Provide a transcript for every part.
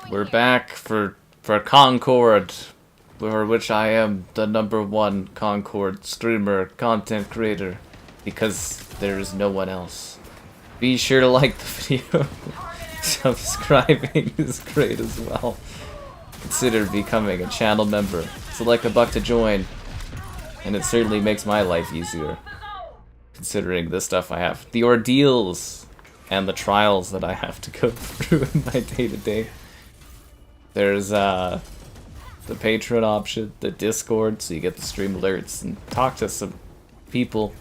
We're back for Concord, for which I am the #1 Concord streamer, content creator, because there is no one else. Be sure to like the video. Subscribing is great as well. Consider becoming a channel member. Select $1 to join, and it certainly makes my life easier, considering the stuff I have. The ordeals and the trials that I have to go through in my day-to-day. There's the Patreon option, the Discord, so you get the stream alerts and talk to some people,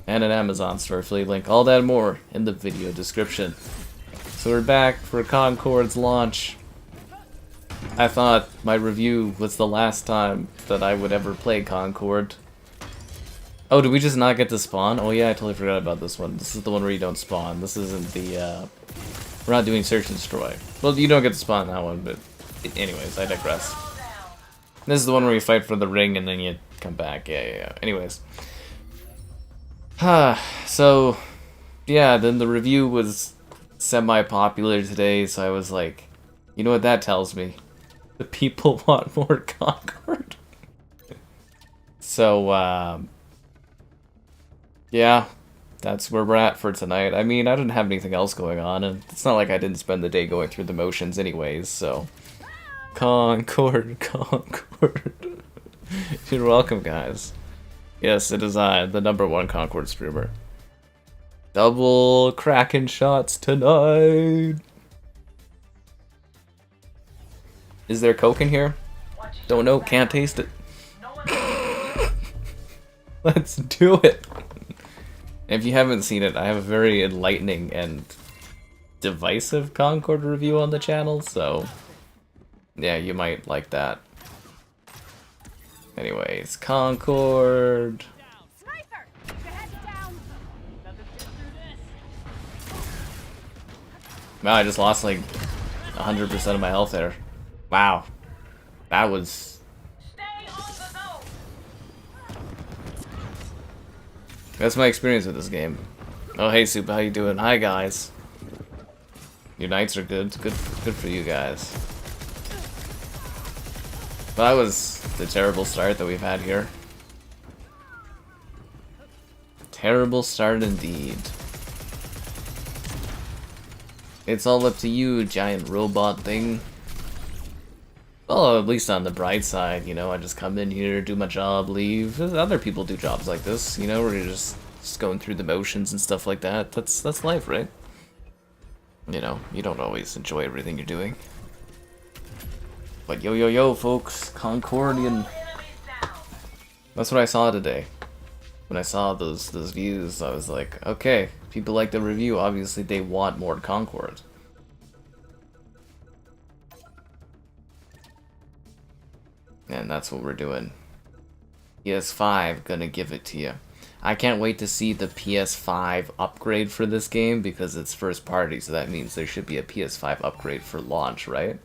and an Amazon store affiliate link. All that and more in the video description. So we're back for Concord's launch. I thought my review was the last time that I would ever play Concord. Oh, did we just not get to spawn? Oh yeah, I totally forgot about this one. This is the one where you don't spawn. This isn't the, we're not doing search and destroy. Well, you don't get to spawn in that one, but anyways, I digress. This is the one where you fight for the ring and then you come back. Yeah. Anyways. So, yeah, then the review was semi-popular today, so I was like, you know what that tells me? The people want more Concord. So, yeah, that's where we're at for tonight. I mean, I didn't have anything else going on, and it's not like I didn't spend the day going through the motions anyways, so... Concord. You're welcome, guys. Yes, it is I, the #1 Concord streamer. Double Kraken shots tonight! Is there Coke in here? Don't know, can't taste it. Let's do it! If you haven't seen it, I have a very enlightening and divisive Concord review on the channel, so... yeah, you might like that. Anyways, Concord. Wow, I just lost like 100% of my health there. Wow. That was... that's my experience with this game. Oh, hey, Soup, how you doing? Hi, guys. Your nights are good. Good for you guys. Well, that was the terrible start that we've had here. Terrible start indeed. It's all up to you, giant robot thing. Well, at least on the bright side, you know, I just come in here, do my job, leave. Other people do jobs like this, you know, where you're just going through the motions and stuff like that. That's life, right? You know, you don't always enjoy everything you're doing. But yo, folks, Concordian. That's what I saw today. When I saw those views, I was like, okay, people like the review. Obviously, they want more Concord. And that's what we're doing. PS5, gonna give it to you. I can't wait to see the PS5 upgrade for this game because it's first party, so that means there should be a PS5 upgrade for launch, right?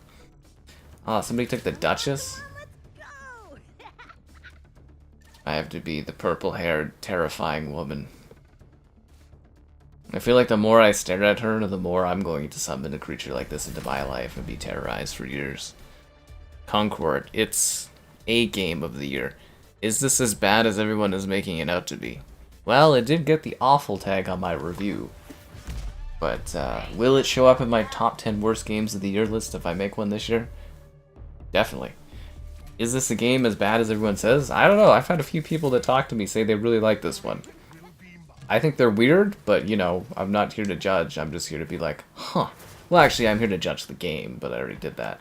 Oh, somebody took the Duchess? I have to be the purple-haired, terrifying woman. I feel like the more I stare at her, the more I'm going to summon a creature like this into my life and be terrorized for years. Concord, it's a game of the year. Is this as bad as everyone is making it out to be? Well, it did get the awful tag on my review. But, will it show up in my top 10 worst games of the year list if I make one this year? Definitely. Is this a game as bad as everyone says? I don't know. I've had a few people that talk to me say they really like this one. I think they're weird, but, you know, I'm not here to judge. I'm just here to be like, huh. Well, actually, I'm here to judge the game, but I already did that.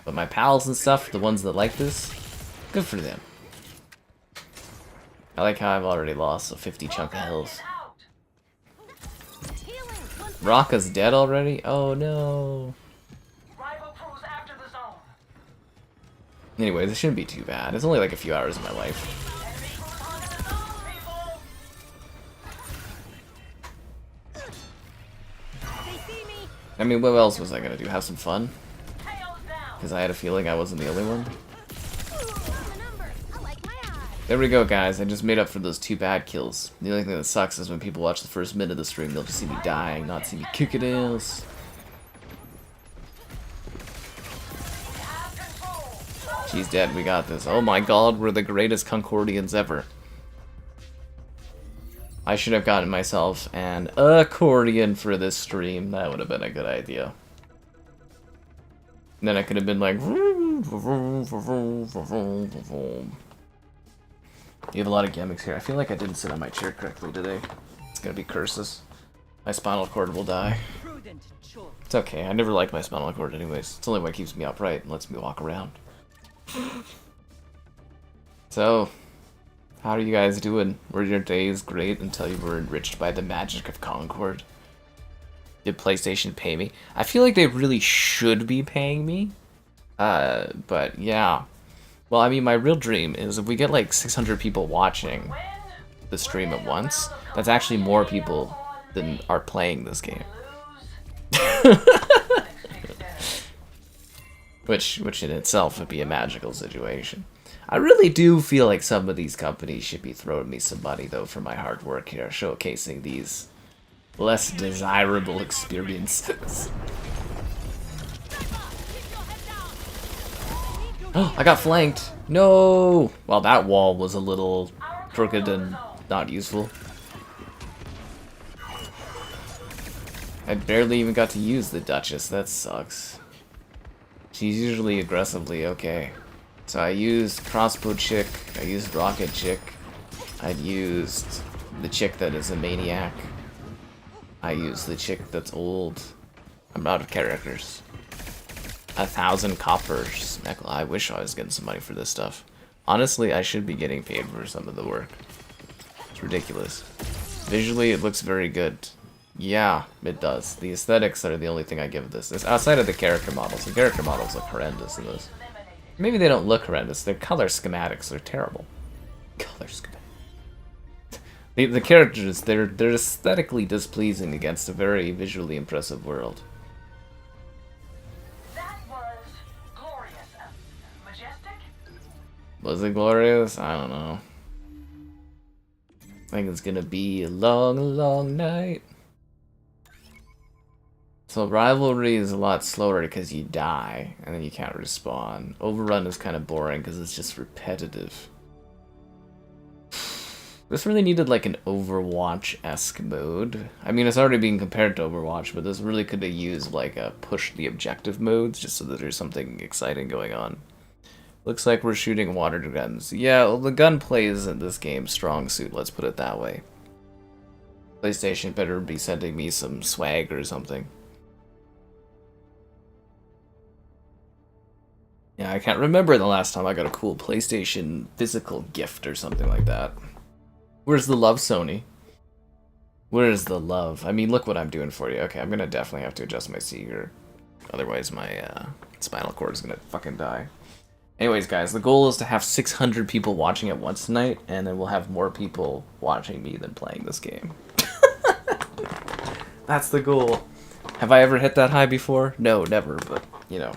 But my pals and stuff, the ones that like this, good for them. I like how I've already lost a 50 chunk of health. Raka's dead already? Oh, no. Anyway, this shouldn't be too bad. It's only like a few hours of my life. I mean, what else was I gonna do? Have some fun? Because I had a feeling I wasn't the only one. There we go, guys. I just made up for those 2 bad kills. The only thing that sucks is when people watch the first minute of the stream, they'll just see me dying, not see me kicking ass. She's dead, we got this. Oh my god, we're the greatest Concordians ever. I should have gotten myself an accordion for this stream. That would have been a good idea. And then I could have been like... You have a lot of gimmicks here. I feel like I didn't sit on my chair correctly today. It's gonna be curses. My spinal cord will die. It's okay, I never liked my spinal cord anyways. It's only what keeps me upright and lets me walk around. So, how are you guys doing? Were your days great until you were enriched by the magic of Concord? Did PlayStation pay me? I feel like they really should be paying me. But yeah. Well, I mean, my real dream is if we get like 600 people watching the stream at once, that's actually more people than are playing this game. which in itself would be a magical situation. I really do feel like some of these companies should be throwing me some money though for my hard work here, showcasing these less desirable experiences. Oh, I got flanked. No! Well, that wall was a little crooked and not useful. I barely even got to use the Duchess. That sucks. She's usually aggressively okay. So I used Crossbow Chick, I used Rocket Chick, I used the chick that is a maniac, I used the chick that's old. I'm out of characters. 1,000 coppers. I wish I was getting some money for this stuff. Honestly, I should be getting paid for some of the work. It's ridiculous. Visually, it looks very good. Yeah, it does. The aesthetics are the only thing I give this. It's outside of the character models. The character models look horrendous in this. Maybe they don't look horrendous. Their color schematics are terrible. Color schematics. The characters, they're aesthetically displeasing against a very visually impressive world. Was it glorious? I don't know. I think it's gonna be a long, long night. So rivalry is a lot slower because you die and then you can't respawn. Overrun is kind of boring because it's just repetitive. This really needed like an Overwatch-esque mode. I mean, it's already being compared to Overwatch, but this really could have used like a push the objective modes just so that there's something exciting going on. Looks like we're shooting water guns. Yeah, well, the gunplay isn't this game's strong suit, let's put it that way. PlayStation better be sending me some swag or something. Yeah, I can't remember the last time I got a cool PlayStation physical gift or something like that. Where's the love, Sony? Where's the love? I mean, look what I'm doing for you. Okay, I'm gonna definitely have to adjust my Seeger. Otherwise my spinal cord is gonna fucking die. Anyways, guys, the goal is to have 600 people watching at once tonight, and then we'll have more people watching me than playing this game. That's the goal. Have I ever hit that high before? No, never, but, you know,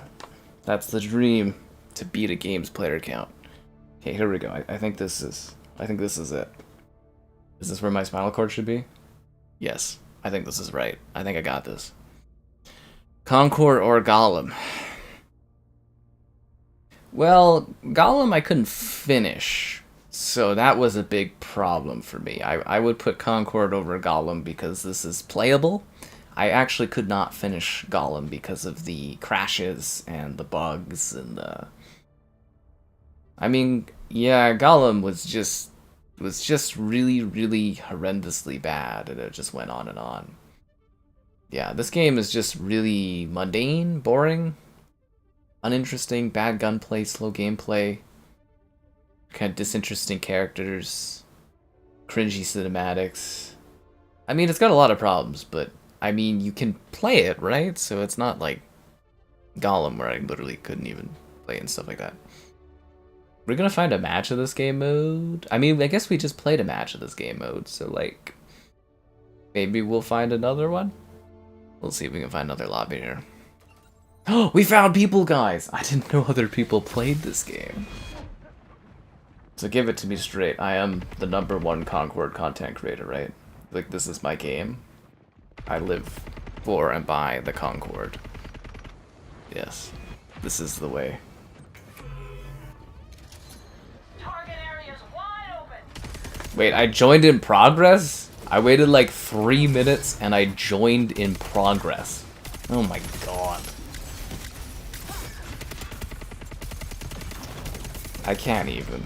that's the dream, to beat a game's player count. Okay, here we go. I think this is it. Is this where my spinal cord should be? Yes, I think this is right. I think I got this. Concord or Golem? Well, Golem I couldn't finish, so that was a big problem for me. I would put Concord over Golem because this is playable. I actually could not finish Golem because of the crashes and the bugs and the... I mean, yeah, Golem was just really, really horrendously bad, and it just went on and on. Yeah, this game is just really mundane, boring, uninteresting, bad gunplay, slow gameplay, kind of disinteresting characters, cringy cinematics. I mean, it's got a lot of problems, but I mean, you can play it, right? So it's not like Golem where I literally couldn't even play and stuff like that. We're gonna find a match of this game mode? I mean, I guess we just played a match of this game mode, so like, maybe we'll find another one? We'll see if we can find another lobby here. Oh, we found people, guys! I didn't know other people played this game. So give it to me straight. I am the #1 Concord content creator, right? Like, this is my game. I live for and by the Concord. Yes, this is the way. Wait, I joined in progress? I waited like 3 minutes and I joined in progress. Oh my god. I can't even.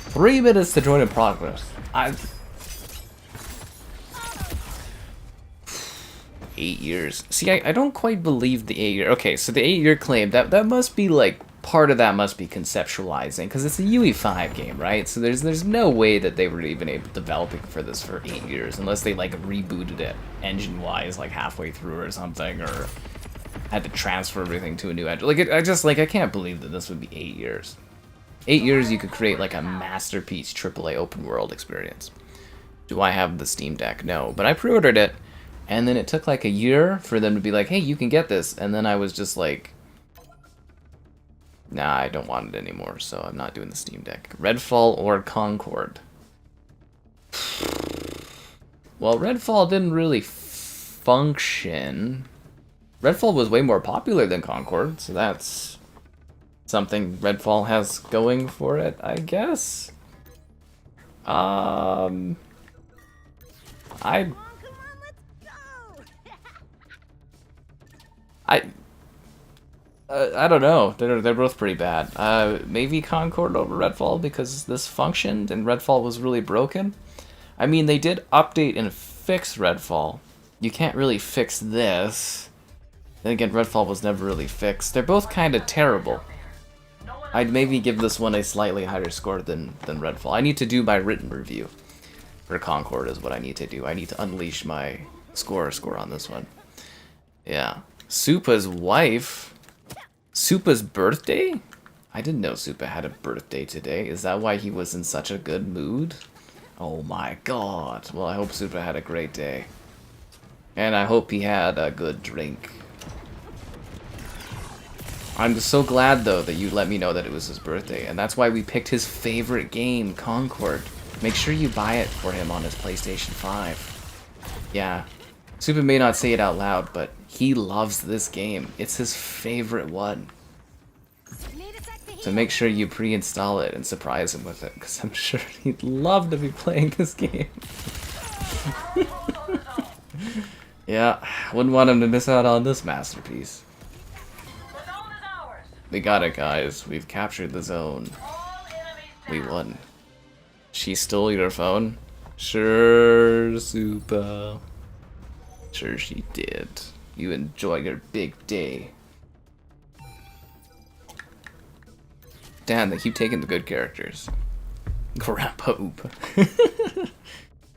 3 minutes to join in progress. 8 years. See, I don't quite believe the 8 year. Okay, so the 8-year claim, that must be like, part of that must be conceptualizing, because it's a UE5 game, right? So there's no way that they were even able developing for this for 8 years, unless they like rebooted it engine-wise like halfway through or something, or had to transfer everything to a new engine. Like, I can't believe that this would be 8 years. 8 years you could create like a masterpiece AAA open world experience. Do I have the Steam Deck? No, but I pre-ordered it. And then it took like a year for them to be like, hey, you can get this. And then I was just like, nah, I don't want it anymore, so I'm not doing the Steam Deck. Redfall or Concord? Well, Redfall didn't really function. Redfall was way more popular than Concord, so that's something Redfall has going for it, I guess. I don't know. They're both pretty bad. Maybe Concord over Redfall because this functioned and Redfall was really broken. I mean, they did update and fix Redfall. You can't really fix this. Then again, Redfall was never really fixed. They're both kind of terrible. I'd maybe give this one a slightly higher score than Redfall. I need to do my written review for Concord is what I need to do. I need to unleash my score on this one. Yeah. Supa's wife? Supa's birthday? I didn't know Supa had a birthday today. Is that why he was in such a good mood? Oh my god. Well, I hope Supa had a great day. And I hope he had a good drink. I'm just so glad, though, that you let me know that it was his birthday. And that's why we picked his favorite game, Concord. Make sure you buy it for him on his PlayStation 5. Yeah. Supa may not say it out loud, but he loves this game. It's his favorite one. So make sure you pre-install it and surprise him with it, because I'm sure he'd love to be playing this game. Yeah, wouldn't want him to miss out on this masterpiece. We got it, guys. We've captured the zone. We won. She stole your phone? Sure, Supa. Sure she did. You enjoy your big day. Damn, they keep taking the good characters. Grandpa Oop.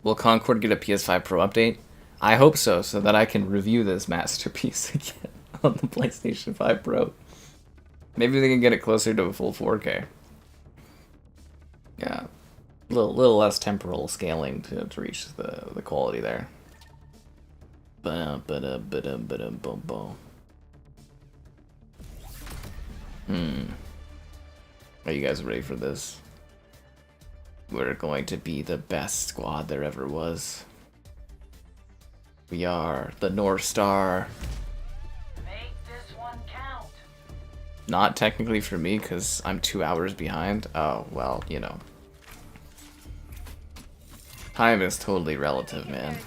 Will Concord get a PS5 Pro update? I hope so that I can review this masterpiece again on the PlayStation 5 Pro. Maybe they can get it closer to a full 4K. Yeah. A little less temporal scaling to reach the quality there. Are you guys ready for this? We're going to be the best squad there ever was. We are the Northstar. Make this one count. Not technically for me, because I'm 2 hours behind. Oh, well, you know. Time is totally relative, man.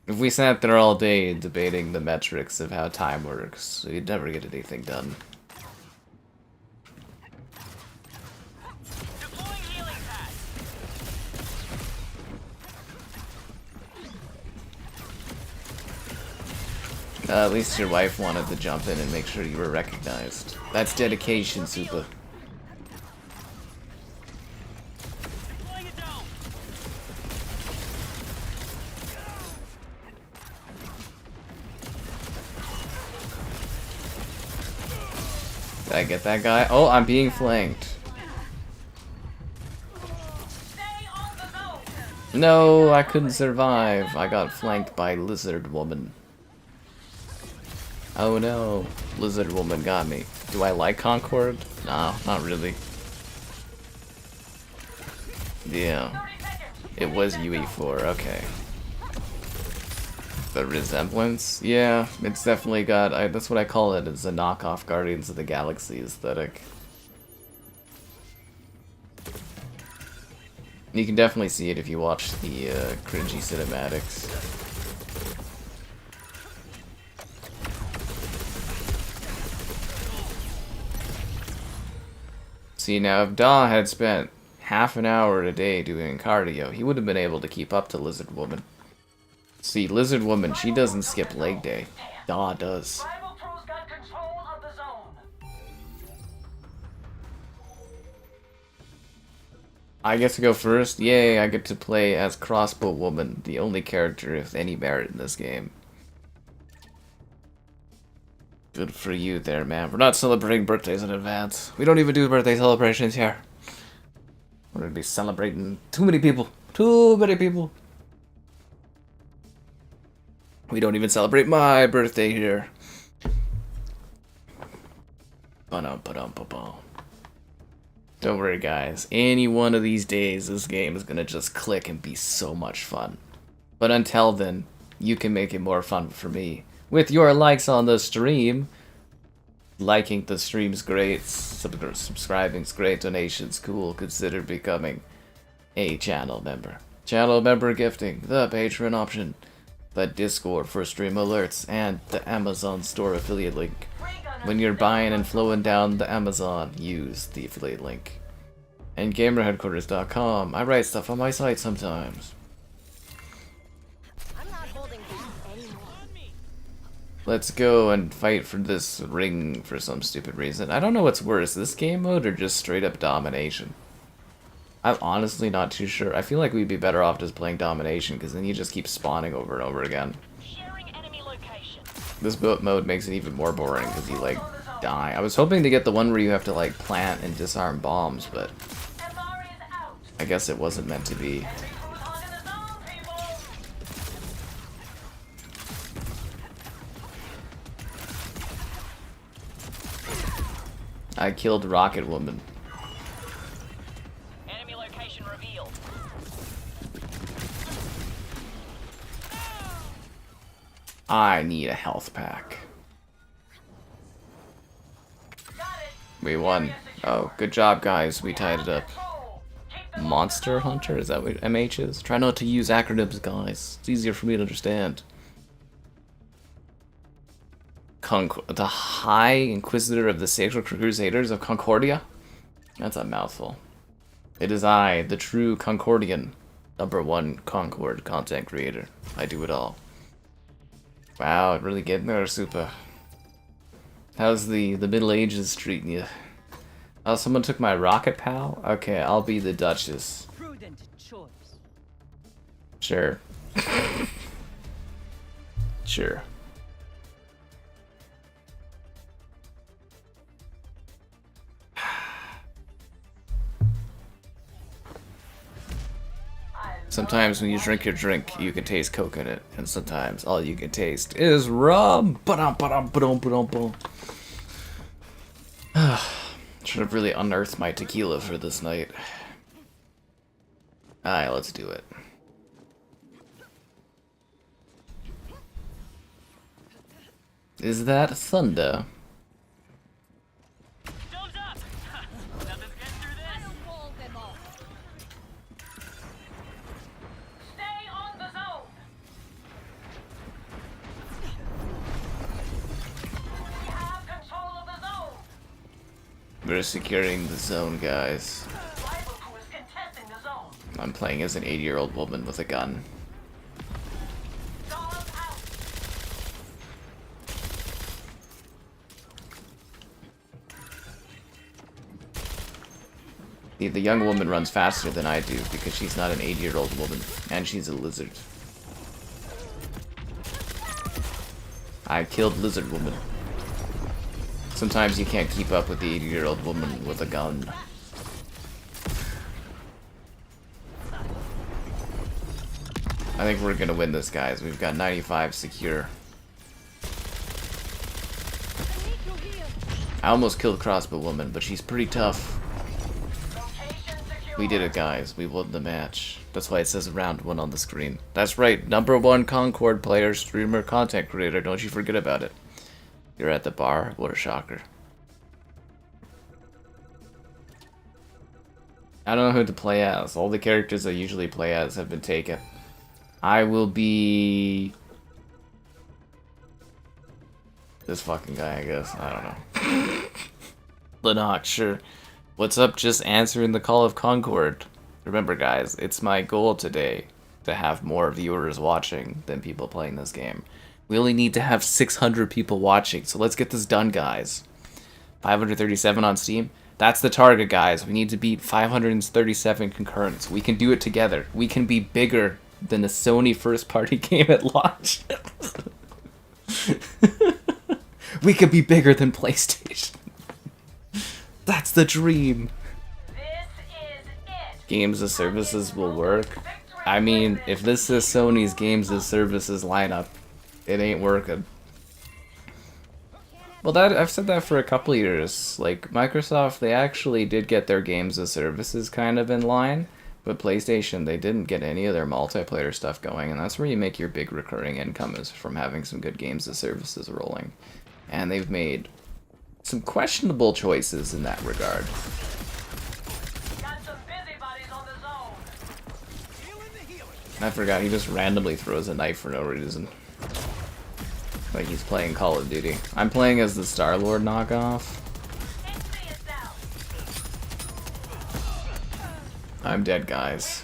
If we sat there all day debating the metrics of how time works, we'd never get anything done. At least your wife wanted to jump in and make sure you were recognized. That's dedication, Supa. Did I get that guy? Oh, I'm being flanked. No, I couldn't survive. I got flanked by Lizard Woman. Oh no, Lizard Woman got me. Do I like Concord? No, not really. Yeah, it was UE4, okay. The resemblance? Yeah, it's definitely got, that's what I call it, it's a knockoff Guardians of the Galaxy aesthetic. You can definitely see it if you watch the cringy cinematics. See, now if Daw had spent half an hour a day doing cardio, he would have been able to keep up to Lizard Woman. See, Lizard Woman, she doesn't skip leg day. Daw does. I get to go first? Yay, I get to play as Crossbow Woman, the only character with any merit in this game. Good for you there, man. We're not celebrating birthdays in advance. We don't even do birthday celebrations here. We're gonna be celebrating too many people. Too many people. We don't even celebrate my birthday here. Ba-dum-ba-dum-ba-bum. Don't worry, guys. Any one of these days, this game is gonna just click and be so much fun. But until then, you can make it more fun for me with your likes on the stream. Liking the stream's great, subscribing's great, donations cool. Consider becoming a channel member. Channel member gifting, the Patreon option, the Discord for stream alerts, and the Amazon store affiliate link. When you're buying and flowing down the Amazon, use the affiliate link. And gamerheadquarters.com. I write stuff on my site sometimes. Let's go and fight for this ring for some stupid reason. I don't know what's worse, this game mode or just straight up domination. I'm honestly not too sure. I feel like we'd be better off just playing domination because then you just keep spawning over and over again. This boat mode makes it even more boring because you like die. I was hoping to get the one where you have to like plant and disarm bombs, but I guess it wasn't meant to be. I killed Rocket Woman. Enemy location revealed. I need a health pack. We won. Oh, good job, guys. We tied it up. Monster Hunter? Is that what MH is? Try not to use acronyms, guys. It's easier for me to understand. The High Inquisitor of the Sacred Crusaders of Concordia? That's a mouthful. It is I, the true Concordian, #1 Concord content creator. I do it all. Wow, really getting there, Super. How's the Middle Ages treating you? Oh, someone took my rocket pal? Okay, I'll be the Duchess. Prudent choice. Sure. Sure. Sometimes when you drink your drink, you can taste coke in it, and sometimes all you can taste is rum. Should have really unearthed my tequila for this night. Alright, let's do it. Is that thunder? We're securing the zone, guys. I'm playing as an 80-year-old woman with a gun. The young woman runs faster than I do because she's not an 80-year-old woman, and she's a lizard. I killed Lizard Woman. Sometimes you can't keep up with the 80-year-old woman with a gun. I think we're gonna win this, guys. We've got 95 secure. I almost killed Crossbow Woman, but she's pretty tough. We did it, guys. We won the match. That's why it says round 1 on the screen. That's right, #1 Concord player, streamer, content creator. Don't you forget about it. You're at the bar? What a shocker. I don't know who to play as. All the characters I usually play as have been taken. I will be... this fucking guy, I guess. I don't know. Lennox, sure. What's up? Just answering the call of Concord. Remember, guys, it's my goal today to have more viewers watching than people playing this game. We only need to have 600 people watching, so let's get this done, guys. 537 on Steam. That's the target, guys. We need to beat 537 concurrents. We can do it together. We can be bigger than a Sony first-party game at launch. We could be bigger than PlayStation. That's the dream. This is it. Games as services will work. I mean, if this is Sony's games as services lineup, it ain't working. Well, I've said that for a couple years. Like, Microsoft, they actually did get their games as services kind of in line, but PlayStation, they didn't get any of their multiplayer stuff going, and that's where you make your big recurring income, is from having some good games as services rolling. And they've made some questionable choices in that regard. Got some busybodies on the zone. I forgot, he just randomly throws a knife for no reason. Like he's playing Call of Duty. I'm playing as the Star-Lord knockoff. I'm dead, guys.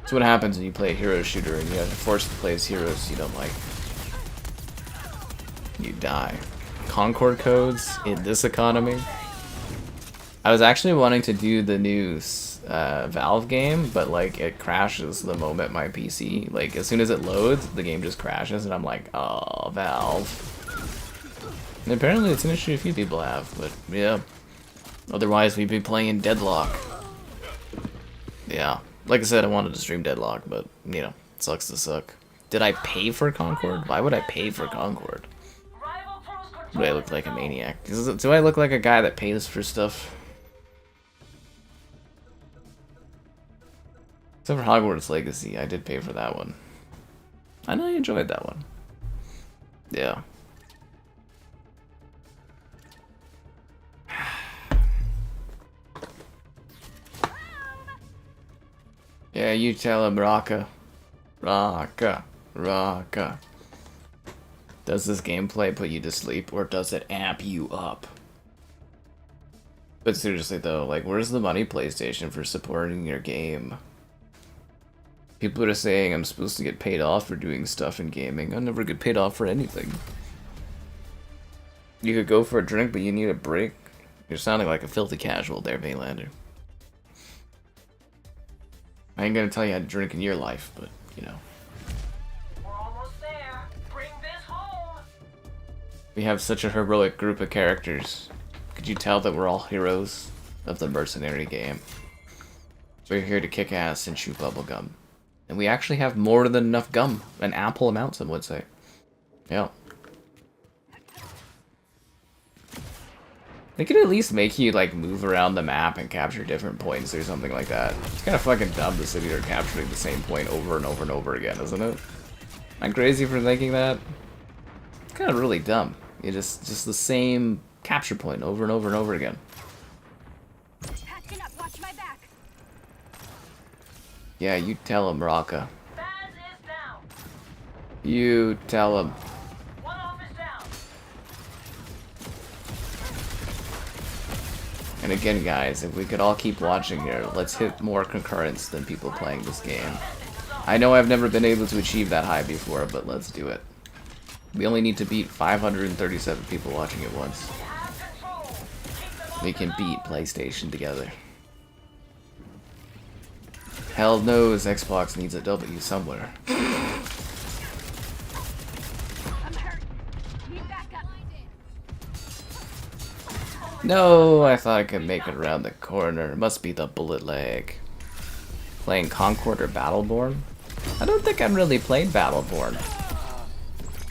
That's what happens when you play a hero shooter and you have to force to play as heroes you don't like. You die. Concord codes in this economy. I was actually wanting to do the new Valve game, but like it crashes the moment my PC, like as soon as it loads, the game just crashes, and I'm like, oh, Valve. And apparently it's an issue a few people have, but yeah. Otherwise, we'd be playing Deadlock. Yeah. Like I said, I wanted to stream Deadlock, but, you know, it sucks to suck. Did I pay for Concord? Why would I pay for Concord? Do I look like a maniac? Do I look like a guy that pays for stuff? Except for Hogwarts Legacy, I did pay for that one. I know you enjoyed that one. Yeah. Yeah, you tell him, Raka. Raka. Raka. Does this gameplay put you to sleep, or does it amp you up? But seriously though, like, where's the money, PlayStation, for supporting your game? People are saying I'm supposed to get paid off for doing stuff in gaming. I never get paid off for anything. You could go for a drink, but you need a break. You're sounding like a filthy casual there, Vaylander. I ain't gonna tell you how to drink in your life, but, you know. We're almost there. Bring this home. We have such a heroic group of characters. Could you tell that we're all heroes of the mercenary game? We're here to kick ass and chew bubblegum. And we actually have more than enough gum. An ample amount, some would say. Yeah. They could at least make you, like, move around the map and capture different points or something like that. It's kind of fucking dumb to sit here capturing the same point over and over and over again, isn't it? Am I crazy for thinking that? It's kind of really dumb. You just the same capture point over and over and over again. Patching up, watch my back. Yeah, you tell him, Raka. Baz is down. You tell him. One off is down. And again, guys, if we could all keep watching here, let's hit more concurrents than people playing this game. I know I've never been able to achieve that high before, but let's do it. We only need to beat 537 people watching at once. We can beat PlayStation together. Hell knows Xbox needs a W somewhere. I'm hurt. Need backup. No, I thought I could make it around the corner. It must be the bullet lag. Playing Concord or Battleborn? I don't think I've really played Battleborn.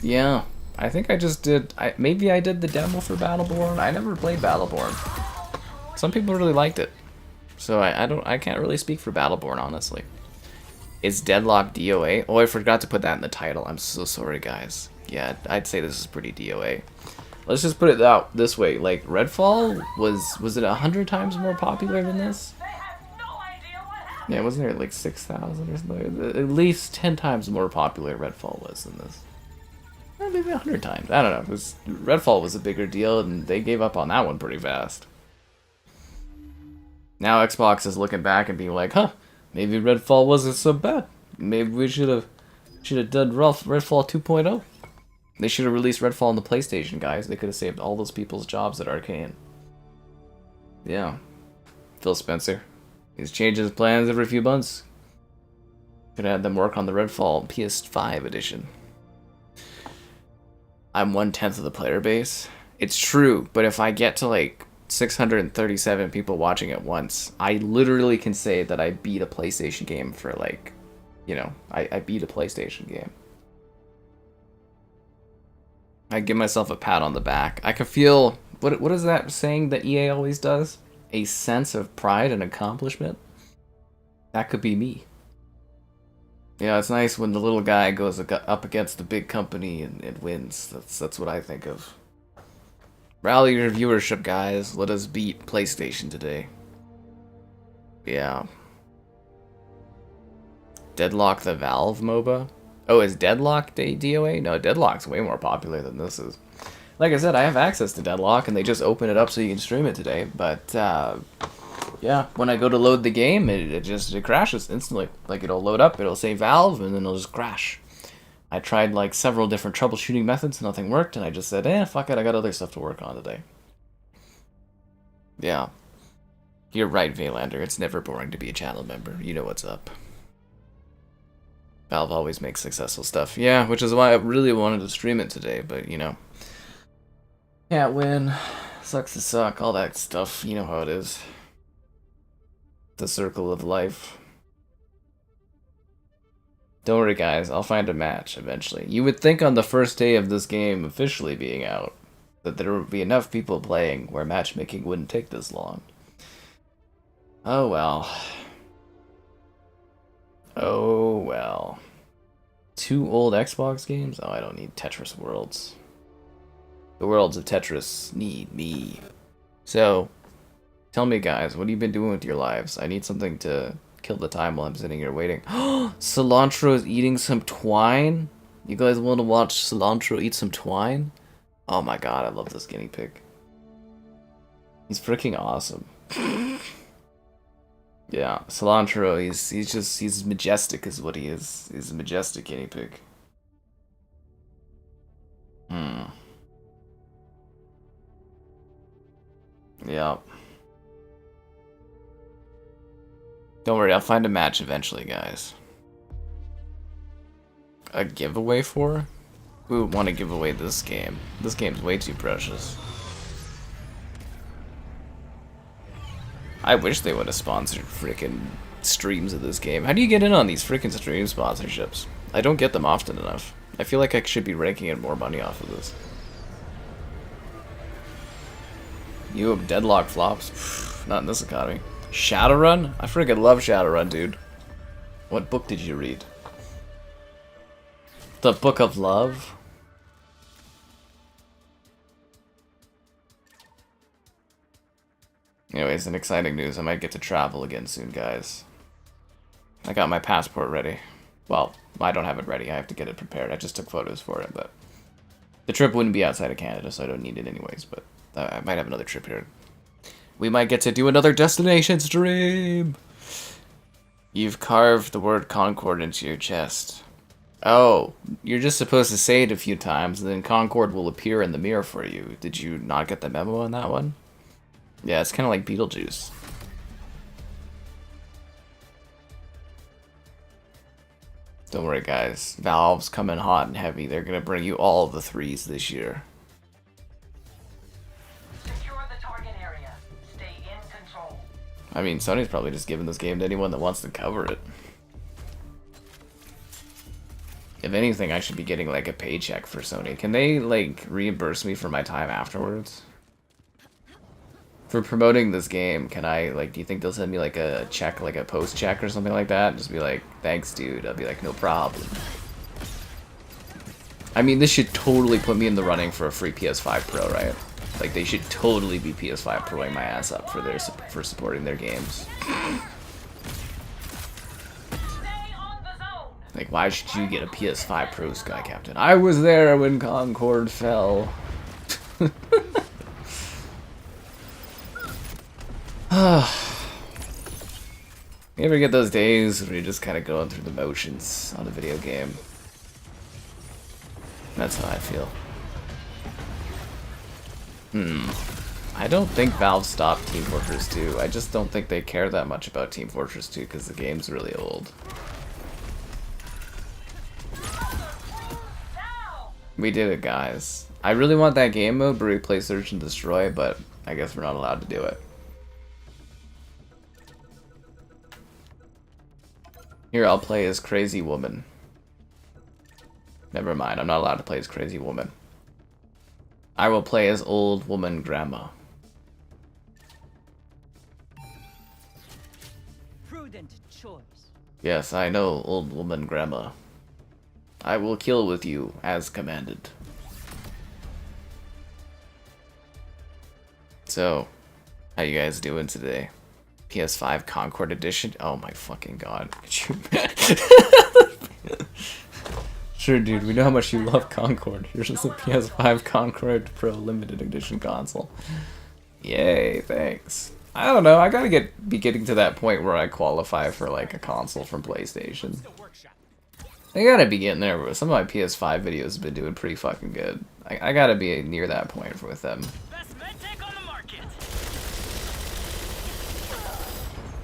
Yeah, I think I just did. Maybe I did the demo for Battleborn. I never played Battleborn. Some people really liked it, so I can't really speak for Battleborn, honestly. Is Deadlock DOA? Oh, I forgot to put that in the title. I'm so sorry, guys. Yeah, I'd say this is pretty DOA. Let's just put it out this way. Like, Redfall was it 100 times more popular than this? Yeah, wasn't there like 6,000 or something? At least 10 times more popular Redfall was than this. Maybe 100 times. I don't know. It was, Redfall was a bigger deal, and they gave up on that one pretty fast. Now Xbox is looking back and being like, huh, maybe Redfall wasn't so bad. Maybe we should have done Redfall 2.0. They should have released Redfall on the PlayStation, guys. They could have saved all those people's jobs at Arcane. Yeah. Phil Spencer. He's changing his plans every few months. Could have had them work on the Redfall PS5 edition. I'm 1/10 of the player base. It's true, but if I get to like 637 people watching at once, I literally can say that I beat a PlayStation game for like, you know, I beat a PlayStation game. I give myself a pat on the back. I can feel, what is that saying that EA always does? A sense of pride and accomplishment? That could be me. Yeah, it's nice when the little guy goes up against the big company and wins. That's what I think of. Rally your viewership, guys. Let us beat PlayStation today. Yeah. Deadlock the Valve MOBA? Oh, is Deadlock DOA? No, Deadlock's way more popular than this is. Like I said, I have access to Deadlock, and they just open it up so you can stream it today. But, yeah, when I go to load the game, it crashes instantly. Like, it'll load up, it'll say Valve, and then it'll just crash. I tried, like, several different troubleshooting methods, nothing worked, and I just said, fuck it, I got other stuff to work on today. Yeah. You're right, Valander, it's never boring to be a channel member. You know what's up. Valve always makes successful stuff. Yeah, which is why I really wanted to stream it today, but, you know. Can't win. Sucks to suck, all that stuff. You know how it is. The circle of life. Don't worry, guys. I'll find a match eventually. You would think on the first day of this game officially being out that there would be enough people playing where matchmaking wouldn't take this long. Oh well. Oh well. 2 old Xbox games? Oh, I don't need Tetris Worlds. The worlds of Tetris need me. So, tell me, guys, what have you been doing with your lives? I need something to kill the time while I'm sitting here waiting. Cilantro is eating some twine? You guys want to watch Cilantro eat some twine? Oh my god, I love this guinea pig. He's freaking awesome. Yeah, Cilantro, he's majestic is what he is. He's a majestic guinea pig. Yeah. Don't worry, I'll find a match eventually, guys. A giveaway for? Who would want to give away this game? This game's way too precious. I wish they would have sponsored freaking streams of this game. How do you get in on these freaking stream sponsorships? I don't get them often enough. I feel like I should be raking in more money off of this. You have Deadlock flops? Not in this economy. Shadowrun? I freaking love Shadowrun, dude. What book did you read? The Book of Love? Anyways, in exciting news, I might get to travel again soon, guys. I got my passport ready. Well, I don't have it ready. I have to get it prepared. I just took photos for it, but the trip wouldn't be outside of Canada, so I don't need it anyways, but I might have another trip here. We might get to do another destination stream! You've carved the word Concord into your chest. Oh, you're just supposed to say it a few times, and then Concord will appear in the mirror for you. Did you not get the memo on that one? Yeah, it's kind of like Beetlejuice. Don't worry, guys. Valve's coming hot and heavy. They're gonna bring you all the 3s this year. Secure the target area. Stay in control. I mean, Sony's probably just giving this game to anyone that wants to cover it. If anything, I should be getting, like, a paycheck for Sony. Can they, like, reimburse me for my time afterwards? For promoting this game, can I, like, do you think they'll send me, like, a check, like a post check or something like that? Just be like, thanks, dude. I'll be like, no problem. I mean, this should totally put me in the running for a free PS5 Pro, right? Like, they should totally be PS5 Proing my ass up for supporting their games. Like, why should you get a PS5 Pro, Sky Captain? I was there when Concord fell. You ever get those days where you're just kind of going through the motions on a video game? That's how I feel. I don't think Valve stopped Team Fortress 2. I just don't think they care that much about Team Fortress 2 because the game's really old. We did it, guys. I really want that game mode where we play Search and Destroy, but I guess we're not allowed to do it. Here, I'll play as Crazy Woman. Never mind, I'm not allowed to play as Crazy Woman. I will play as Old Woman Grandma. Prudent choice. Yes, I know, Old Woman Grandma. I will kill with you, as commanded. So, how you guys doing today? PS5 Concord Edition? Oh my fucking god. Sure, dude, we know how much you love Concord. Here's just a PS5 Concord Pro Limited Edition console. Yay, thanks. I don't know, I gotta be getting to that point where I qualify for like a console from PlayStation. I gotta be getting there, but some of my PS5 videos have been doing pretty fucking good. I gotta be near that point with them.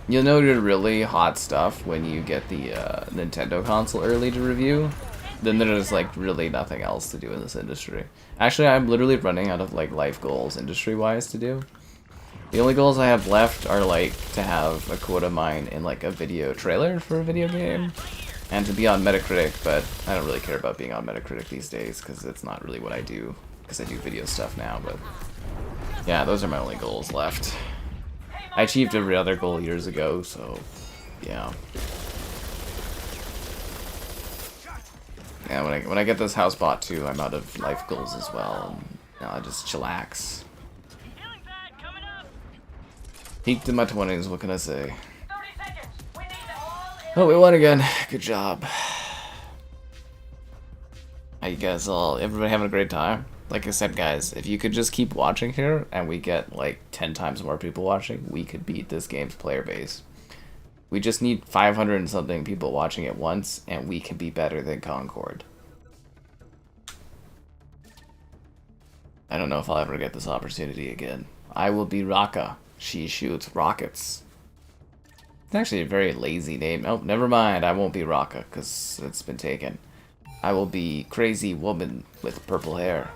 You'll know you're really hot stuff when you get the Nintendo console early to review. Then there's like really nothing else to do in this industry. Actually, I'm literally running out of like life goals industry-wise to do. The only goals I have left are like to have a quota mine in like a video trailer for a video game. And to be on Metacritic, but I don't really care about being on Metacritic these days because it's not really what I do. Because I do video stuff now, but yeah, those are my only goals left. I achieved every other goal years ago, so yeah. Yeah, when I get this house bought too, I'm out of life goals as well, and now I just chillax. Peaked in my 20s, what can I say? Oh, we won again. Good job. How you guys all? Everybody having a great time? Like I said, guys, if you could just keep watching here and we get like 10 times more people watching, we could beat this game's player base. We just need 500 and something people watching at once, and we can be better than Concord. I don't know if I'll ever get this opportunity again. I will be Raka. She shoots rockets. It's actually a very lazy name. Oh, never mind. I won't be Raka, because it's been taken. I will be Crazy Woman with purple hair.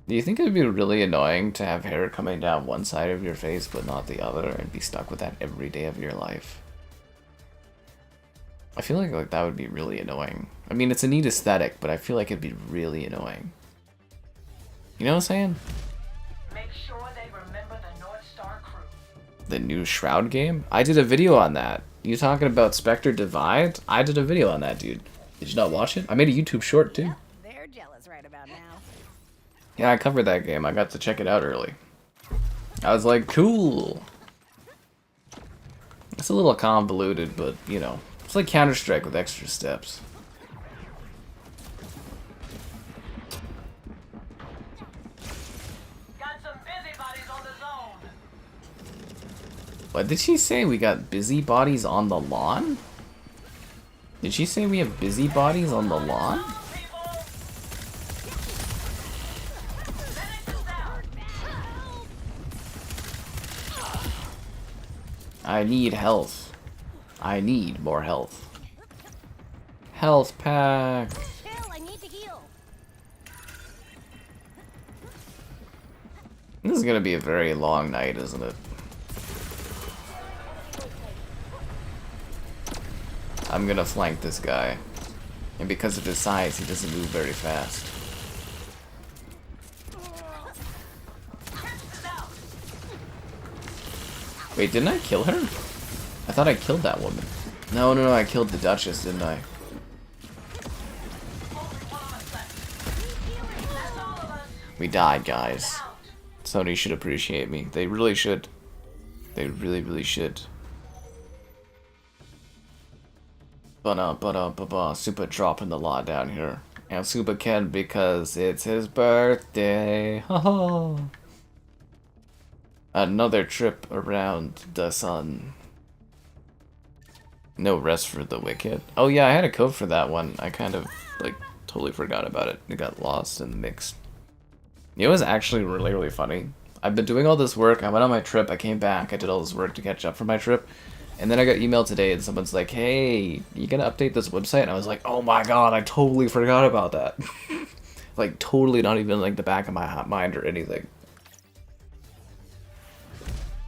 Do you think it would be really annoying to have hair coming down one side of your face but not the other and be stuck with that every day of your life? I feel like that would be really annoying. I mean, it's a neat aesthetic, but I feel like it'd be really annoying. You know what I'm saying? Make sure they remember the Northstar crew. The new Shroud game? I did a video on that. You talking about Spectre Divide? I did a video on that, dude. Did you not watch it? I made a YouTube short, too. They're jealous right about now. Yeah, I covered that game. I got to check it out early. I was like, cool. It's a little convoluted, but, you know, it's like Counter-Strike with extra steps. Got some busybodies on the zone. What did she say? We got busybodies on the lawn? Did she say we have busybodies on the lawn? I need health. I need more health. Health pack. Chill, I need to heal. This is gonna be a very long night, isn't it? I'm gonna flank this guy. And because of his size, he doesn't move very fast. Wait, didn't I kill her? I thought I killed that woman. No, I killed the Duchess, didn't I? We died, guys. Sony should appreciate me. They really should. They really, really should. Super dropping the law down here. And Super Ken because it's his birthday. Another trip around the sun. No rest for the wicked. Oh yeah, I had a code for that one. I kind of, like, totally forgot about it. It got lost in the mix. It was actually really, really funny. I've been doing all this work. I went on my trip. I came back. I did all this work to catch up for my trip. And then I got emailed today and someone's like, hey, you gonna update this website? And I was like, oh my god, I totally forgot about that. Like, totally not even like the back of my mind or anything.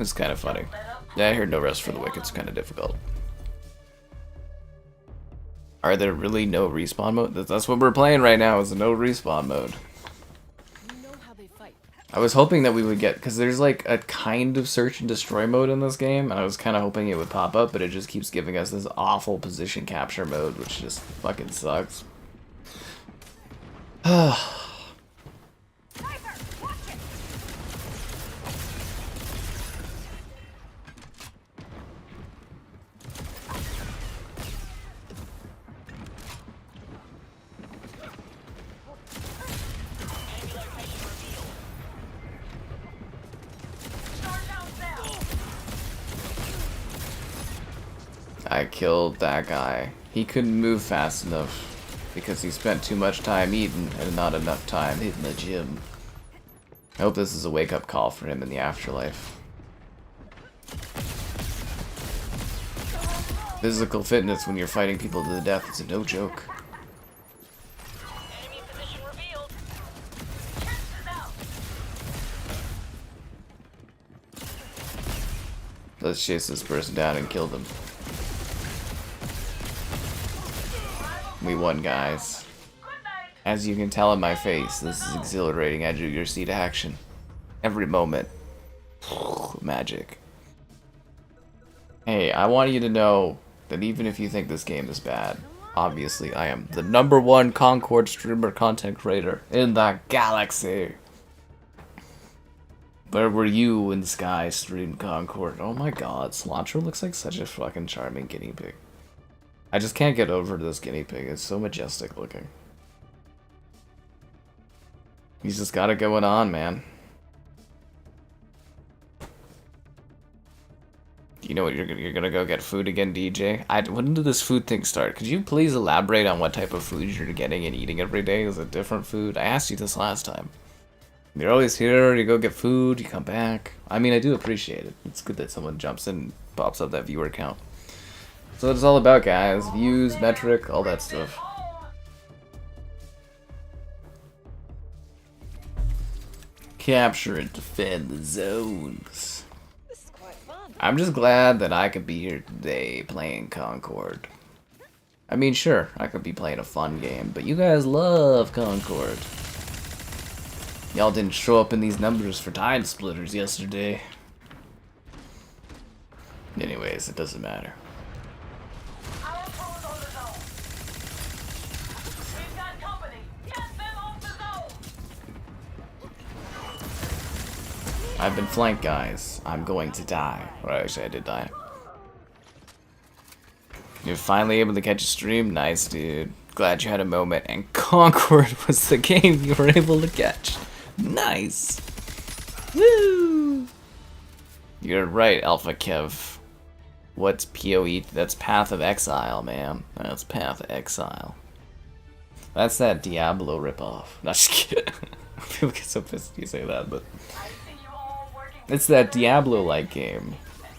It's kind of funny. Yeah, I heard no rest for the wicked. It's kind of difficult. Are there really no respawn mode? That's what we're playing right now, is a no respawn mode. I was hoping that we would get, because there's like a kind of search and destroy mode in this game, and I was kind of hoping it would pop up, but it just keeps giving us this awful position capture mode, which just fucking sucks. I killed that guy. He couldn't move fast enough because he spent too much time eating and not enough time hitting the gym. I hope this is a wake-up call for him in the afterlife. Physical fitness when you're fighting people to the death is a no joke. Enemy position revealed. Let's chase this person down and kill them. We won, guys. As you can tell in my face, this is exhilarating edge of your seat action. Every moment. Magic. Hey, I want you to know that even if you think this game is bad, obviously I am the #1 Concord streamer content creator in the galaxy. Where were you when Sky streamed Concord? Oh my god, Cilantro looks like such a fucking charming guinea pig. I just can't get over this guinea pig. It's so majestic looking. He's just got it going on, man. You know what? You're gonna go get food again, DJ? When did this food thing start? Could you please elaborate on what type of food you're getting and eating every day? Is it different food? I asked you this last time. You're always here. You go get food. You come back. I mean, I do appreciate it. It's good that someone jumps in and pops up that viewer count. So it's all about, guys. Views, metric, all that stuff. Capture and defend the zones. I'm just glad that I could be here today playing Concord. I mean, sure, I could be playing a fun game, but you guys love Concord. Y'all didn't show up in these numbers for Tide Splitters yesterday. Anyways, it doesn't matter. I've been flanked, guys. I'm going to die. Or actually, I did die. You're finally able to catch a stream? Nice, dude. Glad you had a moment. And Concord was the game you were able to catch. Nice. Woo! You're right, Alpha Kev. What's PoE? That's Path of Exile, man. That's Path of Exile. That's that Diablo ripoff. Not just kidding. People get so pissed when you say that, but it's that Diablo-like game.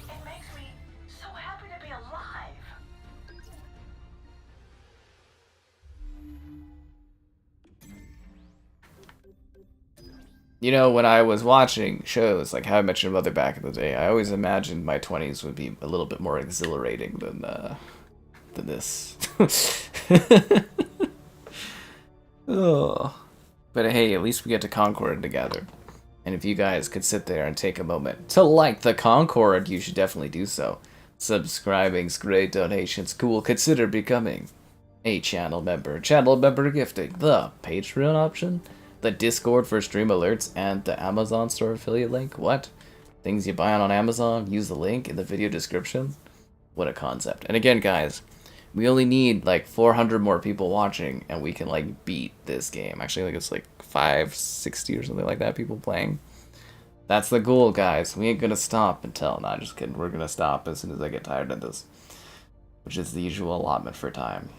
It makes me so happy to be alive. You know, when I was watching shows like How I Met Your Mother back in the day, I always imagined my 20s would be a little bit more exhilarating than this. Oh. But hey, at least we get to Concord together. And if you guys could sit there and take a moment to like the Concord, you should definitely do so. Subscribing's great, donations cool. Consider becoming a channel member. Channel member gifting, the Patreon option, the Discord for stream alerts, and the Amazon store affiliate link. What? Things you buy on Amazon, use the link in the video description? What a concept. And again, guys, We only need like 400 more people watching, and we can like beat this game. Actually, I think it's like 560 or something like that people playing. That's the goal, guys. We ain't gonna stop until... Nah, just kidding. We're gonna stop as soon as I get tired of this. Which is the usual allotment for time.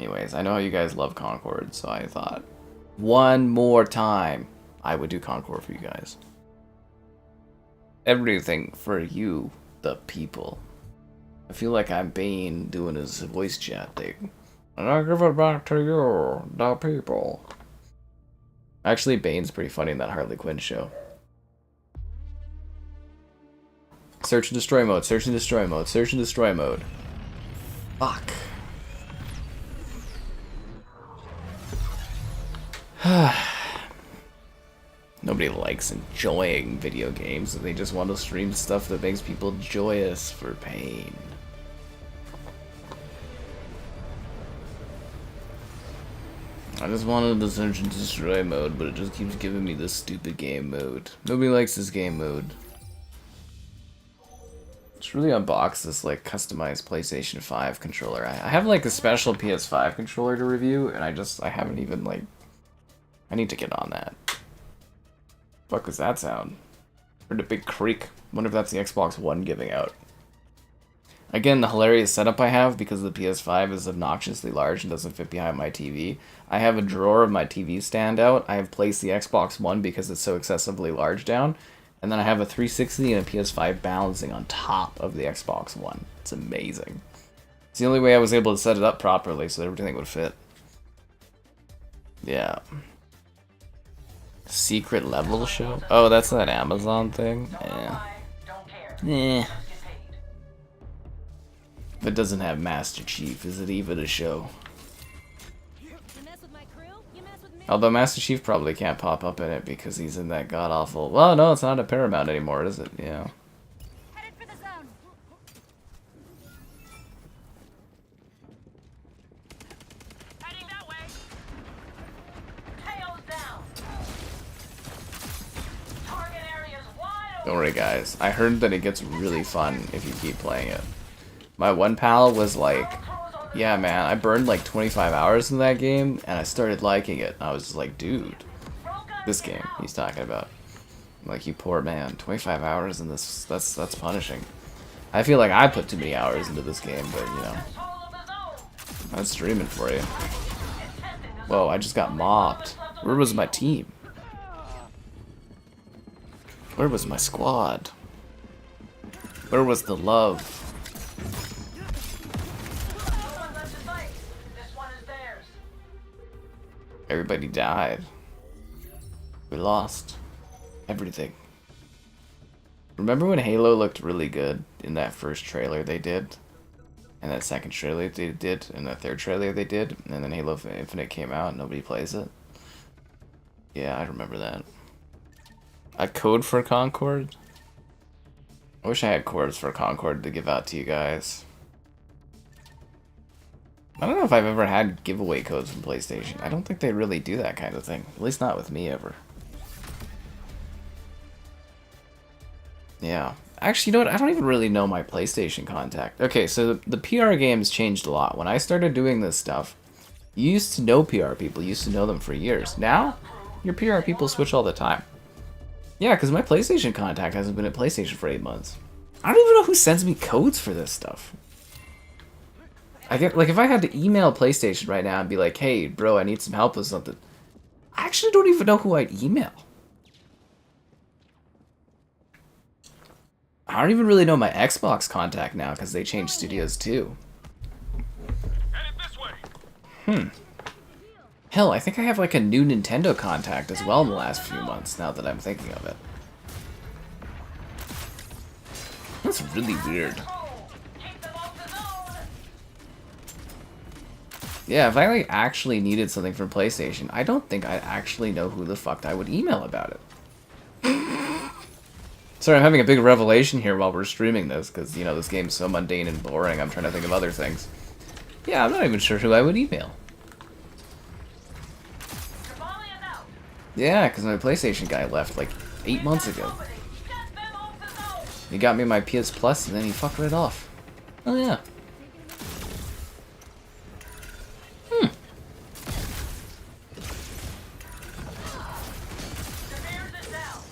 Anyways, I know how you guys love Concord, so I thought one more time I would do Concord for you guys. Everything for you, the people. I feel like I'm Bane doing his voice chat thing. And I give it back to you, the people. Actually, Bane's pretty funny in that Harley Quinn show. Search and destroy mode, search and destroy mode, search and destroy mode. Fuck. Nobody likes enjoying video games. They just want to stream stuff that makes people joyous for pain. I just wanted the search and destroy mode, but it just keeps giving me this stupid game mode. Nobody likes this game mode. Let's really unbox this like customized PlayStation 5 controller. I have like a special PS5 controller to review, and I haven't even like... I need to get on that. Fuck does that sound? Heard a big creak. Wonder if that's the Xbox One giving out. Again, the hilarious setup I have, because the PS5 is obnoxiously large and doesn't fit behind my TV. I have a drawer of my TV stand out. I have placed the Xbox One because it's so excessively large down. And then I have a 360 and a PS5 balancing on top of the Xbox One. It's amazing. It's the only way I was able to set it up properly so that everything would fit. Yeah. Secret level show? Oh, that's that Amazon thing? Yeah. Eh. If it doesn't have Master Chief, is it even a show? Although Master Chief probably can't pop up in it because he's in that god-awful... Well, no, it's not a Paramount anymore, is it? Yeah. Headed for the zone. Heading that way. Tails down. Target area's wide open. Don't worry, guys. I heard that it gets really fun if you keep playing it. My one pal was like, yeah, man, I burned like 25 hours in that game, and I started liking it. I was just like, dude, this game he's talking about. Like, you poor man, 25 hours in this, that's punishing. I feel like I put too many hours into this game, but, you know, I'm streaming for you. Whoa, I just got mobbed. Where was my team? Where was my squad? Where was the love? Everybody died. We lost everything. Remember when Halo looked really good in that first trailer they did? And that second trailer they did? And that third trailer they did? And then Halo Infinite came out and nobody plays it? Yeah, I remember that. A code for Concord? I wish I had codes for Concord to give out to you guys. I don't know if I've ever had giveaway codes from PlayStation. I don't think they really do that kind of thing. At least not with me ever. Yeah. Actually, you know what? I don't even really know my PlayStation contact. Okay, so the PR game's changed a lot. When I started doing this stuff, you used to know PR people. You used to know them for years. Now, your PR people switch all the time. Yeah, because my PlayStation contact hasn't been at PlayStation for 8 months. I don't even know who sends me codes for this stuff. I get, like, if I had to email PlayStation right now and be like, hey, bro, I need some help with something, I actually don't even know who I'd email. I don't even really know my Xbox contact now because they changed studios too. Hell, I think I have like a new Nintendo contact as well in the last few months, now that I'm thinking of it. That's really weird. Yeah, if I like actually needed something from PlayStation, I don't think I'd actually know who the fuck I would email about it. Sorry, I'm having a big revelation here while we're streaming this, because, you know, this game's so mundane and boring, I'm trying to think of other things. Yeah, I'm not even sure who I would email. Yeah, because my PlayStation guy left, like, 8 months ago. He got me my PS Plus, and then he fucked right off. Oh yeah. Surveyor's is down.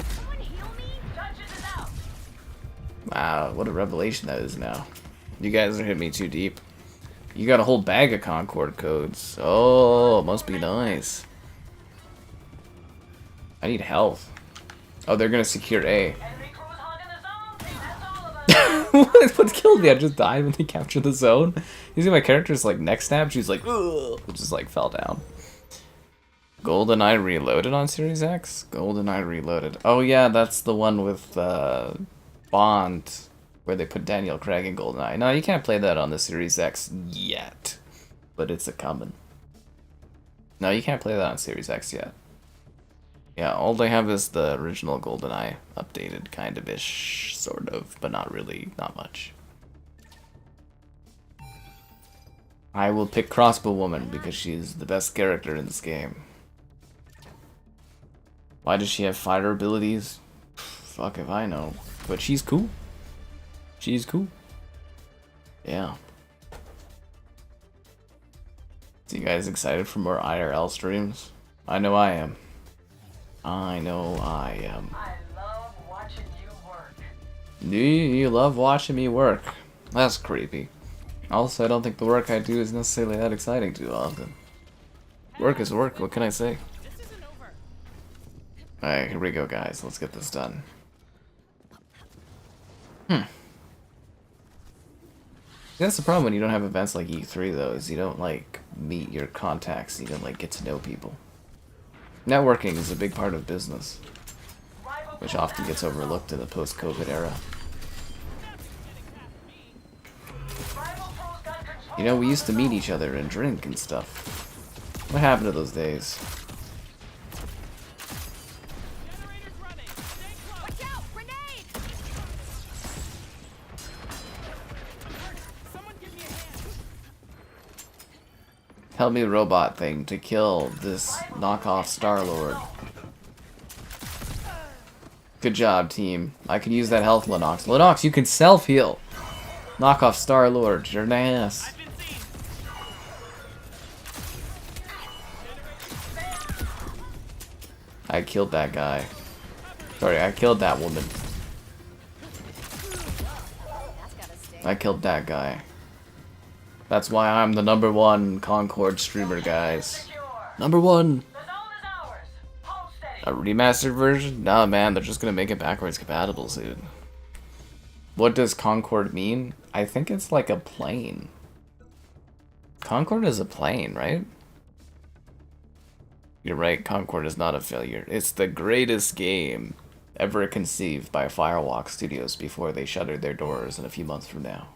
Someone heal me? Dungeons is out. Wow, what a revelation that is now. You guys are hitting me too deep. You got a whole bag of Concord codes. Oh, must be nice. I need health. Oh, they're gonna secure A. Enemy crews hogging the zone. That's all of us. What killed me? I just died when they captured the zone. You see my character's like neck snap? She's like, ugh, it just like fell down. GoldenEye Reloaded on Series X? GoldenEye Reloaded. Oh yeah, that's the one with Bond, where they put Daniel Craig in GoldenEye. No, you can't play that on the Series X yet, but it's a coming. No, you can't play that on Series X yet. Yeah, all they have is the original GoldenEye, updated kind of ish, sort of, but not really, not much. I will pick Crossbow Woman because she's the best character in this game. Why does she have fire abilities? Fuck if I know. But she's cool. She's cool. Yeah. So you guys excited for more IRL streams? I know I am. I know I am. I love watching you work. You love watching me work. That's creepy. Also, I don't think the work I do is necessarily that exciting too often. Work is work, what can I say? Alright, here we go guys, let's get this done. That's the problem when you don't have events like E3 though, is you don't like meet your contacts, you don't like get to know people. Networking is a big part of business, which often gets overlooked in the post-COVID era. You know, we used to meet each other and drink and stuff. What happened to those days? Watch out! Grenade! Help me, robot thing, to kill this knockoff Star-Lord. Good job, team. I could use that health, Lennox. Lennox, you can self-heal. Knockoff Star-Lord, you're an ass. I killed that guy. Sorry, I killed that woman. I killed that guy. That's why I'm the #1 Concord streamer, guys. #1! The zone is ours. Hold steady. A remastered version? Nah, man, they're just gonna make it backwards compatible soon. What does Concord mean? I think it's like a plane. Concord is a plane, right? You're right, Concord is not a failure. It's the greatest game ever conceived by Firewalk Studios before they shuttered their doors in a few months from now.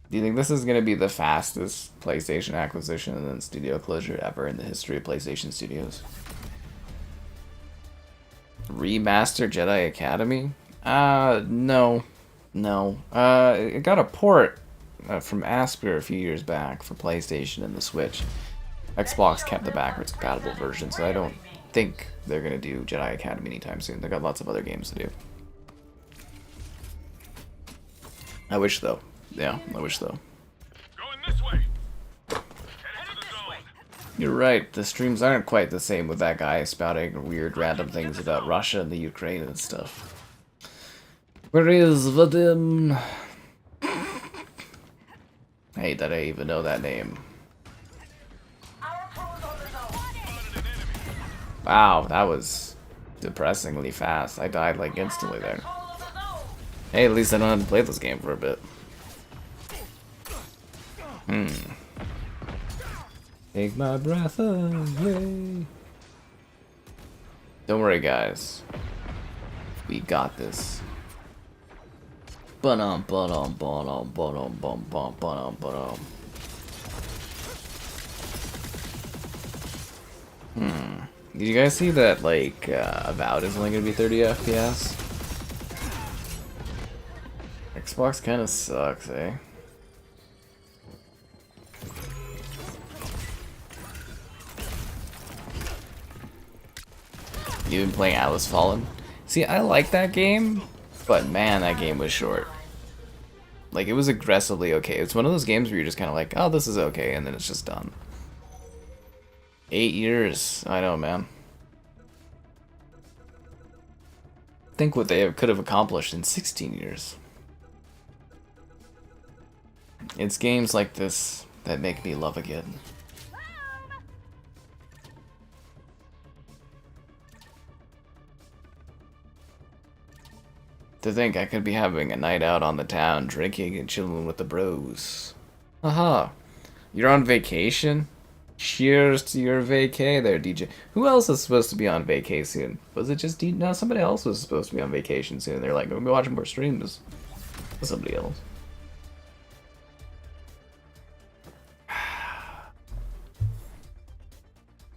Do you think this is going to be the fastest PlayStation acquisition and then studio closure ever in the history of PlayStation Studios? Remaster Jedi Academy? No. No. It got a port from Asper a few years back for PlayStation and the Switch. Xbox kept the backwards compatible version, so I don't think they're going to do Jedi Academy anytime soon. They've got lots of other games to do. I wish, though. Yeah, I wish though. Going this way. Headed to the zone. You're right, the streams aren't quite the same with that guy spouting weird random things about Russia and the Ukraine and stuff. Where is Vadim? I hate that I even know that name. Our crews on the zone. Wow, that was depressingly fast. I died like instantly there. Control of the zone. Hey, at least I don't have to play this game for a bit. Take my breath away. Don't worry, guys. We got this. Ba-dum, ba-dum, ba-dum, ba-dum, bum, bum, ba-dum, ba-dum. Did you guys see that, like, Avowed is only gonna be 30 FPS? Xbox kinda sucks, eh? You've been playing Atlas Fallen? See, I like that game, but man, that game was short. Like, it was aggressively okay. It's one of those games where you're just kind of like, oh, this is okay, and then it's just done. 8 years. I know, man. Think what they could have accomplished in 16 years. It's games like this that make me love again. To think I could be having a night out on the town, drinking and chilling with the bros. Haha. You're on vacation? Cheers to your vacay there, DJ. Who else is supposed to be on vacay soon? Was it just No, somebody else was supposed to be on vacation soon. They're like, we'll be watching more streams. Somebody else.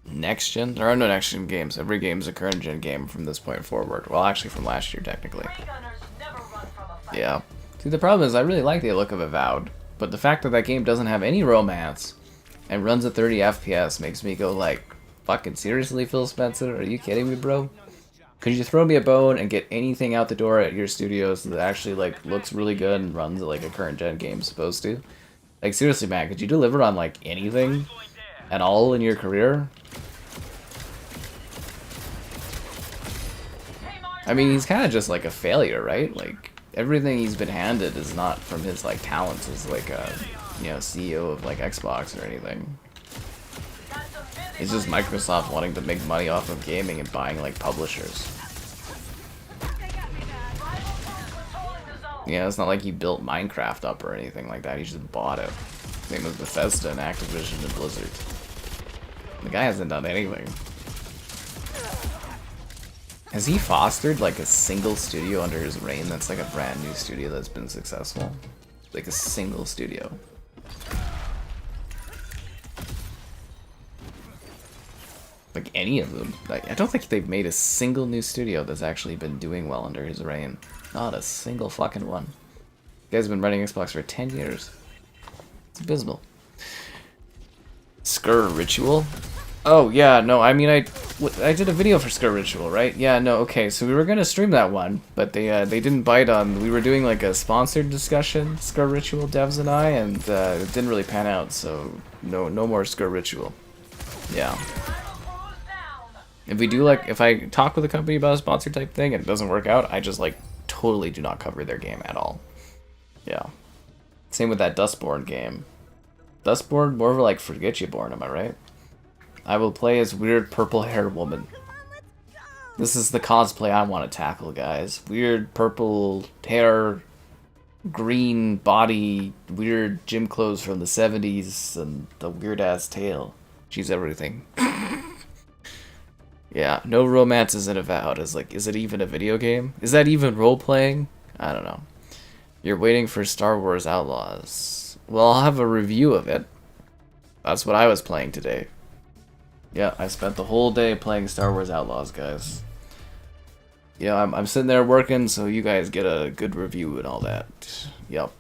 Next gen? There are no next gen games. Every game is a current gen game from this point forward. Well, actually from last year, technically. Freegunners never run from a fight. Yeah. See, the problem is I really like the look of Avowed, but the fact that that game doesn't have any romance and runs at 30 FPS makes me go like, fucking seriously, Phil Spencer? Are you kidding me, bro? Could you throw me a bone and get anything out the door at your studios that actually like looks really good and runs like a current gen game's supposed to? Like seriously, man, could you deliver on like anything at all in your career? I mean, he's kind of just like a failure, right? Like everything he's been handed is not from his like talents as like a, you know, CEO of like Xbox or anything. It's just Microsoft wanting to make money off of gaming and buying like publishers. Yeah, it's not like he built Minecraft up or anything like that. He just bought it. Same with Bethesda and Activision and Blizzard. The guy hasn't done anything. Has he fostered like a single studio under his reign that's like a brand new studio that's been successful? Like a single studio. Like any of them. Like I don't think they've made a single new studio that's actually been doing well under his reign. Not a single fucking one. The guy's been running Xbox for 10 years. It's abysmal. Skur Ritual? Oh yeah, no, I mean I did a video for Skur Ritual, right? Yeah, no, okay, so we were gonna stream that one, but they didn't bite on. We were doing like a sponsored discussion, Skur Ritual devs and I, and it didn't really pan out, so no more Skur Ritual. Yeah. If we do like, if I talk with a company about a sponsor type thing and it doesn't work out, I just like totally do not cover their game at all. Yeah. Same with that Dustborn game. Dustborn, more of like Forget You Born, am I right? I will play as weird purple-haired woman. This is the cosplay I want to tackle, guys. Weird purple hair, green body, weird gym clothes from the 70s, and the weird-ass tail. She's everything. Yeah, no romances in Avowed. Is it even a video game? Is that even role-playing? I don't know. You're waiting for Star Wars Outlaws. Well, I'll have a review of it. That's what I was playing today. Yeah, I spent the whole day playing Star Wars Outlaws, guys. Yeah, I'm sitting there working, so you guys get a good review and all that. Yep.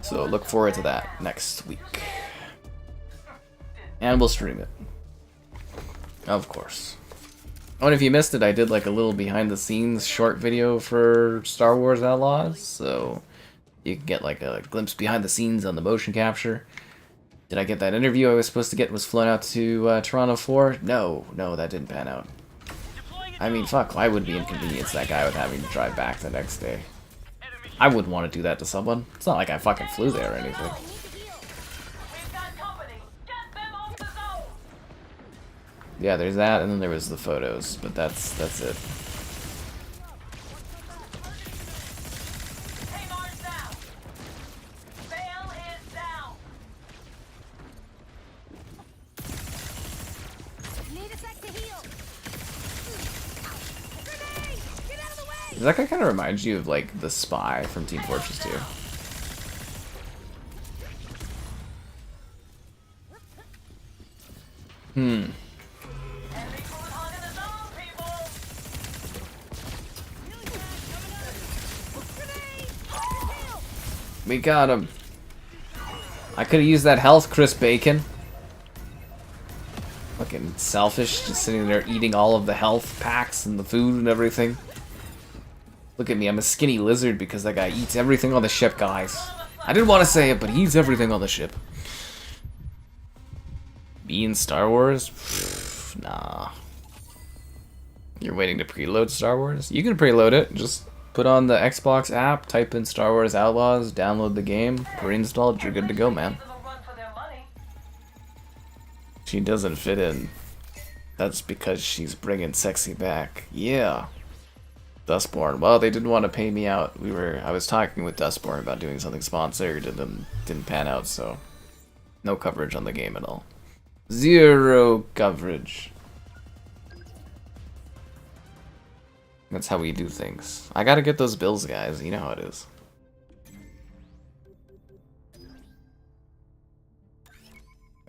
So look forward to that next week. And we'll stream it. Of course. Oh, and if you missed it, I did like a little behind the scenes short video for Star Wars Outlaws, so you can get like a glimpse behind the scenes on the motion capture. Did I get that interview I was supposed to get was flown out to Toronto for? No, that didn't pan out. I mean, fuck, why would we inconvenience that guy with having to drive back the next day? I wouldn't want to do that to someone. It's not like I fucking flew there or anything. Yeah, there's that, and then there was the photos, but that's it. That guy kind of reminds you of like the spy from Team Fortress 2. We got him. I could have used that health, Chris Bacon. fucking selfish, just sitting there eating all of the health packs and the food and everything. Look at me, I'm a skinny lizard because that guy eats everything on the ship, guys. I didn't want to say it, but he eats everything on the ship. Me in Star Wars? Nah. You're waiting to preload Star Wars? You can preload it. Just put on the Xbox app, type in Star Wars Outlaws, download the game, pre-install it, you're good to go, man. She doesn't fit in. That's because she's bringing sexy back. Yeah. Dustborn. Well, they didn't want to pay me out. I was talking with Dustborn about doing something sponsored and then didn't pan out, so no coverage on the game at all. Zero coverage. That's how we do things. I gotta get those bills, guys. You know how it is.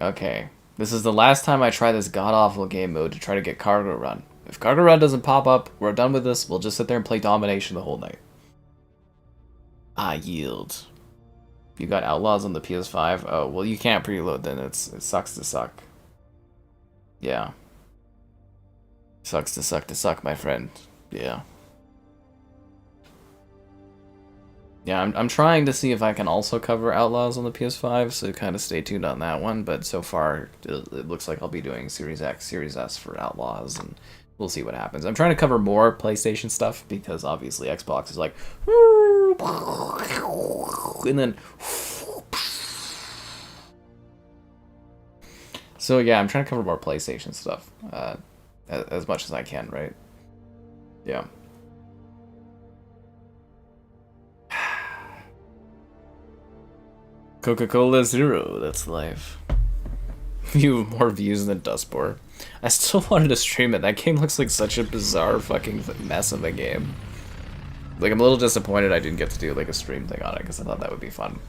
Okay. This is the last time I try this god-awful game mode to try to get Cargo Run. If Cargo Run doesn't pop up, we're done with this. We'll just sit there and play Domination the whole night. I yield. You got Outlaws on the PS5? Oh, well, you can't preload then. It sucks to suck. Yeah. Sucks to suck, my friend. Yeah. Yeah, I'm trying to see if I can also cover Outlaws on the PS5, so kind of stay tuned on that one, but so far it looks like I'll be doing Series X, Series S for Outlaws, and we'll see what happens. I'm trying to cover more PlayStation stuff, because obviously Xbox is like... And then... So yeah, I'm trying to cover more PlayStation stuff, as much as I can, right? Yeah. Coca-Cola Zero, that's life. You have more views than Dustborn. I still wanted to stream it. That game looks like such a bizarre fucking mess of a game. Like, I'm a little disappointed I didn't get to do like a stream thing on it, because I thought that would be fun.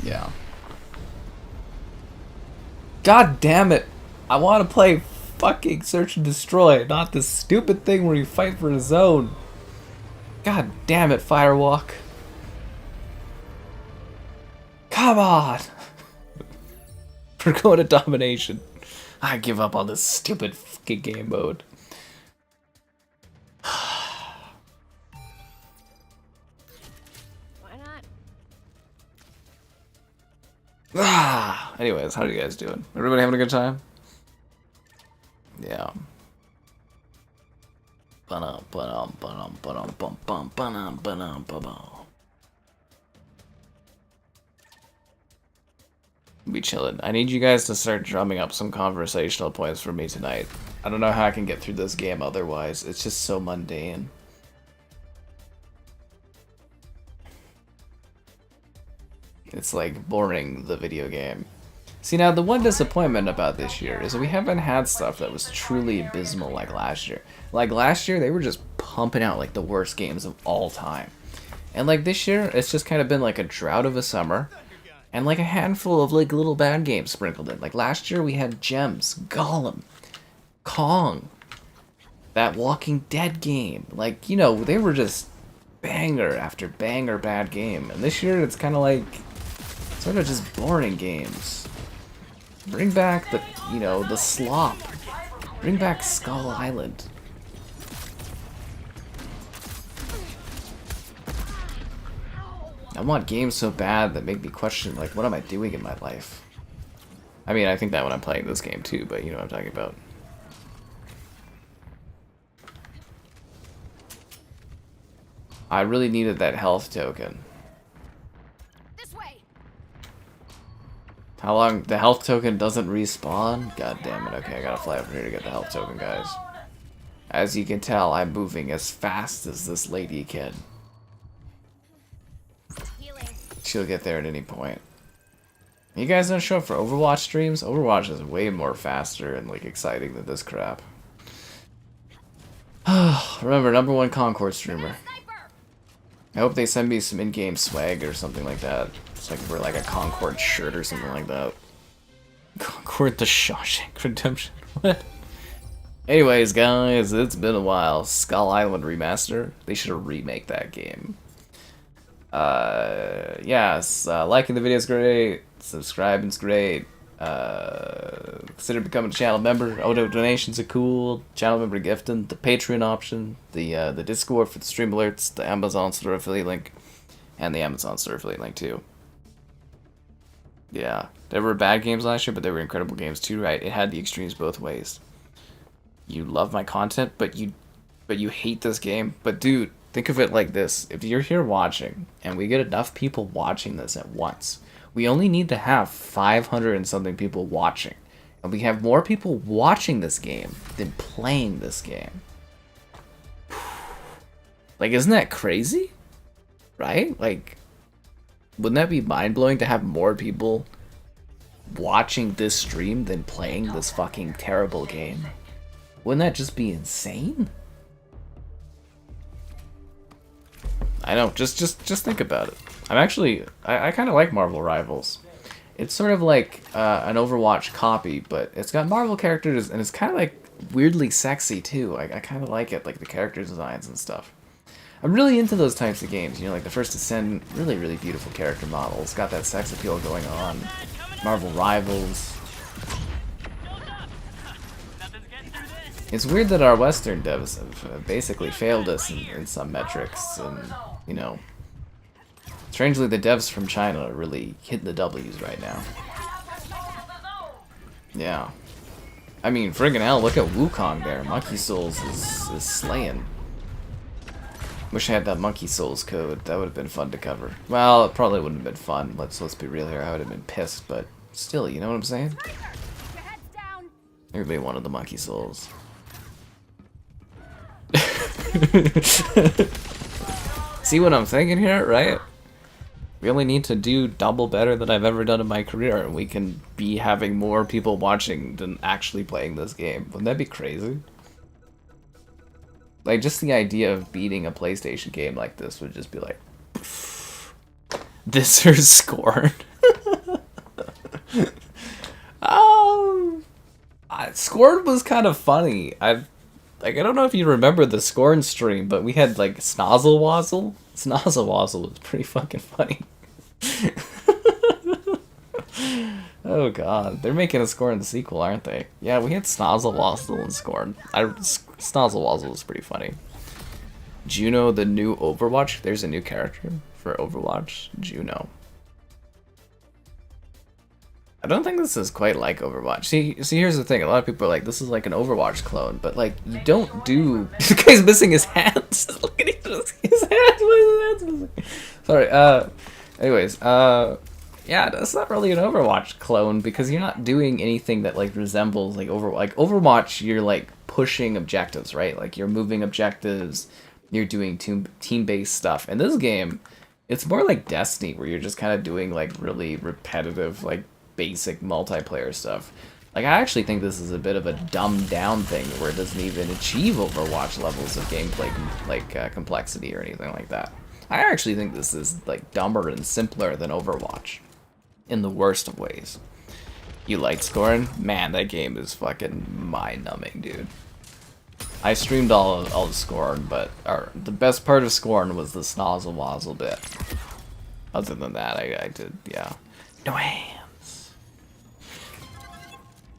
Yeah. God damn it! I want to play fucking Search and Destroy, not this stupid thing where you fight for a zone. God damn it, Firewalk. Come on! We're going to Domination. I give up on this stupid fucking game mode. Why not? Anyways, how are you guys doing? Everybody having a good time? Yeah. Be chillin'. I need you guys to start drumming up some conversational points for me tonight. I don't know how I can get through this game otherwise. It's just so mundane. It's like boring, the video game. See, now the one disappointment about this year is we haven't had stuff that was truly abysmal like last year. Like last year, they were just pumping out like the worst games of all time. And like this year, it's just kind of been like a drought of a summer. And like a handful of like little bad games sprinkled in. Like last year we had Gems, Gollum, Kong, that Walking Dead game. Like, you know, they were just banger after banger bad game. And this year it's kind of like sort of just boring games. Bring back the, you know, the slop. Bring back Skull Island. I want games so bad that make me question, like, what am I doing in my life? I mean, I think that when I'm playing this game too, but you know what I'm talking about. I really needed that health token. This way. How long? The health token doesn't respawn? God damn it. Okay, I gotta fly over here to get the health token, guys. As you can tell, I'm moving as fast as this lady can. She'll get there at any point. You guys don't show up for Overwatch streams? Overwatch is way more faster and like exciting than this crap. Remember, #1 Concord streamer. I hope they send me some in-game swag or something like that. So I can wear like a Concord shirt or something like that. Concord the Shawshank Redemption. What? Anyways, guys, it's been a while. Skull Island Remaster. They should remake that game. Yes, liking the video is great, subscribing's great, Consider becoming a channel member. Auto donations are cool. Channel member gifting, the Patreon option, the Discord for the stream alerts, the Amazon store affiliate link, and the Amazon store affiliate link too. Yeah, there were bad games last year, but there were incredible games too, right? It had the extremes both ways. You love my content, but you hate this game. But dude, think of it like this. If you're here watching, and we get enough people watching this at once, we only need to have 500 and something people watching. And we have more people watching this game than playing this game. Like, isn't that crazy? Right? Like, wouldn't that be mind-blowing to have more people watching this stream than playing this fucking terrible game? Wouldn't that just be insane? I know, just think about it. I kind of like Marvel Rivals. It's sort of like an Overwatch copy, but it's got Marvel characters, and it's kind of like weirdly sexy too. I kind of like it, like the character designs and stuff. I'm really into those types of games, you know, like the First Ascend, really, really beautiful character models, got that sex appeal going on. Marvel Rivals. It's weird that our Western devs have basically failed us in some metrics, and, you know, strangely the devs from China are really hitting the W's right now. Yeah. I mean, friggin' hell, look at Wukong there. Monkey Souls is slaying. Wish I had that Monkey Souls code. That would have been fun to cover. Well, it probably wouldn't have been fun. Let's be real here. I would have been pissed, but still, you know what I'm saying? Everybody wanted the Monkey Souls. See what I'm thinking here, right? We only need to do double better than I've ever done in my career, and we can be having more people watching than actually playing this game. Wouldn't that be crazy? Like, just the idea of beating a PlayStation game like this would just be like, this or Scorn. Scorn was kind of funny. I don't know if you remember the Scorn stream, but we had like Snozzlewazzle. Snozzlewazzle was pretty fucking funny. Oh god, they're making a Scorn sequel, aren't they? Yeah, we had Snozzlewazzle and Scorn. Snozzlewazzle was pretty funny. Juno, the new Overwatch. There's a new character for Overwatch. Juno. I don't think this is quite like Overwatch. See, here's the thing. A lot of people are like, this is like an Overwatch clone, but like, you don't do. This guy's missing his hands. Look at his hands. Why is his hands missing? Sorry. Anyways. Yeah, that's not really an Overwatch clone because you're not doing anything that like resembles like Overwatch. You're like pushing objectives, right? Like you're moving objectives. You're doing team-based stuff. In this game, it's more like Destiny, where you're just kind of doing like really repetitive, like basic multiplayer stuff. Like I actually think this is a bit of a dumbed down thing where it doesn't even achieve Overwatch levels of gameplay complexity or anything like that. I actually think this is like dumber and simpler than Overwatch. In the worst of ways. You like Scorn? Man, that game is fucking mind-numbing, dude. I streamed all of Scorn, but the best part of Scorn was the Snozzlewazzle bit. Other than that, I did, yeah. No hands.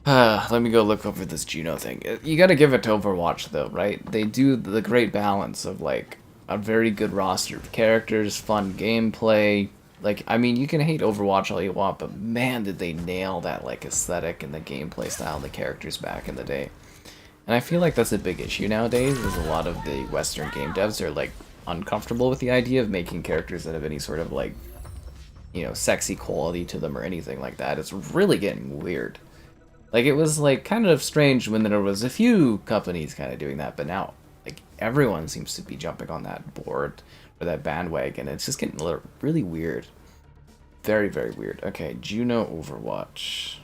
Let me go look over this Juno thing. You gotta give it to Overwatch, though, right? They do the great balance of, like, a very good roster of characters, fun gameplay. Like, I mean, you can hate Overwatch all you want, but man, did they nail that, like, aesthetic and the gameplay style and the characters back in the day. And I feel like that's a big issue nowadays, is a lot of the Western game devs are, like, uncomfortable with the idea of making characters that have any sort of, like, you know, sexy quality to them or anything like that. It's really getting weird. Like, it was, like, kind of strange when there was a few companies kind of doing that, but now, like, everyone seems to be jumping on that board. Or that bandwagon. It's just getting really weird. Very, very weird. Okay, Juno Overwatch.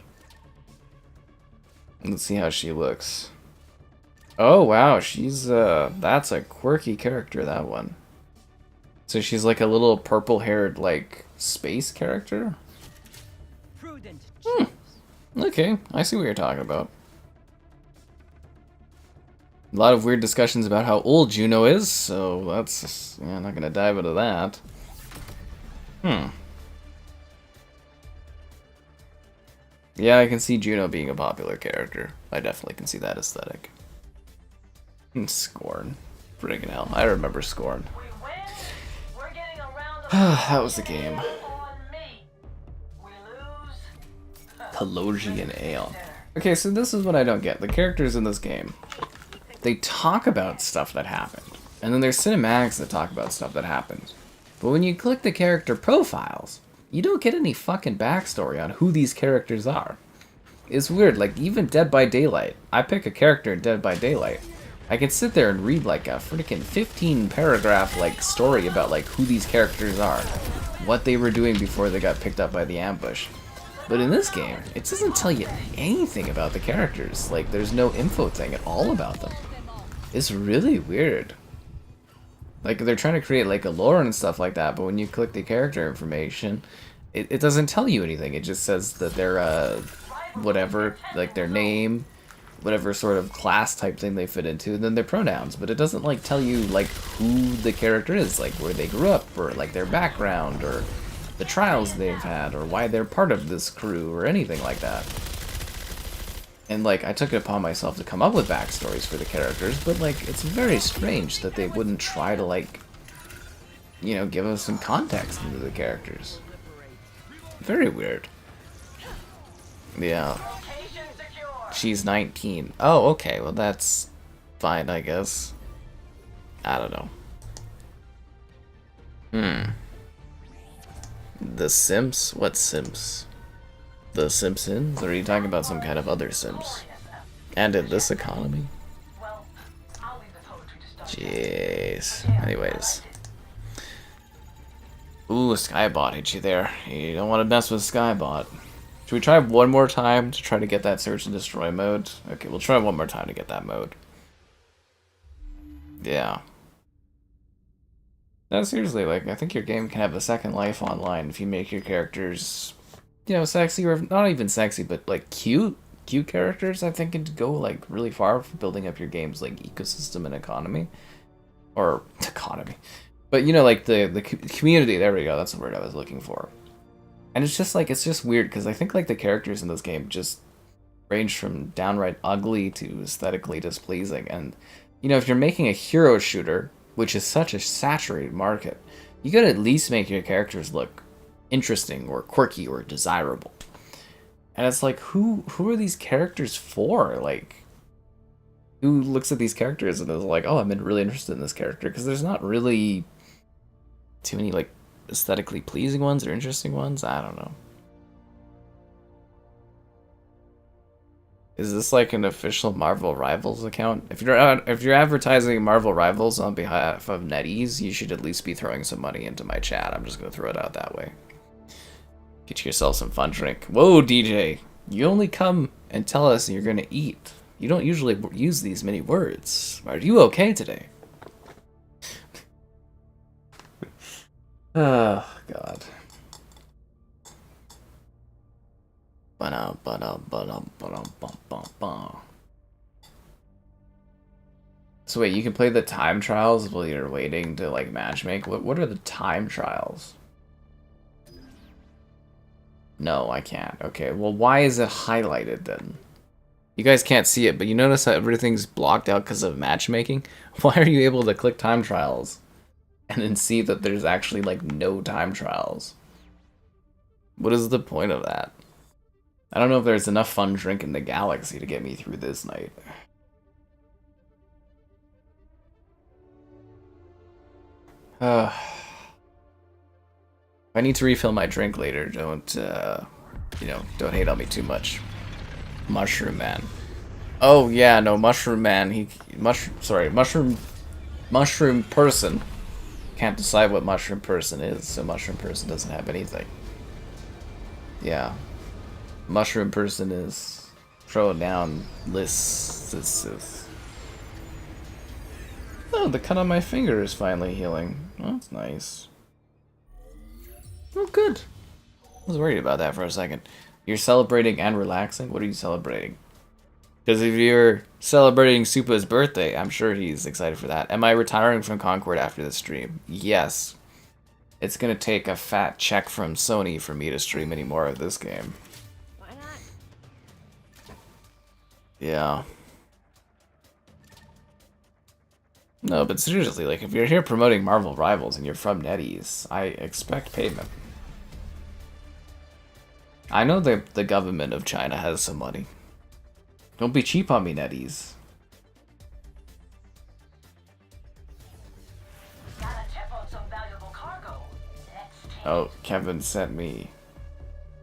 Let's see how she looks. Oh, wow, she's, that's a quirky character, that one. So she's like a little purple-haired, like, space character? Okay, I see what you're talking about. A lot of weird discussions about how old Juno is, so that's... yeah, I'm not gonna dive into that. Yeah, I can see Juno being a popular character. I definitely can see that aesthetic. And Scorn. Friggin' hell. I remember Scorn. We win. We're getting a round of That was the game. on me. We lose. Pelosian Ale. Okay, so this is what I don't get. The characters in this game, they talk about stuff that happened. And then there's cinematics that talk about stuff that happened. But when you click the character profiles, you don't get any fucking backstory on who these characters are. It's weird, like even Dead by Daylight. I pick a character in Dead by Daylight. I can sit there and read like a freaking 15 paragraph like story about like who these characters are. What they were doing before they got picked up by the ambush. But in this game, it doesn't tell you anything about the characters. Like there's no info thing at all about them. It's really weird. Like, they're trying to create, like, a lore and stuff like that, but when you click the character information, it doesn't tell you anything. It just says that they're, whatever, like, their name, whatever sort of class type thing they fit into, and then their pronouns. But it doesn't, like, tell you, like, who the character is, like, where they grew up, or, like, their background, or the trials they've had, or why they're part of this crew, or anything like that. And, like, I took it upon myself to come up with backstories for the characters, but, like, it's very strange that they wouldn't try to, like, you know, give us some context into the characters. Very weird. Yeah. Location secure. She's 19. Oh, okay, well, that's fine, I guess. I don't know. The Sims? What Sims? The Simpsons? Or are you talking about some kind of other Sims? And in this economy? Well, I'll leave the poetry to stuff. Jeez. Anyways. Ooh, Skybot hit you there. You don't want to mess with Skybot. Should we try one more time to try to get that search and destroy mode? Okay, we'll try one more time to get that mode. Yeah. No, seriously, like, I think your game can have a second life online if you make your characters, you know, sexy, or not even sexy, but, like, cute characters. I think can go, like, really far for building up your game's, like, ecosystem and economy. Or, economy. But, you know, like, the community, there we go, that's the word I was looking for. And it's just, like, it's just weird, because I think, like, the characters in this game just range from downright ugly to aesthetically displeasing. And, you know, if you're making a hero shooter, which is such a saturated market, you gotta at least make your characters look interesting or quirky or desirable. And it's like, who are these characters for? Like, who looks at these characters and is like, oh, I'm really interested in this character? Because there's not really too many, like, aesthetically pleasing ones or interesting ones. I don't know. Is this like an official Marvel Rivals account? If you're advertising Marvel Rivals on behalf of NetEase, you should at least be throwing some money into my chat. I'm just gonna throw it out that way. Get yourself some fun drink. Whoa, DJ! You only come and tell us you're gonna eat. You don't usually use these many words. Are you okay today? Oh, God. So wait, you can play the time trials while you're waiting to, like, matchmake? What are the time trials? No, I can't. Okay, well, why is it highlighted then? You guys can't see it, but you notice that everything's blocked out because of matchmaking? Why are you able to click time trials and then see that there's actually, like, no time trials? What is the point of that? I don't know if there's enough fun drink in the galaxy to get me through this night. I need to refill my drink later. Don't, you know, don't hate on me too much. Mushroom Man. Oh, yeah, no, Mushroom Man. Mushroom Person. Can't decide what Mushroom Person is, so Mushroom Person doesn't have anything. Yeah. Mushroom Person is pronoun lists. Oh, the cut on my finger is finally healing. Oh, that's nice. Oh, good. I was worried about that for a second. You're celebrating and relaxing? What are you celebrating? Because if you're celebrating Supa's birthday, I'm sure he's excited for that. Am I retiring from Concord after the stream? Yes. It's gonna take a fat check from Sony for me to stream any more of this game. Why not? Yeah. No, but seriously, like, if you're here promoting Marvel Rivals and you're from NetEase, I expect payment. I know that the government of China has some money. Don't be cheap on me, NetEase. Got a tip on some valuable cargo. Let's take Oh, Kevin sent me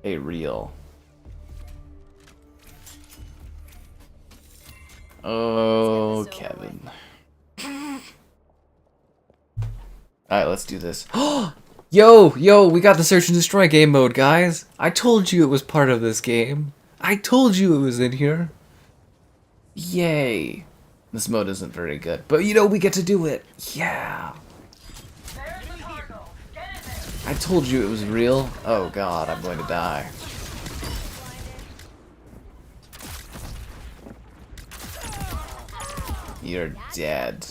a reel. Oh, Kevin. Alright, let's do this. Yo, we got the Search and Destroy game mode, guys. I told you it was part of this game. I told you it was in here. Yay. This mode isn't very good, but you know, we get to do it. Yeah. There's the cargo. Get in there. I told you it was real. Oh god, I'm going to die. You're dead.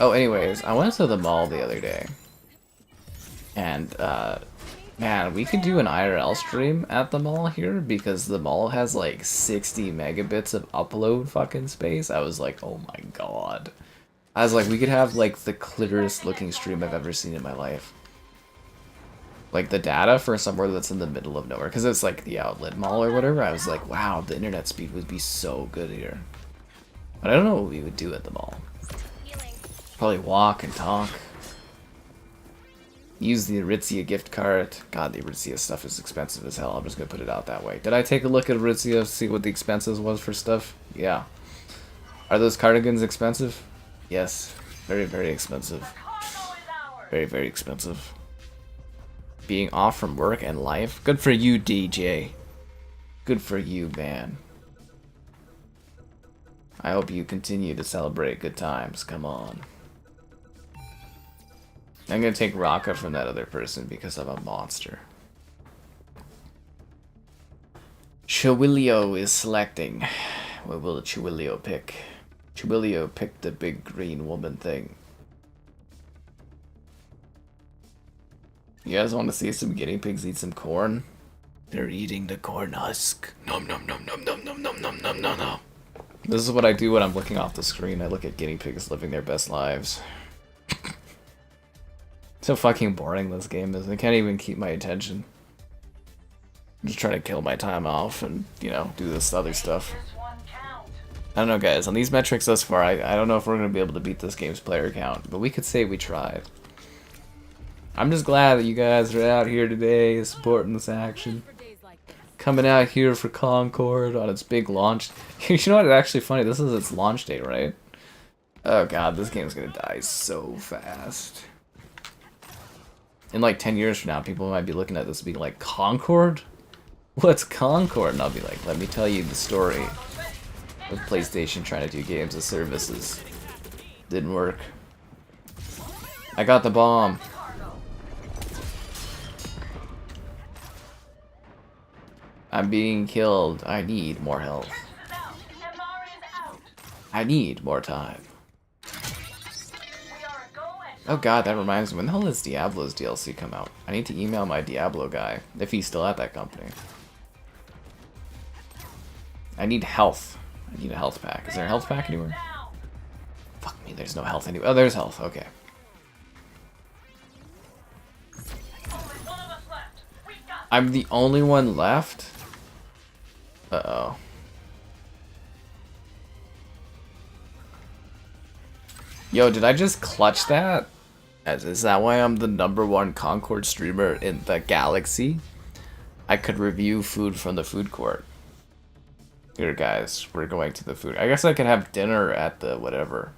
Oh, anyways, I went to the mall the other day. And, man, we could do an IRL stream at the mall here because the mall has like 60 megabits of upload fucking space. I was like, oh my god. I was like, we could have like the clearest looking stream I've ever seen in my life. Like the data for somewhere that's in the middle of nowhere, because it's like the outlet mall or whatever. I was like, wow, the internet speed would be so good here. But I don't know what we would do at the mall. Probably walk and talk. Use the Aritzia gift card. God, the Aritzia stuff is expensive as hell. I'm just gonna put it out that way. Did I take a look at Aritzia to see what the expenses was for stuff? Yeah. Are those cardigans expensive? Yes. Very, very expensive. Cargo is ours. Very, very expensive. Being off from work and life? Good for you, DJ. Good for you, man. I hope you continue to celebrate good times. Come on. I'm gonna take Raka from that other person because I'm a monster. Chiwilio is selecting. What will Chiwilio pick? Chiwilio picked the big green woman thing. You guys want to see some guinea pigs eat some corn? They're eating the corn husk. Nom nom nom nom nom nom nom nom nom nom nom. This is what I do when I'm looking off the screen. I look at guinea pigs living their best lives. So fucking boring this game is. I can't even keep my attention. I'm just trying to kill my time off and, you know, do this other stuff. This one count. I don't know, guys. On these metrics thus far, I don't know if we're going to be able to beat this game's player count, but we could say we tried. I'm just glad that you guys are out here today supporting this action. Coming out here for Concord on its big launch. You know what? It's actually funny. This is its launch date, right? Oh god, this game's going to die so fast. In like 10 years from now, people might be looking at this and be like, Concord? What's Concord? And I'll be like, let me tell you the story of PlayStation trying to do games as services. Didn't work. I got the bomb. I'm being killed. I need more health. Gas is out. MR is out. I need more time. We are a go and Oh god, that reminds me, when the hell does Diablo's DLC come out? I need to email my Diablo guy, if he's still at that company. I need health. I need a health pack. Is there a health pack anywhere? down. Fuck me, there's no health anywhere. Oh, there's health, okay. Only one of us left. We got I'm the only one left? Uh-oh. Yo, did I just clutch that? Is that why I'm the #1 Concord streamer in the galaxy? I could review food from the food court. Here, guys, we're going to the food. I guess I could have dinner at the whatever.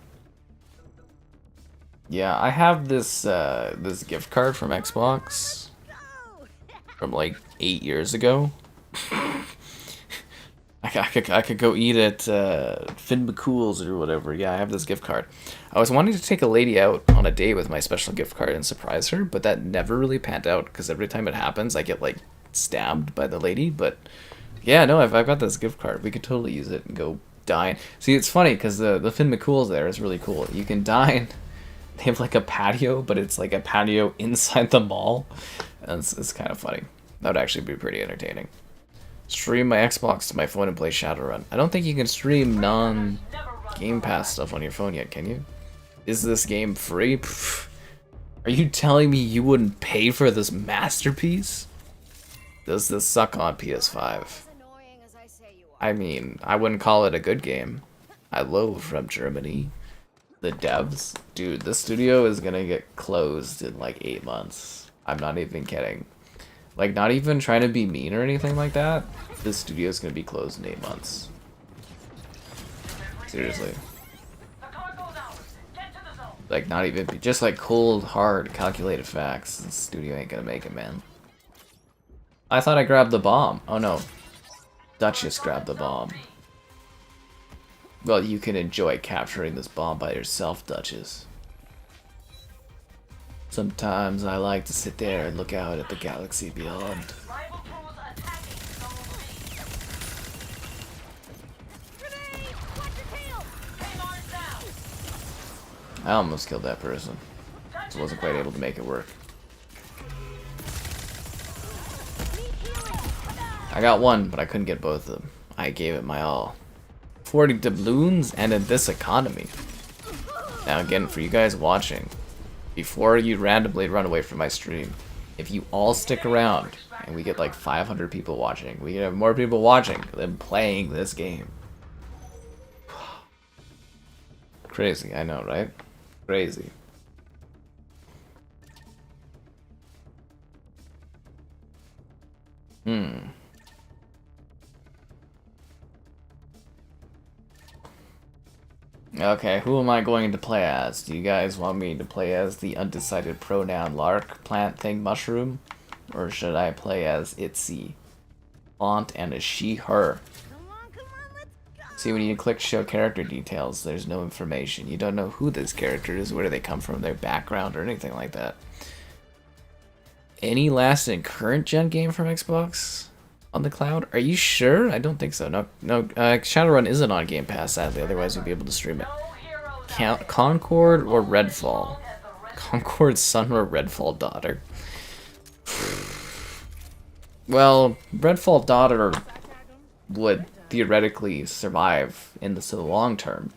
Yeah, I have this this gift card from Xbox from like 8 years ago. I could go eat at Finn McCool's or whatever. Yeah, I have this gift card. I was wanting to take a lady out on a date with my special gift card and surprise her, but that never really panned out because every time it happens, I get like stabbed by the lady. But yeah, no, I've got this gift card. We could totally use it and go dine. See, it's funny because the Finn McCool's there is really cool. You can dine. They have like a patio, but it's like a patio inside the mall. And it's kind of funny. That would actually be pretty entertaining. Stream my Xbox to my phone and play Shadowrun. I don't think you can stream non-Game Pass stuff on your phone yet, can you? Is this game free? Pff. Are you telling me you wouldn't pay for this masterpiece? Does this suck on PS5? As annoying as I say you are. I mean, I wouldn't call it a good game. Hello from Germany. The devs. Dude, this studio is gonna get closed in like 8 months. I'm not even kidding. Like, not even trying to be mean or anything like that. This studio is gonna be closed in 8 months. Seriously. The cargo's ours. Get to the zone. Like, not even, just like cold, hard, calculated facts. This studio ain't gonna make it, man. I thought I grabbed the bomb. Oh no. Duchess grabbed the bomb. Well, you can enjoy capturing this bomb by yourself, Duchess. Sometimes I like to sit there and look out at the galaxy beyond. Rival crews attacking zone B. Grenade! Watch your tail! K-Mars down. I almost killed that person. Just wasn't quite able to make it work. Need healing! I got one, but I couldn't get both of them. I gave it my all. 40 doubloons, and in this economy. Now again, for you guys watching, before you randomly run away from my stream, if you all stick around and we get like 500 people watching, we have more people watching than playing this game. Crazy, I know, right? Crazy. Okay, who am I going to play as? Do you guys want me to play as the undecided pronoun lark, plant thing, mushroom? Or should I play as Itzy, font, and a she, her? Come on, let's go! See, when you click show character details, there's no information. You don't know who this character is, where do they come from, their background, or anything like that. Any last and current gen game from Xbox on the cloud? Are you sure? I don't think so. No, Shadowrun isn't on Game Pass, sadly. Otherwise, we'd be able to stream it. Concord or Redfall? Concord's son or Redfall daughter? Well, Redfall daughter would theoretically survive in the long term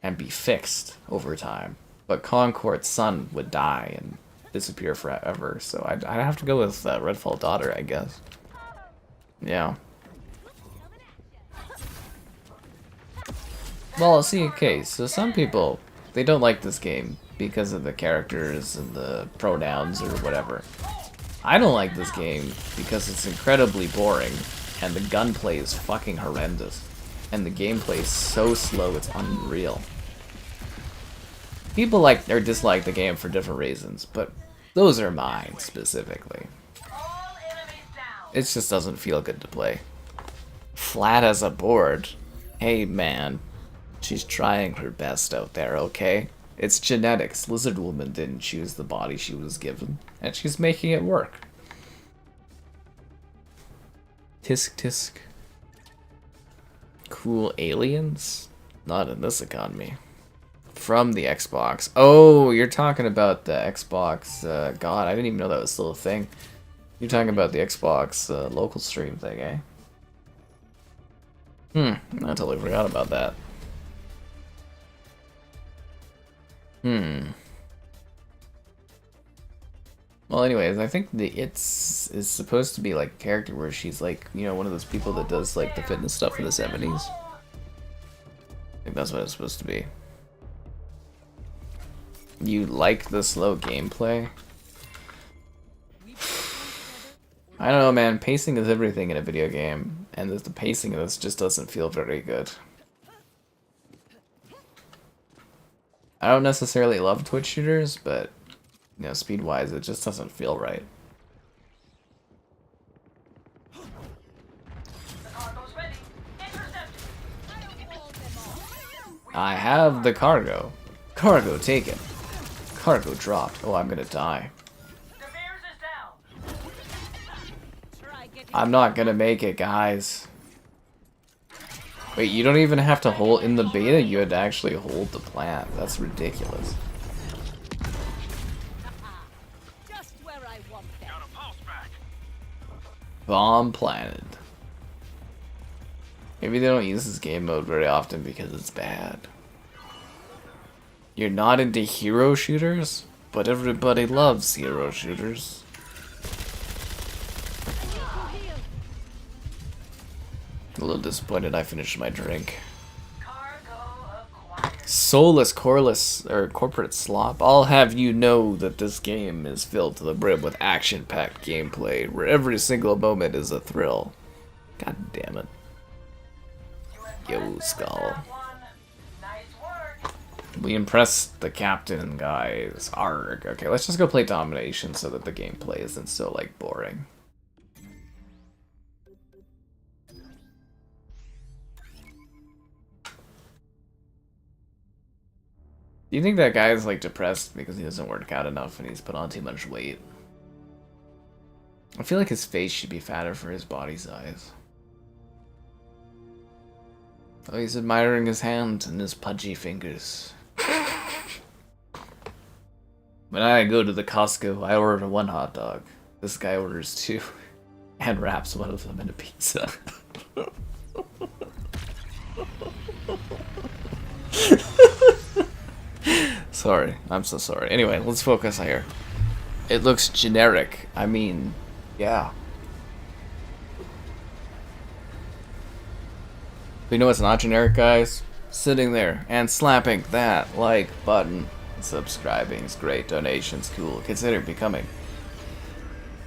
and be fixed over time, but Concord's son would die and disappear forever. So I'd have to go with Redfall daughter, I guess. Yeah. Well, see, okay, so some people, they don't like this game because of the characters and the pronouns or whatever. I don't like this game because it's incredibly boring and the gunplay is fucking horrendous and the gameplay is so slow it's unreal. People like or dislike the game for different reasons, but those are mine specifically. All enemies down. It just doesn't feel good to play. Flat as a board. Hey man, she's trying her best out there, okay? It's genetics. Lizard Woman didn't choose the body she was given, and she's making it work. Tisk tisk. Cool aliens? Not in this economy. From the Xbox. Oh, you're talking about the Xbox. God, I didn't even know that was still a thing. You're talking about the Xbox local stream thing, eh? I totally forgot about that. Well, anyways, I think the It's is supposed to be like a character where she's like, you know, one of those people that does like the fitness stuff in the 70s. I think that's what it's supposed to be. You like the slow gameplay? I don't know, man. Pacing is everything in a video game, and the pacing of this just doesn't feel very good. I don't necessarily love Twitch shooters, but, you know, speed-wise, it just doesn't feel right. The cargo's ready. Intercept. I have the cargo. Cargo taken. Cargo dropped. Oh, I'm gonna die. De Beers is down. Try getting I'm not gonna make it, guys. Wait, you don't even have to hold in the beta, you had to actually hold the plant. That's ridiculous. just where I want them. Got a pulse back. Bomb planted. Maybe they don't use this game mode very often because it's bad. You're not into hero shooters? But everybody loves hero shooters. A little disappointed I finished my drink. Cargo acquired. Soulless, coreless, or corporate slop. I'll have you know that this game is filled to the brim with action-packed gameplay, where every single moment is a thrill. God damn it. Yo, Skull. Nice work. We impressed the captain, guys. Arg. Okay, let's just go play domination so that the gameplay isn't so, like, boring. Do you think that guy is like depressed because he doesn't work out enough and he's put on too much weight? I feel like his face should be fatter for his body size. Oh, he's admiring his hand and his pudgy fingers. When I go to the Costco, I order 1 hot dog. This guy orders 2 and wraps one of them in a pizza. Sorry, I'm so sorry. Anyway, let's focus here. It looks generic. I mean, yeah. But you know what's not generic, guys? Sitting there and slapping that like button. Subscribing is great. Donations, cool. Consider becoming.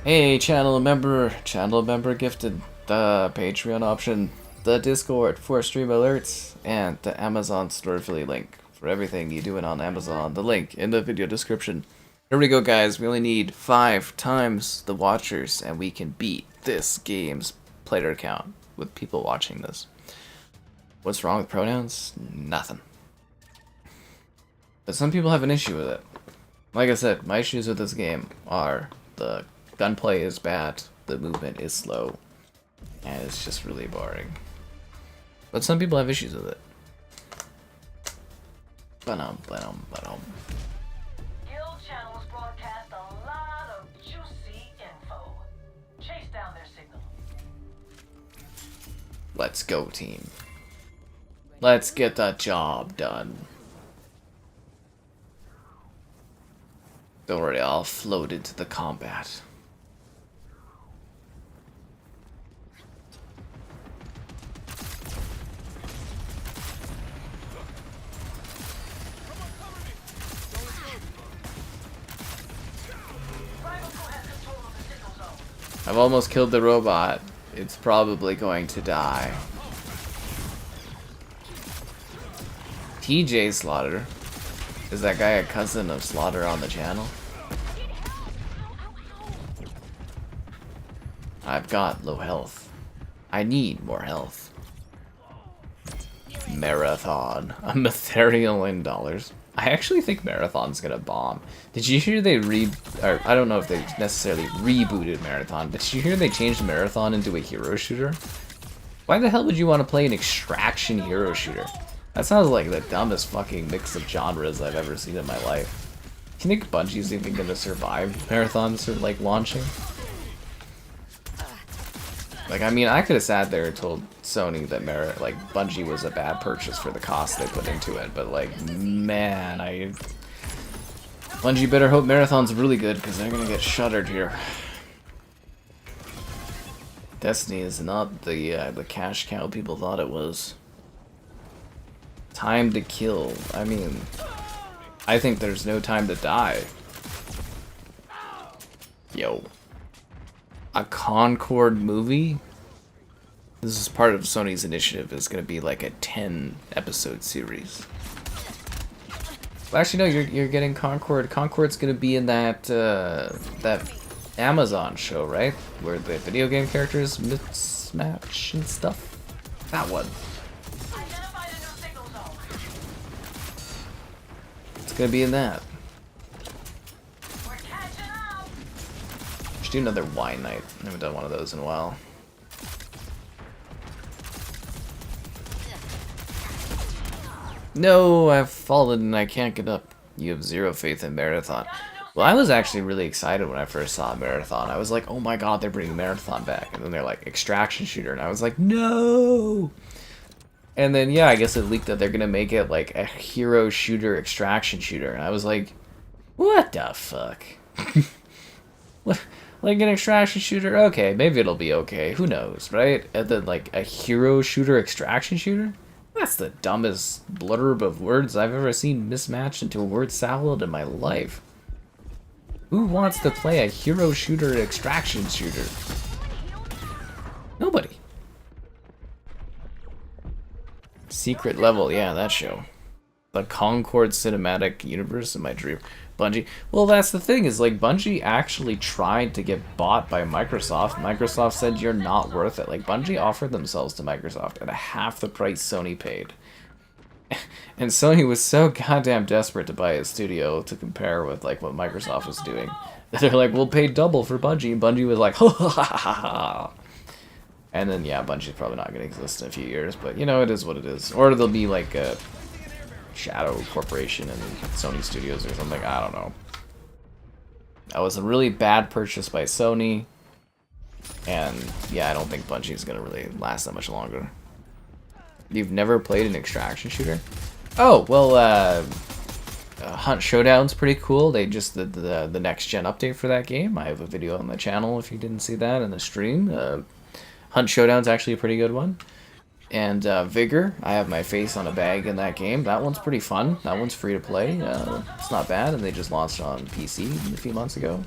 Hey, channel member gifted. The Patreon option, the Discord for stream alerts, and the Amazon store affiliate link. For everything you doing on Amazon, the link in the video description. Here we go, guys. We only need 5 times the watchers, and we can beat this game's player count with people watching this. What's wrong with pronouns? Nothing. But some people have an issue with it. Like I said, my issues with this game are the gunplay is bad, the movement is slow, and it's just really boring. But some people have issues with it. Guild channels broadcast a lot of juicy info. Chase down their signal. Let's go, team. Let's get the job done. Don't worry, I'll float into the combat. I've almost killed the robot. It's probably going to die. TJ Slaughter. Is that guy a cousin of Slaughter on the channel? I've got low health. I need more health. Marathon. $1,000,000. I actually think Marathon's gonna bomb. Did you hear they or I don't know if they necessarily rebooted Marathon, but did you hear they changed Marathon into a hero shooter? Why the hell would you want to play an extraction hero shooter? That sounds like the dumbest fucking mix of genres I've ever seen in my life. Do you think Bungie's even gonna survive Marathon's like launching? Like, I mean, I could have sat there and told Sony that Bungie was a bad purchase for the cost they put into it, but like, man, Bungie better hope Marathon's really good, because they're gonna get shuttered here. Destiny is not the cash cow people thought it was. Time to kill. I mean, I think there's no time to die. Yo. A Concord movie? This is part of Sony's initiative. It's going to be like a 10-episode series. Well, actually, no, you're getting Concord. Concord's going to be in that that Amazon show, right? Where the video game characters mismatch and stuff. That one. Identified a new signal zone. It's going to be in that. We're catching up. Should do another wine night. I haven't done one of those in a while. No, I've fallen and I can't get up. You have zero faith in Marathon. Well, I was actually really excited when I first saw Marathon. I was like, oh my god, they're bringing Marathon back. And then they're like, extraction shooter. And I was like, no! And then, yeah, I guess it leaked that they're gonna make it like a hero shooter extraction shooter. And I was like, what the fuck? What? Like an extraction shooter? Okay, maybe it'll be okay. Who knows, right? And then like a hero shooter extraction shooter? That's the dumbest blurb of words I've ever seen mismatched into a word salad in my life. Who wants to play a hero shooter extraction shooter? Nobody. Secret level, yeah, that show. The Concord cinematic universe in my dream. Bungie. Well, that's the thing, is like Bungie actually tried to get bought by Microsoft. Microsoft said you're not worth it. Like Bungie offered themselves to Microsoft at half the price Sony paid. And Sony was so goddamn desperate to buy a studio to compare with like what Microsoft was doing. They're like, we'll pay double for Bungie. And Bungie was like, ha ha ha ha ha. And then, yeah, Bungie's probably not going to exist in a few years, but, you know, it is what it is. Or there'll be, like, a shadow corporation in Sony Studios or something. I don't know. That was a really bad purchase by Sony. And, yeah, I don't think Bungie's going to really last that much longer. You've never played an extraction shooter? Oh, well, Hunt Showdown's pretty cool. They just did the next-gen update for that game. I have a video on the channel if you didn't see that in the stream. Hunt Showdown's actually a pretty good one. And Vigor, I have my face on a bag in that game. That one's pretty fun. That one's free to play. It's not bad, and they just launched on PC a few months ago.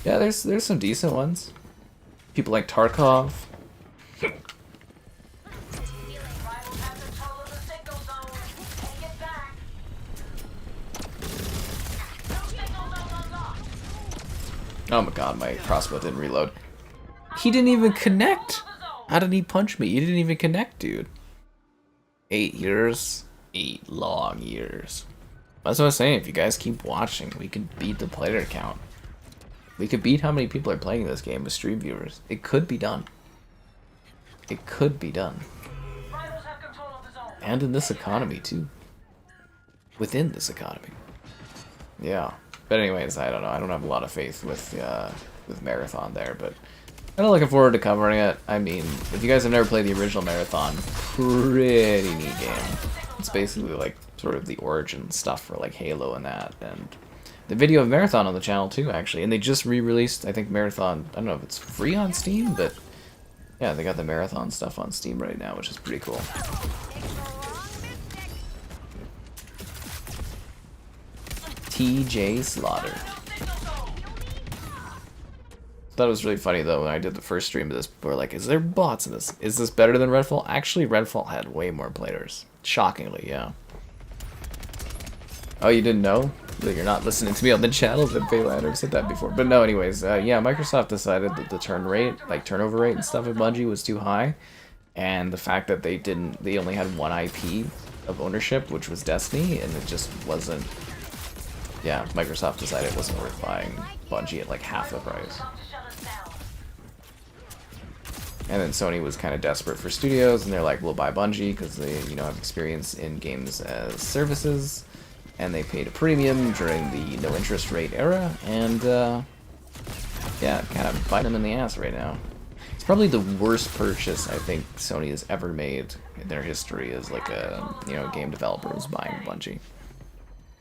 Yeah, there's some decent ones. People like Tarkov. Rivals have control of the signal zone. Take it back. Signal zone unlocked. Oh my god, my crossbow didn't reload. He didn't even connect. How did he punch me? He didn't even connect, dude. 8 years. 8 long years. That's what I was saying. If you guys keep watching, we could beat the player count. We could beat how many people are playing this game with stream viewers. It could be done. It could be done. Rivals have control of the zone. And in this economy, too. Within this economy. Yeah. But anyways, I don't know. I don't have a lot of faith with Marathon there, but I'm looking forward to covering it. I mean, if you guys have never played the original Marathon, pretty neat game. It's basically like sort of the origin stuff for like Halo and that, and the video of Marathon on the channel too, actually. And they just re-released, I think, Marathon. I don't know if it's free on Steam, but yeah, they got the Marathon stuff on Steam right now, which is pretty cool. TJ Slaughter. Thought it was really funny though when I did the first stream of this. People were like, "Is there bots in this? Is this better than Redfall?" Actually, Redfall had way more players. Shockingly, yeah. Oh, you didn't know? That you're not listening to me on the channel? Then I never said that before. But no, anyways, yeah, Microsoft decided that the turnover rate and stuff at Bungie was too high, and the fact that they only had one IP of ownership, which was Destiny, and it just wasn't. Yeah, Microsoft decided it wasn't worth buying Bungie at like half the price. And then Sony was kind of desperate for studios, and they're like, we'll buy Bungie because they, you know, have experience in games as services, and they paid a premium during the no interest rate era, and yeah, kind of biting them in the ass right now. It's probably the worst purchase I think Sony has ever made in their history as like a, you know, game developer was buying Bungie.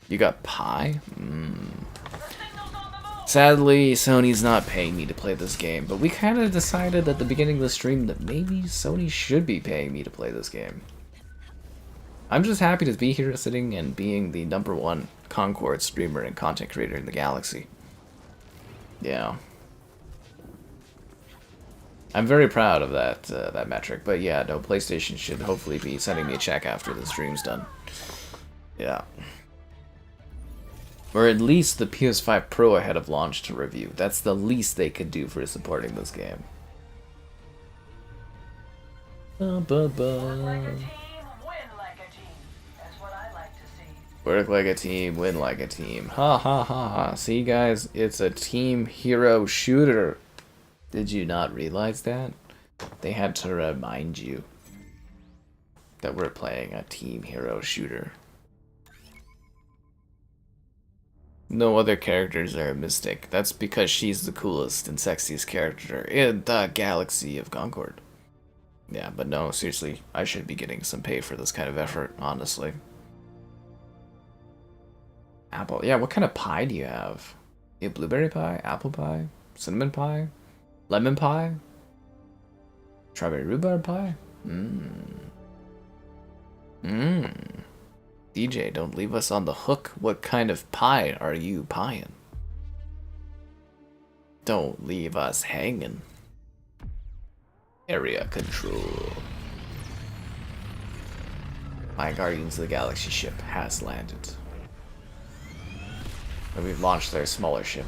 You got Pi? Sadly, Sony's not paying me to play this game, but we kind of decided at the beginning of the stream that maybe Sony should be paying me to play this game. I'm just happy to be here sitting and being the #1 Concord streamer and content creator in the galaxy. Yeah. I'm very proud of that metric, but yeah, no, PlayStation should hopefully be sending me a check after the stream's done. Yeah. Or at least the PS5 Pro ahead of launch to review. That's the least they could do for supporting this game. Work like a team, win like a team. That's what I like to see. Work like a team, win like a team. Ha ha ha ha. See guys, it's a team hero shooter. Did you not realize that? They had to remind you that we're playing a team hero shooter. No other characters are a Mystic. That's because she's the coolest and sexiest character in the galaxy of Concord. Yeah, but no, seriously, I should be getting some pay for this kind of effort, honestly. Apple, yeah, what kind of pie do you have? You have blueberry pie, apple pie, cinnamon pie, lemon pie, strawberry rhubarb pie? DJ, don't leave us on the hook. What kind of pie are you pieing? Don't leave us hanging. Area control. My Guardians of the Galaxy ship has landed. And we've launched their smaller ship.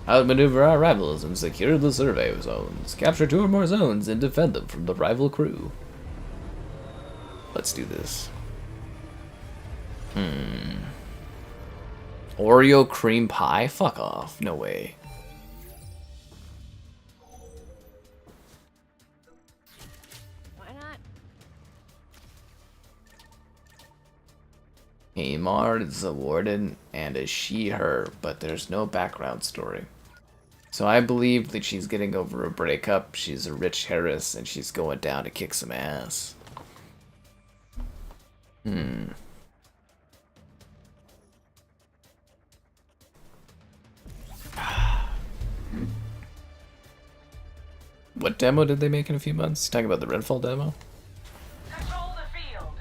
Outmaneuver our rivals and secure the survey zones. Capture 2 or more zones and defend them from the rival crew. Let's do this. Oreo cream pie? Fuck off. No way. Why not? Amar is a warden and a she/her, but there's no background story. So I believe that she's getting over a breakup, she's a rich heiress, and she's going down to kick some ass. What demo did they make in a few months? Talking about the Redfall demo? Control the field.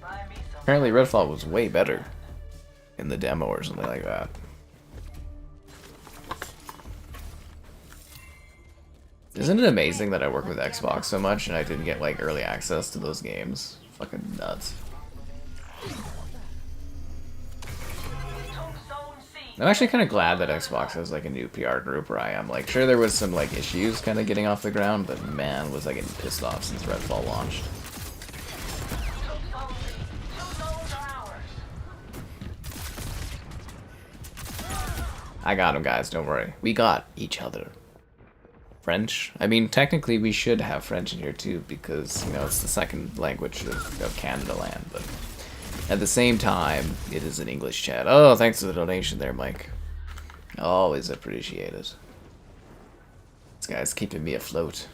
Buy me some. Apparently Redfall was way better in the demo or something like that. Isn't it amazing that I work with Xbox so much and I didn't get like early access to those games? Fucking nuts. I'm actually kind of glad that Xbox has like a new PR group where I am. Like, sure there was some like issues kind of getting off the ground, but man, was I getting pissed off since Redfall launched. I got him, guys, don't worry. We got each other. French? I mean, technically we should have French in here too, because, you know, it's the second language of Canada land, but at the same time, it is an English chat. Oh, thanks for the donation there, Mike. Always appreciate it. This guy's keeping me afloat.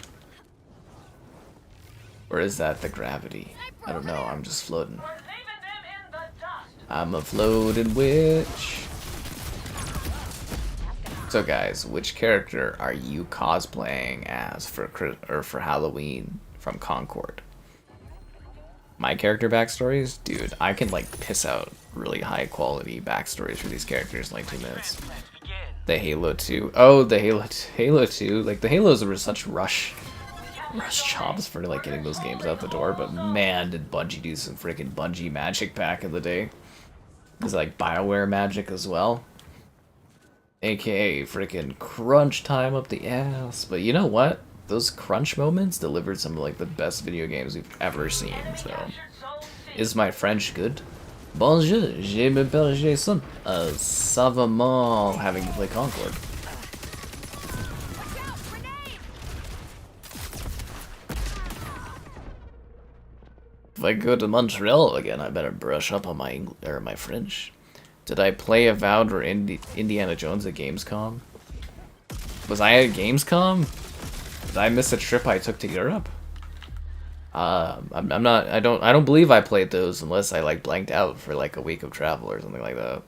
Or is that the gravity? I don't know, I'm just floating. We're leaving them in the dust. I'm a floating witch. So guys, which character are you cosplaying as for Halloween from Concord? My character backstories? Dude, I can like piss out really high quality backstories for these characters in like 2 minutes. The Halo 2. Oh, the Halo 2. Like the Halos were such rush jobs for like getting those games out the door, but man, did Bungie do some freaking Bungie magic back in the day. It was like BioWare magic as well. AKA freaking crunch time up the ass. But you know what? Those crunch moments delivered some of like the best video games we've ever seen. So, is my French good? Bonjour, je m'appelle Jason. Ça va mal having to play Concord. If I go to Montreal again, I better brush up on my my French. Did I play Avowed or Indiana Jones at Gamescom? Was I at Gamescom? Did I miss a trip I took to Europe? I'm not. I don't believe I played those unless I like blanked out for like a week of travel or something like that.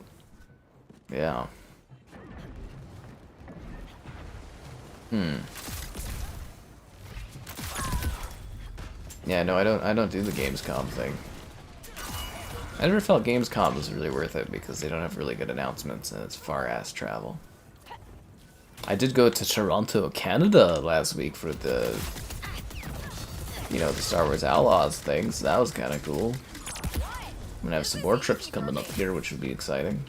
Yeah. Yeah, no, I don't do the Gamescom thing. I never felt Gamescom was really worth it because they don't have really good announcements and it's far-ass travel. I did go to Toronto, Canada last week for the, you know, the Star Wars Outlaws thing, so that was kind of cool. I'm gonna have some more trips coming up here, which would be exciting.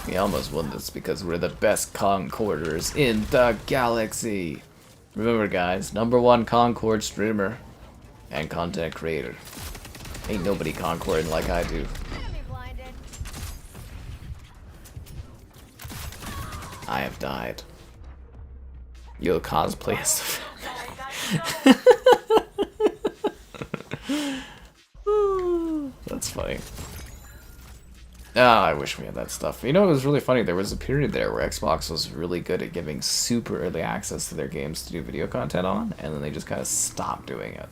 We almost won this because we're the best Concorders in the galaxy. Remember guys, #1 Concord streamer and content creator. Ain't nobody Concording like I do. Enemy blinded. I have died. Yo, cosplay as the That's funny. Ah, I wish we had that stuff. You know, it was really funny. There was a period there where Xbox was really good at giving super early access to their games to do video content on, and then they just kind of stopped doing it.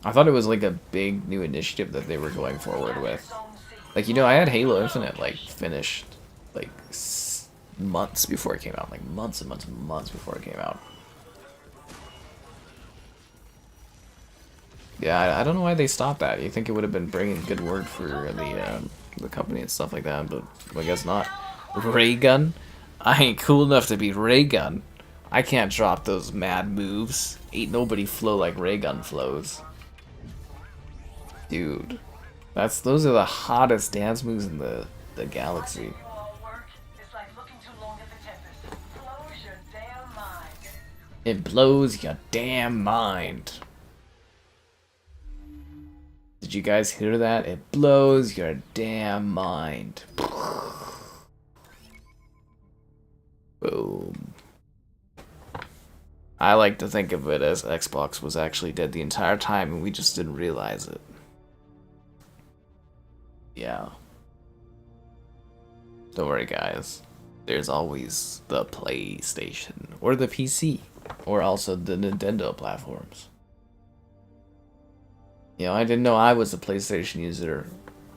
I thought it was like a big new initiative that they were going forward with. Like, you know, I had Halo Infinite, like, finished, like, months before it came out. Like, months and months and months before it came out. Yeah, I don't know why they stopped that. You think it would have been bringing good word for the company and stuff like that, but I guess not. Ray gun? I ain't cool enough to be Ray gun. I can't drop those mad moves. Ain't nobody flow like Ray gun flows. Dude. Those are the hottest dance moves in the galaxy. You all work is like looking too long at the tempest. Blows your damn mind. It blows your damn mind. Did you guys hear that? It blows your damn mind. Boom. I like to think of it as Xbox was actually dead the entire time and we just didn't realize it. Yeah. Don't worry, guys. There's always the PlayStation, or the PC, or also the Nintendo platforms. You know, I didn't know I was a PlayStation user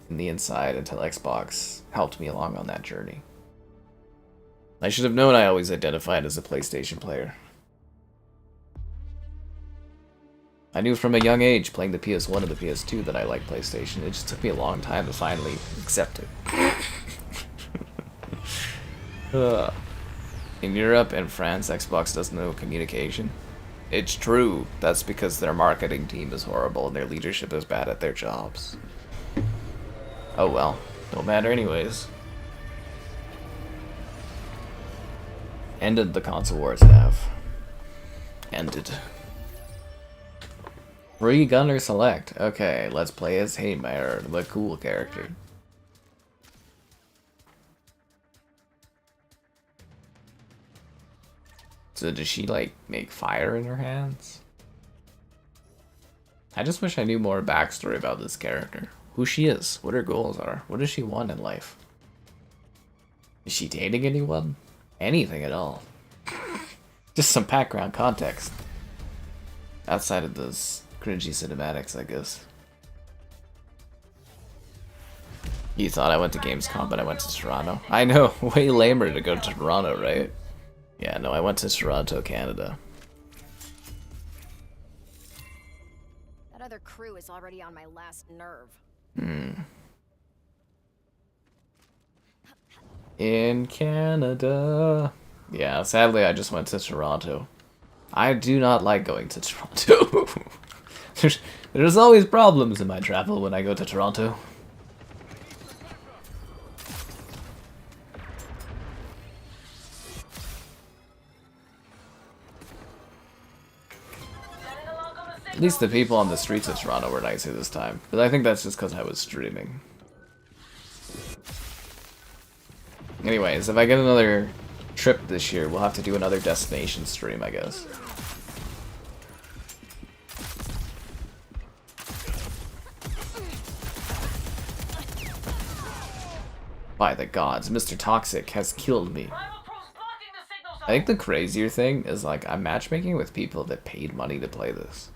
in the inside until Xbox helped me along on that journey. I should have known I always identified as a PlayStation player. I knew from a young age, playing the PS1 and the PS2, that I liked PlayStation. It just took me a long time to finally accept it. In Europe and France, Xbox does no communication. It's true. That's because their marketing team is horrible and their leadership is bad at their jobs. Oh well, don't matter anyways. Ended the console wars have. Ended. Freegunner select. Okay, let's play as Haymaker, the cool character. So does she, like, make fire in her hands? I just wish I knew more backstory about this character. Who she is, what her goals are, what does she want in life? Is she dating anyone? Anything at all. Just some background context. Outside of those cringy cinematics, I guess. You thought I went to Gamescom, but I went to Toronto. I know, way lamer to go to Toronto, right? Yeah, no, I went to Toronto, Canada. That other crew is already on my last nerve. In Canada. Yeah, sadly I just went to Toronto. I do not like going to Toronto. There's always problems in my travel when I go to Toronto. At least the people on the streets of Toronto were nicer this time, but I think that's just because I was streaming. Anyways, if I get another trip this year, we'll have to do another destination stream, I guess. By the gods, Mr. Toxic has killed me. I think the crazier thing is, like, I'm matchmaking with people that paid money to play this.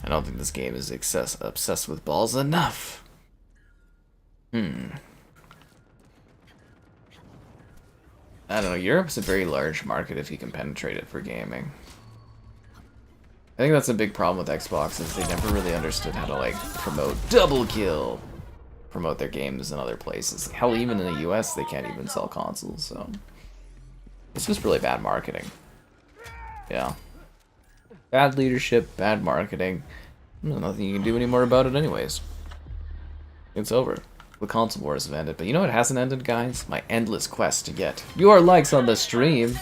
I don't think this game is obsessed with balls enough. I don't know, Europe's a very large market if you can penetrate it for gaming. I think that's a big problem with Xbox, is they never really understood how to, like, promote double kill. Promote their games in other places. Hell, even in the US, they can't even sell consoles, so... It's just really bad marketing. Yeah. Bad leadership, bad marketing. There's nothing you can do anymore about it anyways. It's over. The console wars have ended. But you know what hasn't ended, guys? My endless quest to get your likes on the stream.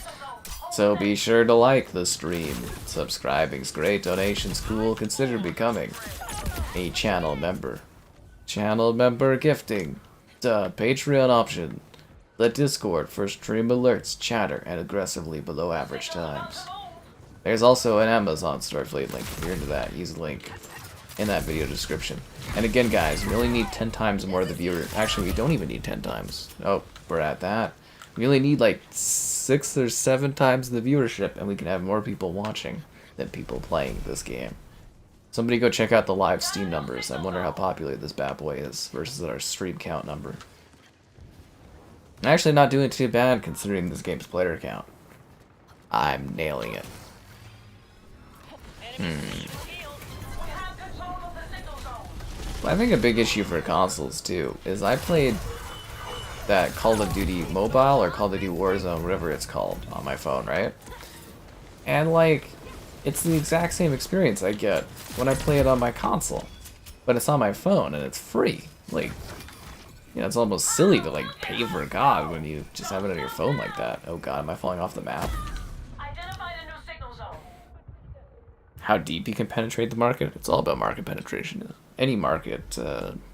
So be sure to like the stream. Subscribing's great, donations cool. Consider becoming a channel member. Channel member gifting. Patreon option. The Discord for stream alerts, chatter, and aggressively below average times. There's also an Amazon Starfleet link if you're into that. Use the link in that video description. And again, guys, we only need 10 times more of the viewers. Actually, we don't even need 10 times. Oh, we're at that. We only need like 6 or 7 times the viewership, and we can have more people watching than people playing this game. Somebody go check out the live Steam numbers. I wonder how popular this bad boy is versus our stream count number. I'm actually not doing too bad considering this game's player count. I'm nailing it. I think a big issue for consoles too is I played that Call of Duty Mobile or Call of Duty Warzone, whatever it's called, on my phone, right? And like, it's the exact same experience I get when I play it on my console, but it's on my phone and it's free. Like, you know, it's almost silly to like pay for God when you just have it on your phone like that. Oh God, am I falling off the map? Identify the new signal zone. How deep you can penetrate the market? It's all about market penetration. Any market,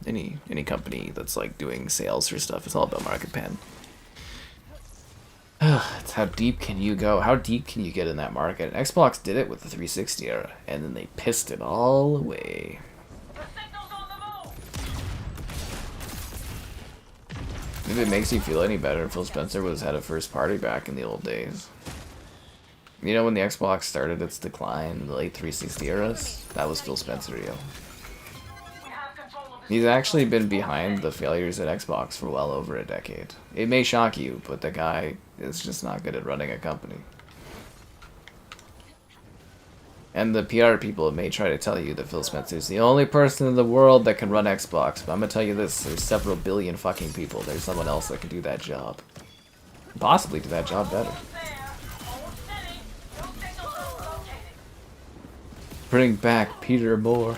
any company that's like doing sales for stuff, it's all about market pen. It's how deep can you go? How deep can you get in that market? Xbox did it with the 360 era, and then they pissed it all away. The signal's on the move. If it makes you feel any better, Phil Spencer was head of first party back in the old days. You know, when the Xbox started its decline in the late 360 eras, that was Phil Spencer, yo. We have control of the He's actually been behind the failures at Xbox for well over a decade. It may shock you, but the guy is just not good at running a company. And the PR people may try to tell you that Phil Spencer is the only person in the world that can run Xbox, but I'm gonna tell you this, there's several billion fucking people. There's someone else that can do that job. Possibly do that job better. there. Old city. New signal zone located. Bring back Peter Moore.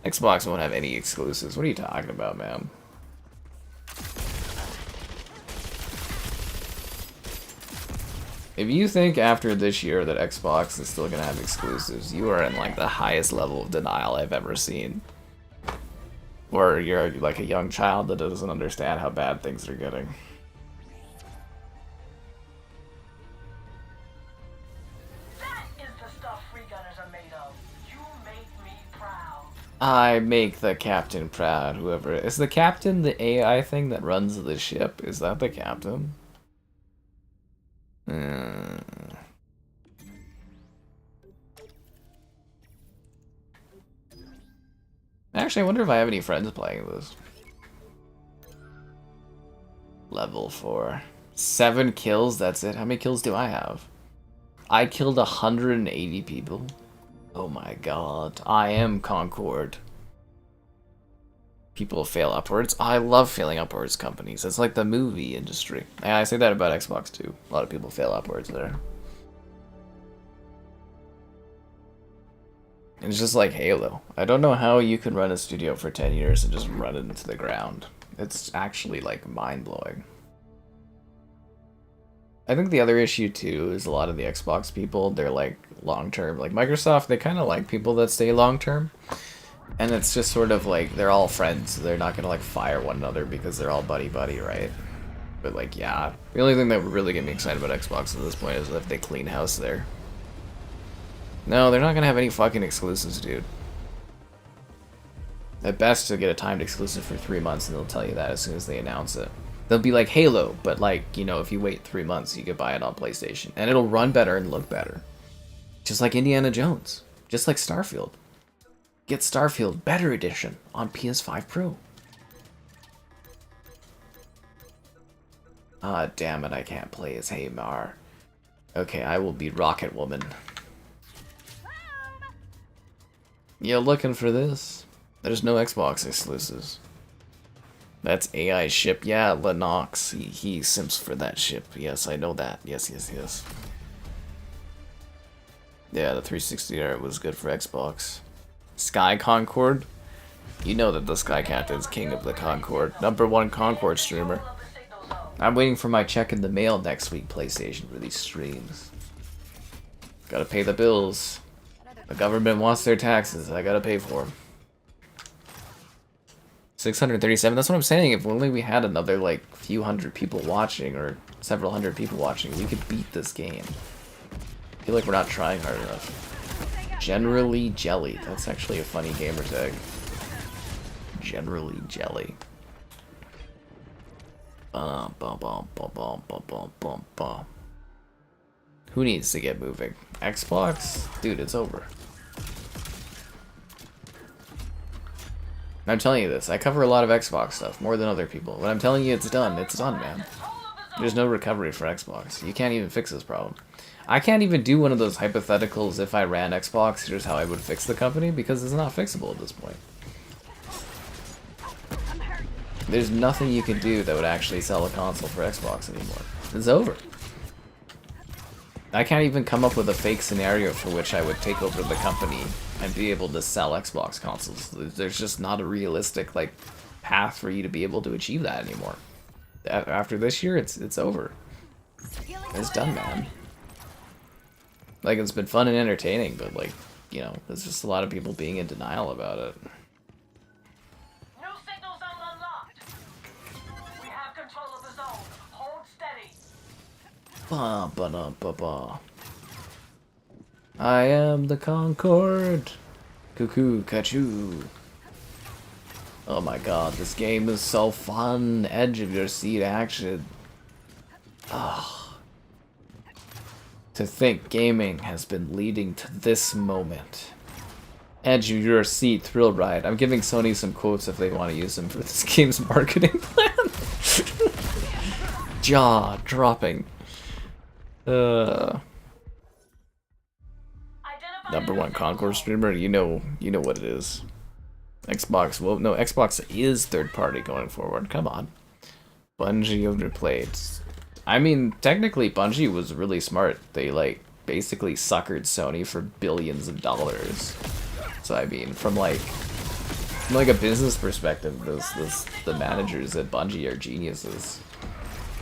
Xbox won't have any exclusives. What are you talking about, man? If you think after this year that Xbox is still gonna have exclusives, you are in like the highest level of denial I've ever seen. Or you're like a young child that doesn't understand how bad things are getting. That is the stuff Freegunners are made of. You make me proud. I make the captain proud, whoever. Is the captain the AI thing that runs the ship? Is that the captain? Actually, I wonder if I have any friends playing this. Level 4. 7 kills, that's it. How many kills do I have? I killed 180 people. Oh my god. I am Concord. People fail upwards. I love failing upwards companies. It's like the movie industry. And I say that about Xbox too. A lot of people fail upwards there. And it's just like Halo. I don't know how you can run a studio for 10 years and just run it into the ground. It's actually like mind-blowing. I think the other issue too is a lot of the Xbox people, they're like long-term. Like Microsoft, they kind of like people that stay long-term. And it's just sort of like, they're all friends, so they're not gonna like fire one another because they're all buddy-buddy, right? But like, yeah. The only thing that would really get me excited about Xbox at this point is if they clean house there. No, they're not gonna have any fucking exclusives, dude. At best, they'll get a timed exclusive for 3 months, and they'll tell you that as soon as they announce it. They'll be like Halo, but like, you know, if you wait 3 months, you could buy it on PlayStation. And it'll run better and look better. Just like Indiana Jones. Just like Starfield. Get Starfield Better Edition on PS5 Pro. Ah, damn it, I can't play as Haymar. Okay, I will be Rocket Woman. You looking for this? There's no Xbox exclusives. That's AI ship. Yeah, Lennox. He simps for that ship. Yes, I know that. Yes, yes, yes. Yeah, the 360 era was good for Xbox. Sky Concord? You know that the Sky Captain's king of the Concord. #1 Concord streamer. I'm waiting for my check in the mail next week, PlayStation, for these streams. Gotta pay the bills. The government wants their taxes. I gotta pay for them. 637. That's what I'm saying. If only we had another like few hundred people watching or several hundred people watching, we could beat this game. feel like we're not trying hard enough. Generally jelly. That's actually a funny gamer tag. Generally jelly. Bum, bum, bum, bum, bum, bum, bum, bum, bum. Who needs to get moving? Xbox? Dude, it's over. I'm telling you this. I cover a lot of Xbox stuff, more than other people. When I'm telling you it's done, man. There's no recovery for Xbox. You can't even fix this problem. I can't even do one of those hypotheticals if I ran Xbox, here's how I would fix the company, because it's not fixable at this point. There's nothing you can do that would actually sell a console for Xbox anymore. It's over. I can't even come up with a fake scenario for which I would take over the company and be able to sell Xbox consoles. There's just not a realistic like path for you to be able to achieve that anymore. After this year, it's over. It's done, man. Like, it's been fun and entertaining, but like, you know, there's just a lot of people being in denial about it. New signal zone unlocked. We have control of the zone. Hold steady. Ba ba da ba ba. I am the Concord. Cuckoo, kachoo. Oh my god, this game is so fun. Edge of your seat action. Ah. To think gaming has been leading to this moment. Edge of your seat thrill ride. I'm giving Sony some quotes if they want to use them for this game's marketing plan. Jaw dropping. Number one Concord streamer, you know what it is. Xbox, well, no, Xbox is third party going forward. Come on. Bungie overplayed. I mean, technically, Bungie was really smart. They, like, basically suckered Sony for billions of dollars. So, I mean, from like a business perspective, the managers at Bungie are geniuses.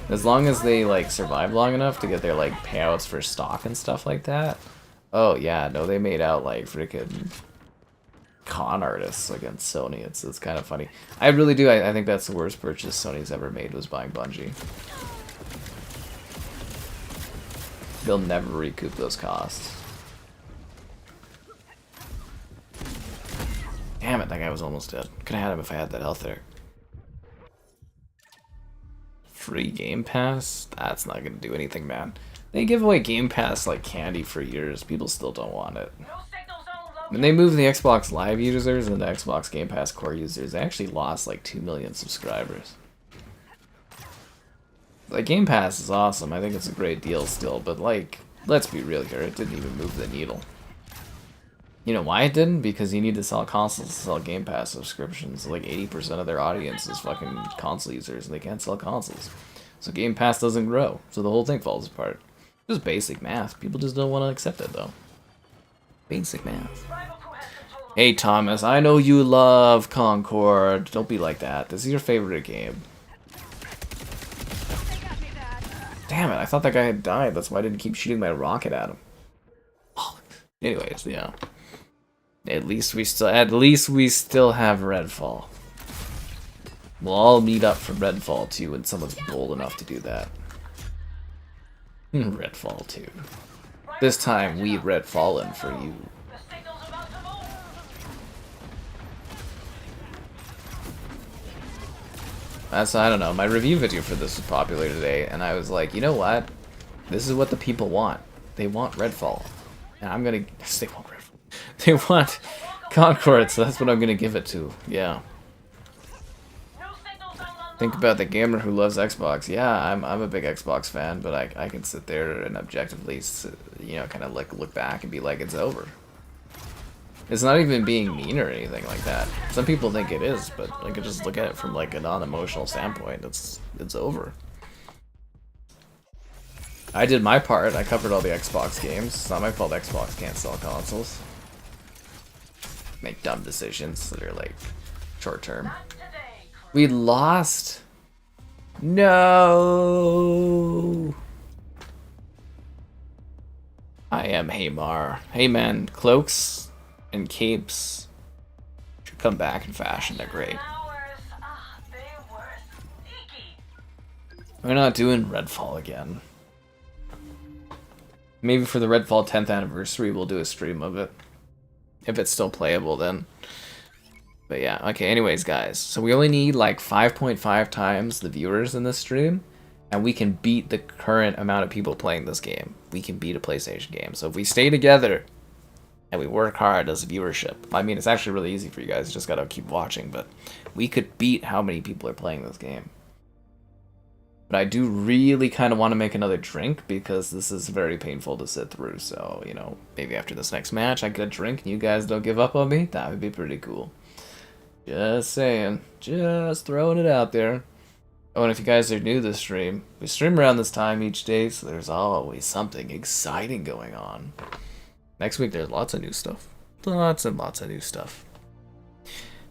As long as they, like, survive long enough to get their, like, payouts for stock and stuff like that. Oh, yeah, no, they made out, like, freaking con artists against Sony. It's kind of funny. I really do. I think that's the worst purchase Sony's ever made, was buying Bungie. They'll never recoup those costs. Damn it, that guy was almost dead. Could have had him if I had that health there. Free Game Pass? That's not gonna do anything, man. They give away Game Pass like candy for years. People still don't want it. When they moved the Xbox Live users and the Xbox Game Pass core users, they actually lost like 2 million subscribers. Like, Game Pass is awesome. I think it's a great deal still, but like, let's be real here, it didn't even move the needle. You know why it didn't? Because you need to sell consoles to sell Game Pass subscriptions. Like 80% of their audience is fucking console users, and they can't sell consoles. So Game Pass doesn't grow, so the whole thing falls apart. Just basic math. People just don't want to accept it, though. Basic math. Hey Thomas, I know you love Concord. Don't be like that. This is your favorite game. Damn it, I thought that guy had died. That's why I didn't keep shooting my rocket at him. Anyways, yeah. At least we still have Redfall. We'll all meet up for Redfall 2 when someone's bold enough to do that. Redfall 2. This time we Redfallen for you. So I don't know, my review video for this was popular today, and I was like, you know what? This is what the people want. They want Redfall. And I'm gonna... They want Redfall. They want Concord, so that's what I'm gonna give it to. Yeah. Think about the gamer who loves Xbox. Yeah, I'm a big Xbox fan, but I can sit there and objectively, you know, kind of like look back and be like, it's over. It's not even being mean or anything like that. Some people think it is, but I could just look at it from like a non-emotional standpoint. It's over. I did my part. I covered all the Xbox games. It's not my fault Xbox can't sell consoles. Make dumb decisions that are like short term. We lost. No. I am Haymar. Hey man, cloaks and capes should come back in fashion. They're great. We're not doing Redfall again. Maybe for the Redfall 10th anniversary, we'll do a stream of it. If it's still playable, then. But yeah, okay, anyways, guys. So we only need like 5.5 times the viewers in this stream, and we can beat the current amount of people playing this game. We can beat a PlayStation game. So if we stay together, and we work hard as viewership. I mean, it's actually really easy for you guys. You just gotta keep watching, but we could beat how many people are playing this game. But I do really kind of want to make another drink because this is very painful to sit through. So, you know, maybe after this next match, I get a drink and you guys don't give up on me. That would be pretty cool. Just saying. Just throwing it out there. Oh, and if you guys are new to the stream, we stream around this time each day, so there's always something exciting going on. Next week, there's lots of new stuff. Lots and lots of new stuff.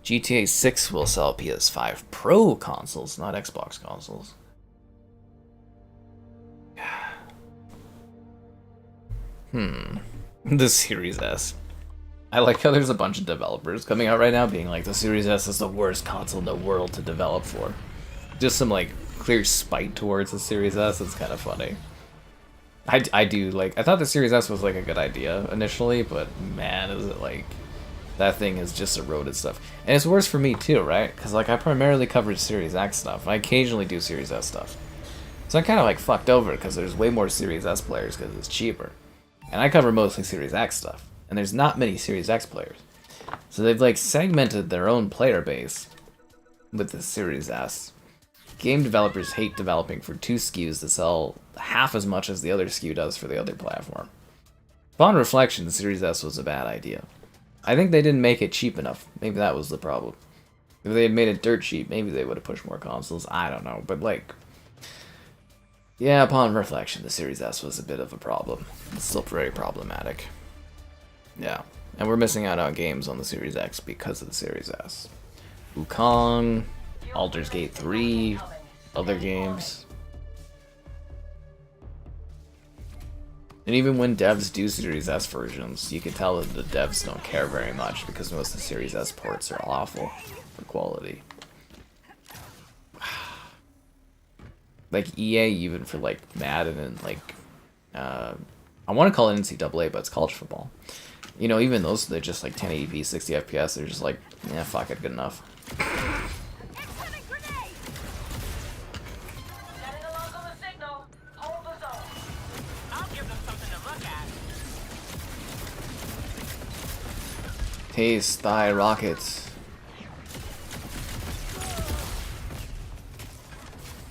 GTA 6 will sell PS5 Pro consoles, not Xbox consoles. The Series S. I like how there's a bunch of developers coming out right now being like, the Series S is the worst console in the world to develop for. Just some, like, clear spite towards the Series S. It's kind of funny. I do, like, I thought the Series S was, like, a good idea initially, but man, is it, like, that thing has just eroded stuff. And it's worse for me, too, right? Because, like, I primarily covered Series X stuff. I occasionally do Series S stuff. So I'm kind of, like, fucked over because there's way more Series S players because it's cheaper. And I cover mostly Series X stuff. And there's not many Series X players. So they've, like, segmented their own player base with the Series S. Game developers hate developing for two SKUs that sell half as much as the other SKU does for the other platform. Upon reflection, the Series S was a bad idea. I think they didn't make it cheap enough. Maybe that was the problem. If they had made it dirt cheap, maybe they would have pushed more consoles. I don't know, but like... Yeah, upon reflection, the Series S was a bit of a problem. It's still very problematic. Yeah, and we're missing out on games on the Series X because of the Series S. Wukong, Baldur's Gate 3, other games. And even when devs do Series S versions, you can tell that the devs don't care very much because most of the Series S ports are awful for quality. Like EA, even for like Madden and like, I want to call it NCAA, but it's college football. You know, even those, they're just like 1080p, 60 FPS, they're just like, yeah, fuck it, good enough. Taste thy rockets.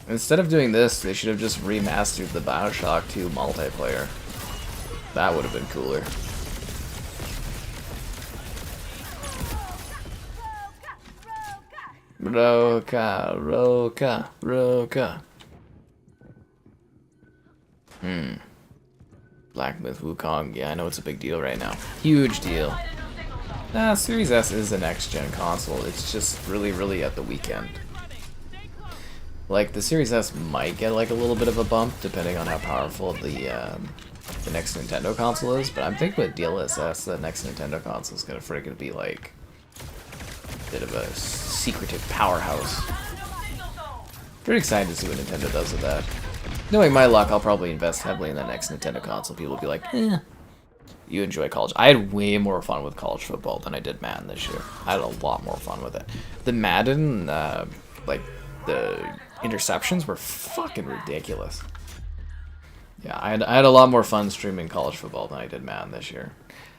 Instead of doing this, they should have just remastered the BioShock 2 multiplayer. That would have been cooler. Roka, Roka, Roka. Black Myth Wukong, yeah, I know it's a big deal right now. Huge deal. Nah, Series S is a next-gen console, it's just really at the weekend. Like, the Series S might get like a little bit of a bump, depending on how powerful the next Nintendo console is, but I'm thinking with DLSS, the next Nintendo console is gonna freaking be like a bit of a secretive powerhouse. Pretty excited to see what Nintendo does with that. Knowing my luck, I'll probably invest heavily in the next Nintendo console. People will be like, eh. You enjoy college. I had way more fun with college football than I did Madden this year. I had a lot more fun with it. The Madden, like, the interceptions were fucking ridiculous. Yeah, I had a lot more fun streaming college football than I did Madden this year.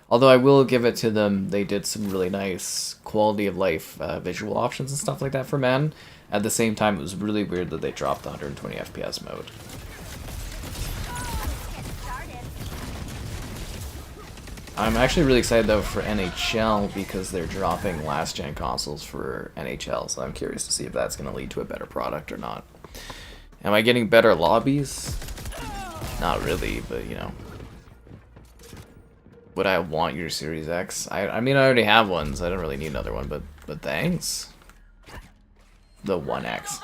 Although I will give it to them, they did some really nice quality of life visual options and stuff like that for Madden. At the same time, it was really weird that they dropped the 120 FPS mode. I'm actually really excited though for NHL because they're dropping last gen consoles for NHL, so I'm curious to see if that's going to lead to a better product or not. Am I getting better lobbies? Not really, but you know. Would I want your Series X? I mean, I already have one, so I don't really need another one, but thanks. The 1X.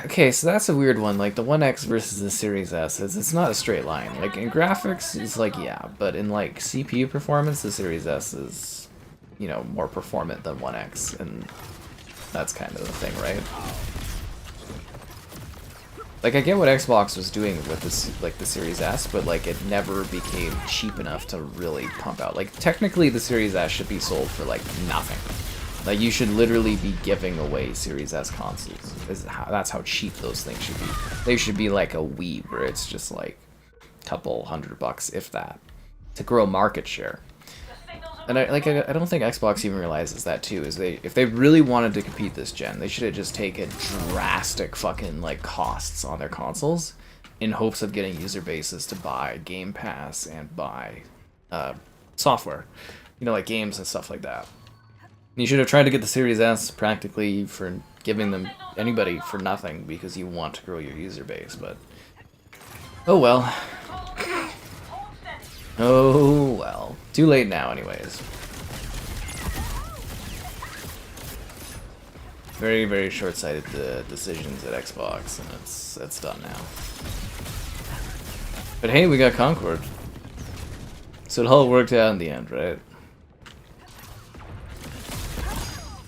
Okay, so that's a weird one. Like, the 1X versus the Series S, it's not a straight line. Like, in graphics, it's like, yeah, but in, like, CPU performance, the Series S is, you know, more performant than 1X, and that's kind of the thing, right? Like, I get what Xbox was doing with this, like, the Series S, but, like, it never became cheap enough to really pump out. Like, technically, the Series S should be sold for, like, nothing. Like, you should literally be giving away Series S consoles. That's how cheap those things should be. They should be like a Wii, where it's just, like, a couple $100, if that, to grow market share. And I don't think Xbox even realizes that too. If they really wanted to compete this gen, they should have just taken drastic fucking like costs on their consoles, in hopes of getting user bases to buy Game Pass and buy software, you know, like games and stuff like that. You should have tried to get the Series S practically for giving them anybody for nothing because you want to grow your user base, but oh well. Oh well. Too late now, anyways. Very, very short-sighted decisions at Xbox, and it's done now. But hey, we got Concord. So it all worked out in the end, right?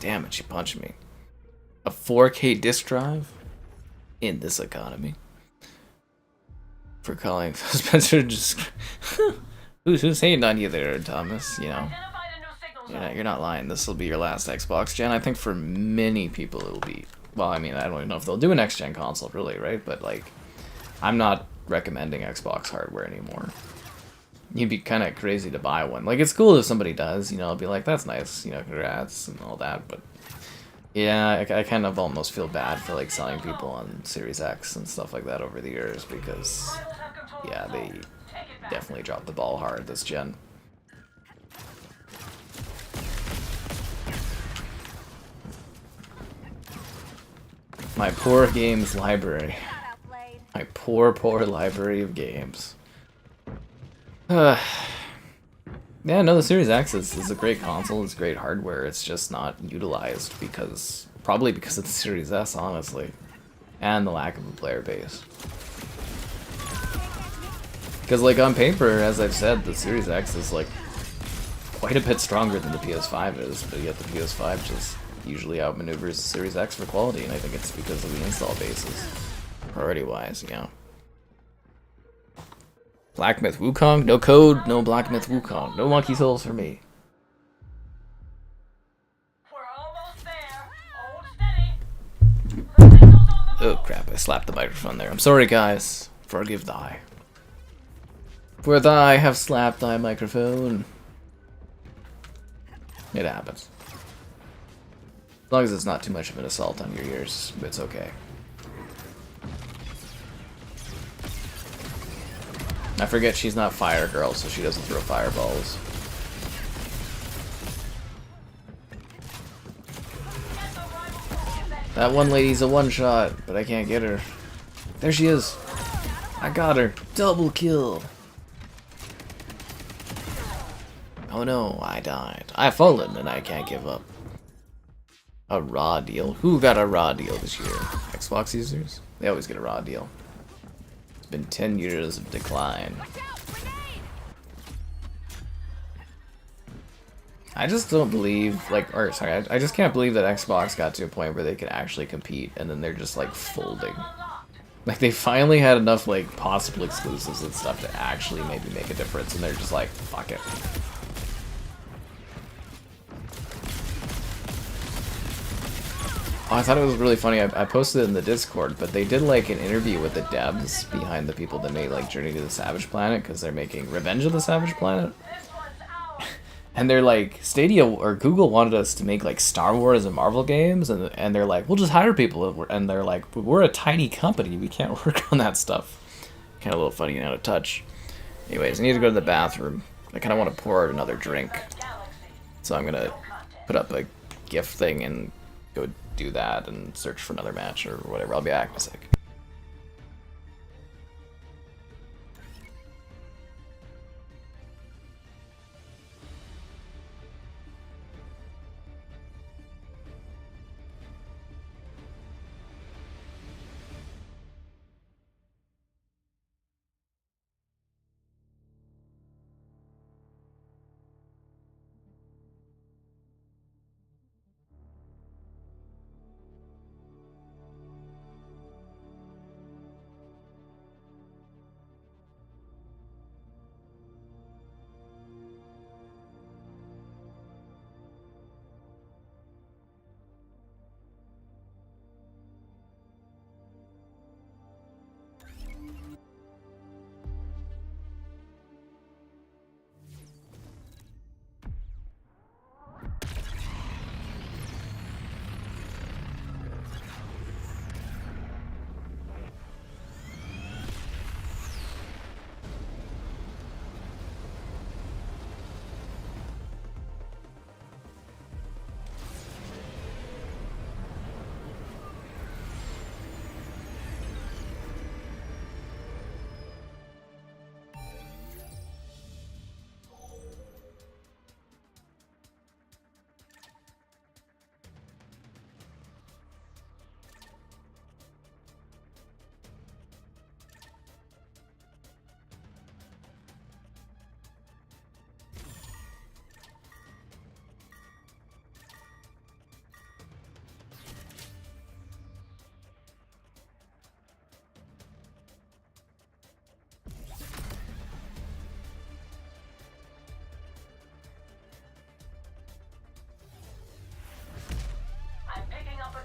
Damn it, she punched me. A 4K disc drive? In this economy. For calling Spencer just... Who's hating on you there, Thomas? You know, you're not lying. This will be your last Xbox gen. I think for many people it'll be. Well, I mean, I don't even know if they'll do a next gen console, really, right? But like, I'm not recommending Xbox hardware anymore. You'd be kind of crazy to buy one. Like, it's cool if somebody does. You know, I'll be like, that's nice. You know, congrats and all that. But yeah, I kind of almost feel bad for like selling people on Series X and stuff like that over the years because, yeah, they definitely dropped the ball hard this gen. My poor games library. My poor library of games. Yeah, no, the Series X is a great console. It's great hardware. It's just not utilized because, probably because of the Series S, honestly. And the lack of a player base. Because, like, on paper, as I've said, the Series X is, like, quite a bit stronger than the PS5 is, but yet the PS5 just usually outmaneuvers the Series X for quality, and I think it's because of the install bases. Priority-wise, you know. Blacksmith Wukong? No code, no Blacksmith Wukong. No monkey souls for me. We're almost there. Hold steady. The signal's on the Oh move. crap, I slapped the microphone there. I'm sorry, guys. Forgive thy. For thy have slapped thy microphone. It happens. As long as it's not too much of an assault on your ears, it's okay. I forget she's not Fire Girl, so she doesn't throw fireballs. That one lady's a one-shot, but I can't get her. There she is. I got her. Double kill. Oh no, I died. I've fallen and I can't give up. A raw deal? Who got a raw deal this year? Xbox users? They always get a raw deal. It's been 10 years of decline. I just don't believe, like, or sorry, I just can't believe that Xbox got to a point where they could actually compete and then they're just like folding. Like, they finally had enough, like, possible exclusives and stuff to actually maybe make a difference, and they're just like, fuck it. Oh, I thought it was really funny. I posted it in the Discord, but they did, like, an interview with the devs behind the people that made, like, Journey to the Savage Planet, because they're making Revenge of the Savage Planet. And they're like, Stadia or Google wanted us to make like Star Wars and Marvel games, and they're like, we'll just hire people, and they're like, we're a tiny company, we can't work on that stuff. Kind of a little funny and out of touch. Anyways, I need to go to the bathroom. I kind of want to pour out another drink, so I'm gonna put up a GIF thing and go do that and search for another match or whatever. I'll be back in a sec.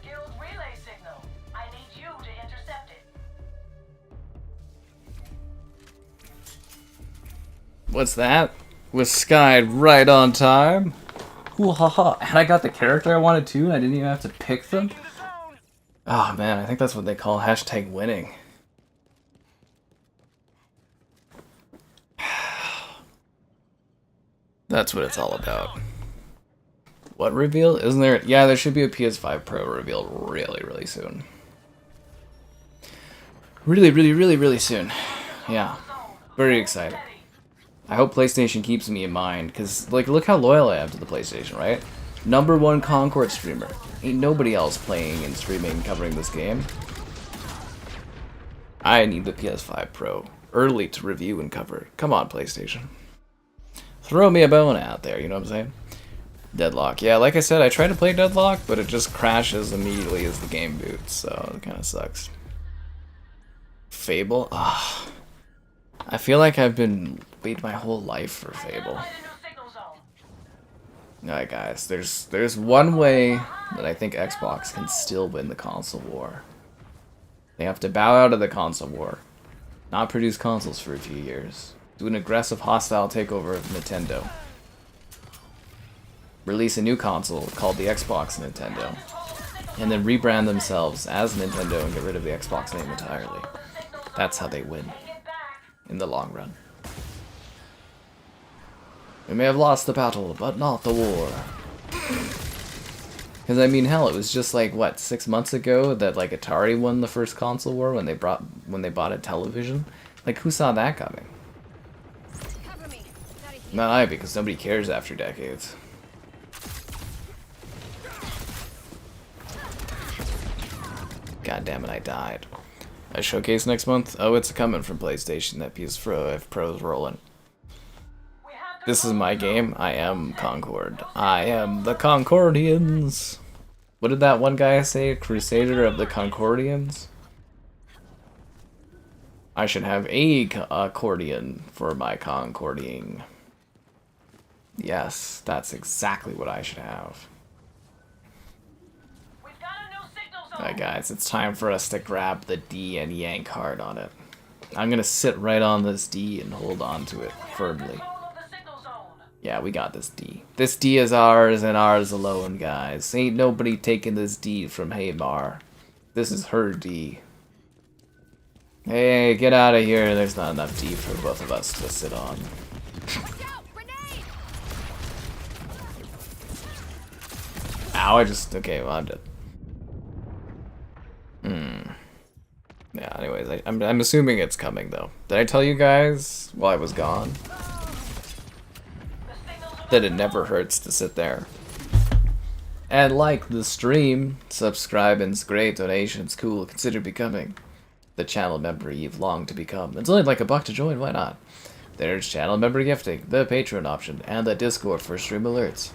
Guild relay signal. I need you to intercept it. What's that? Was skied right on time. Ooh, haha. And I got the character I wanted too, and I didn't even have to pick them. Oh man, I think that's what they call hashtag winning. That's what it's all about. What reveal? Isn't there? Yeah, there should be a PS5 Pro reveal really soon. Really soon. Yeah. Very excited. I hope PlayStation keeps me in mind, because, like, look how loyal I am to the PlayStation, right? #1 Concord streamer. Ain't nobody else playing and streaming and covering this game. I need the PS5 Pro early to review and cover. Come on, PlayStation. Throw me a bone out there, you know what I'm saying? Deadlock. Yeah, like I said, I tried to play Deadlock, but it just crashes immediately as the game boots, so it kind of sucks. Fable? Ah. I feel like I've been waiting my whole life for Fable. Identify the new signal zone. Alright guys, there's one way that I think Xbox can still win the console war. They have to bow out of the console war. Not produce consoles for a few years. Do an aggressive hostile takeover of Nintendo. Release a new console called the Xbox Nintendo. And then rebrand themselves as Nintendo and get rid of the Xbox name entirely. That's how they win. In the long run. We may have lost the battle, but not the war. Because I mean, hell, it was just like what, 6 months ago that like Atari won the first console war when they bought a television. Like, who saw that coming? Cover me. Gotta heal. Not I, because nobody cares after decades. God damn it, I died. A showcase next month? Oh, it's coming from PlayStation. That PS5 Pro's rolling. This is my game. I am Concord. I am the Concordians. What did that one guy say? Crusader of the Concordians? I should have a accordion for my concording. Yes, that's exactly what I should have. We've got a new signal zone. Alright guys, it's time for us to grab the D and yank hard on it. I'm gonna sit right on this D and hold on to it firmly. Control of the signal zone. Yeah, we got this D. This D is ours and ours alone, guys. Ain't nobody taking this D from Haymar. This is her D. Hey, get out of here. There's not enough D for both of us to sit on. Watch out! Grenade! Ow, okay, well, I'm dead. Yeah, anyways, I'm assuming it's coming, though. Did I tell you guys while I was gone that it never hurts to sit there and like the stream, subscribe, and great donations, cool, consider becoming the channel member you've longed to become. It's only like $1 to join, why not? There's channel member gifting, the Patreon option, and the Discord for stream alerts.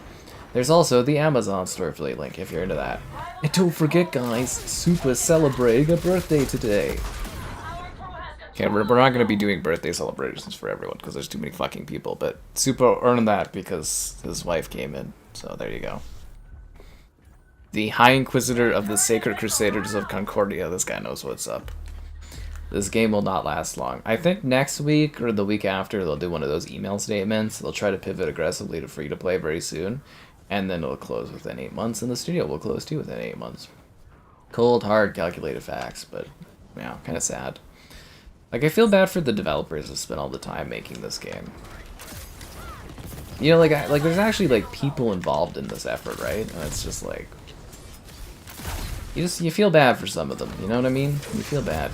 There's also the Amazon store affiliate link if you're into that. And don't forget, guys, Super celebrating a birthday today. Okay, we're not going to be doing birthday celebrations for everyone because there's too many fucking people, but Super earned that because his wife came in, so there you go. The High Inquisitor of the Sacred Crusaders of Concordia. This guy knows what's up. This game will not last long. I think next week or the week after they'll do one of those email statements. They'll try to pivot aggressively to free-to-play very soon. And then it'll close within 8 months, and the studio will close too within 8 months. Cold, hard, calculated facts, but, yeah, kind of sad. Like, I feel bad for the developers that spent all the time making this game. You know, like there's actually, like, people involved in this effort, right? And it's just, like... You feel bad for some of them, you know what I mean? You feel bad.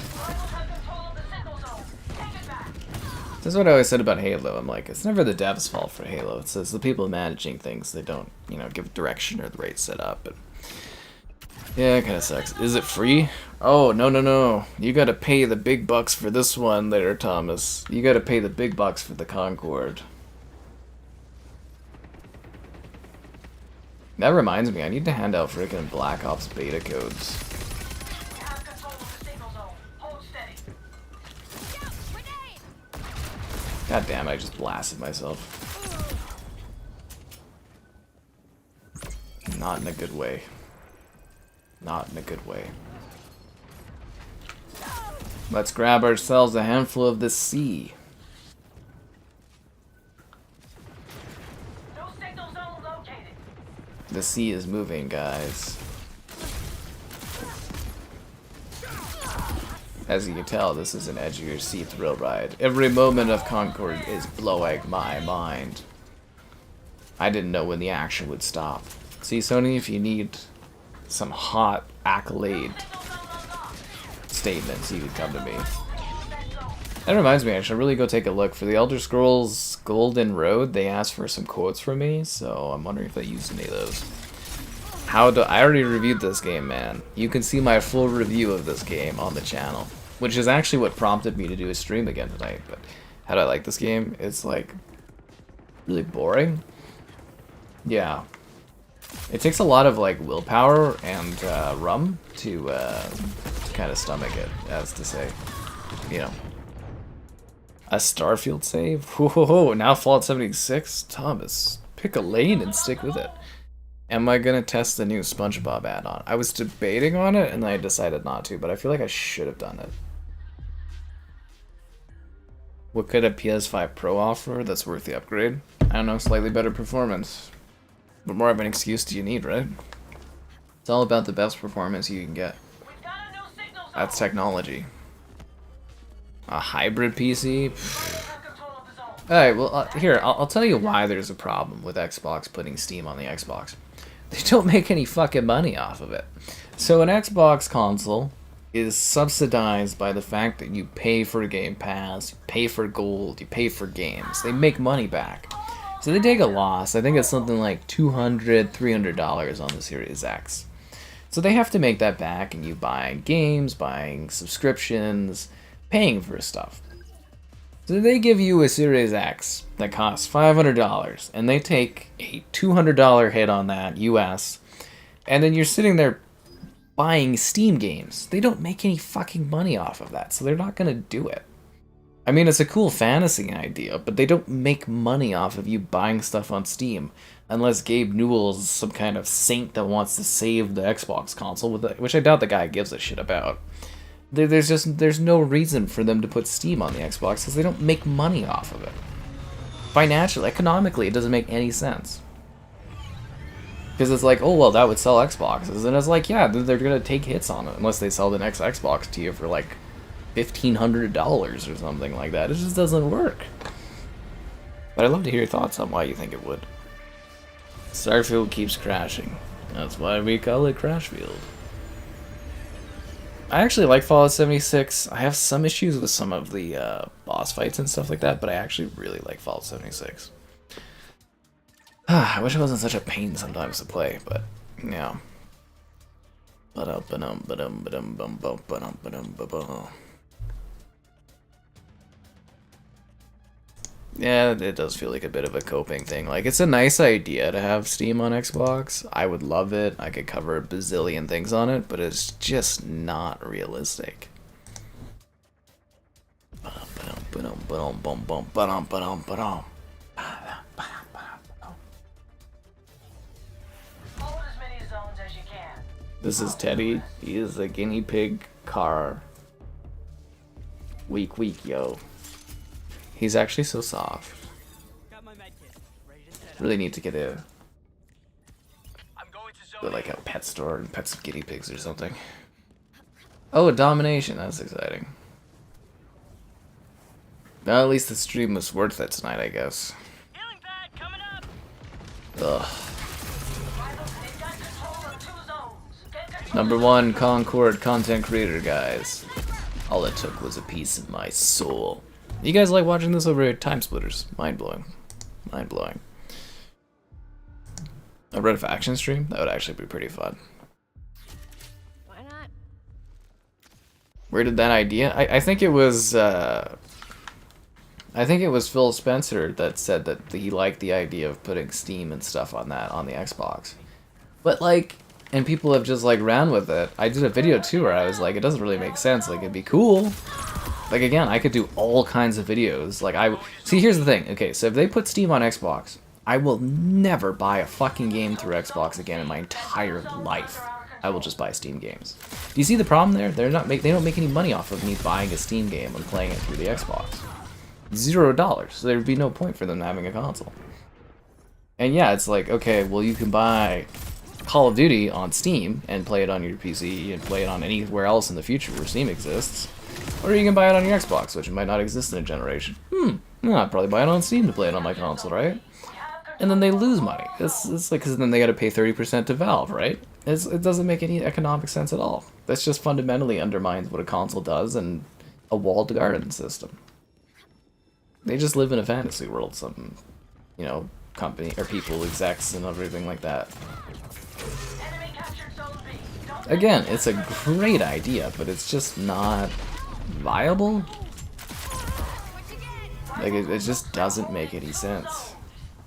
That's what I always said about Halo. I'm like, it's never the devs' fault for Halo. It's the people managing things. They don't, you know, give direction or the right setup. But yeah, it kind of sucks. Is it free? Oh, no. You gotta pay the big bucks for this one there, Thomas. You gotta pay the big bucks for the Concord. That reminds me, I need to hand out freaking Black Ops beta codes. We have control of the signal zone. Hold steady. God damn, I just blasted myself. Not in a good way. Not in a good way. Let's grab ourselves a handful of the sea. No signal zone located. The sea is moving, guys. As you can tell, this is an edge of your seat thrill ride. Every moment of Concord is blowing my mind. I didn't know when the action would stop. See, Sony, if you need some hot accolade statements, you can come to me. That reminds me, I should really go take a look. For the Elder Scrolls Golden Road, they asked for some quotes from me, so I'm wondering if they used any of those. I already reviewed this game, man. You can see my full review of this game on the channel, which is actually what prompted me to do a stream again tonight. But how do I like this game? It's like really boring. Yeah, it takes a lot of like willpower and rum to kind of stomach it, as to say, you know. A Starfield save? Whoa, now Fallout 76? Thomas, pick a lane and stick with it. Am I gonna test the new SpongeBob add-on? I was debating on it and I decided not to, but I feel like I should have done it. What could a PS5 Pro offer that's worth the upgrade? I don't know, slightly better performance. What more of an excuse do you need, right? It's all about the best performance you can get. We've got a new signal zone. That's technology. A hybrid PC? We have control of the zone. Alright, well, here, I'll tell you why there's a problem with Xbox putting Steam on the Xbox. They don't make any fucking money off of it. So an Xbox console is subsidized by the fact that you pay for Game Pass, you pay for gold, you pay for games. They make money back. So they take a loss. I think it's something like $200, $300 on the Series X. So they have to make that back, and you buying games, buying subscriptions, paying for stuff. So they give you a Series X that costs $500, and they take a $200 hit on that, US, and then you're sitting there buying Steam games. They don't make any fucking money off of that, so they're not gonna do it. I mean, it's a cool fantasy idea, but they don't make money off of you buying stuff on Steam, unless Gabe Newell's some kind of saint that wants to save the Xbox console, which I doubt the guy gives a shit about. There's no reason for them to put Steam on the Xbox because they don't make money off of it. Financially, economically, it doesn't make any sense. Because it's like, oh, well, that would sell Xboxes. And it's like, yeah, they're going to take hits on it unless they sell the next Xbox to you for like $1,500 or something like that. It just doesn't work. But I'd love to hear your thoughts on why you think it would. Starfield keeps crashing. That's why we call it Crashfield. I actually like Fallout 76. I have some issues with some of the boss fights and stuff like that, but I actually really like Fallout 76. I wish it wasn't such a pain sometimes to play, but yeah. Yeah, it does feel like a bit of a coping thing. Like, it's a nice idea to have Steam on Xbox. I would love it. I could cover a bazillion things on it, but it's just not realistic. Hold as many zones as you can. This is Teddy. He is a guinea pig car. Weak, yo. He's actually so soft. Got my med kit. Ready to set up. Really need to get a I'm going to zone like a pet store and pet some guinea pigs or something. Oh, a domination. That's exciting. Well, at least the stream was worth it tonight, I guess. Healing pad coming up. Ugh. Rivals, they've got control of 2 zones. Get control. Number 1 Concord content creator, guys. All it took was a piece of my soul. You guys like watching this over Time Splitters? Mind blowing. Mind blowing. A Red Faction stream? That would actually be pretty fun. Why not? Where did that idea? I think it was Phil Spencer that said that he liked the idea of putting Steam and stuff on the Xbox. But like, and people have just like ran with it. I did a video too where I was like, it doesn't really make sense. Like, it'd be cool. Like, again, I could do all kinds of videos. Like, see, here's the thing. Okay, so if they put Steam on Xbox, I will never buy a fucking game through Xbox again in my entire life. I will just buy Steam games. Do you see the problem there? They don't make any money off of me buying a Steam game and playing it through the Xbox. $0. So there'd be no point for them having a console. And yeah, it's like, okay, well you can buy Call of Duty on Steam and play it on your PC and play it on anywhere else in the future where Steam exists. Or you can buy it on your Xbox, which might not exist in a generation. I'd probably buy it on Steam to play it on my console, right? And then they lose money. It's like, because then they got to pay 30% to Valve, right? It doesn't make any economic sense at all. That's just fundamentally undermines what a console does and a walled garden system. They just live in a fantasy world, some, you know, company or people, execs, and everything like that. Again, it's a great idea, but it's just not viable. Like, it just doesn't make any sense.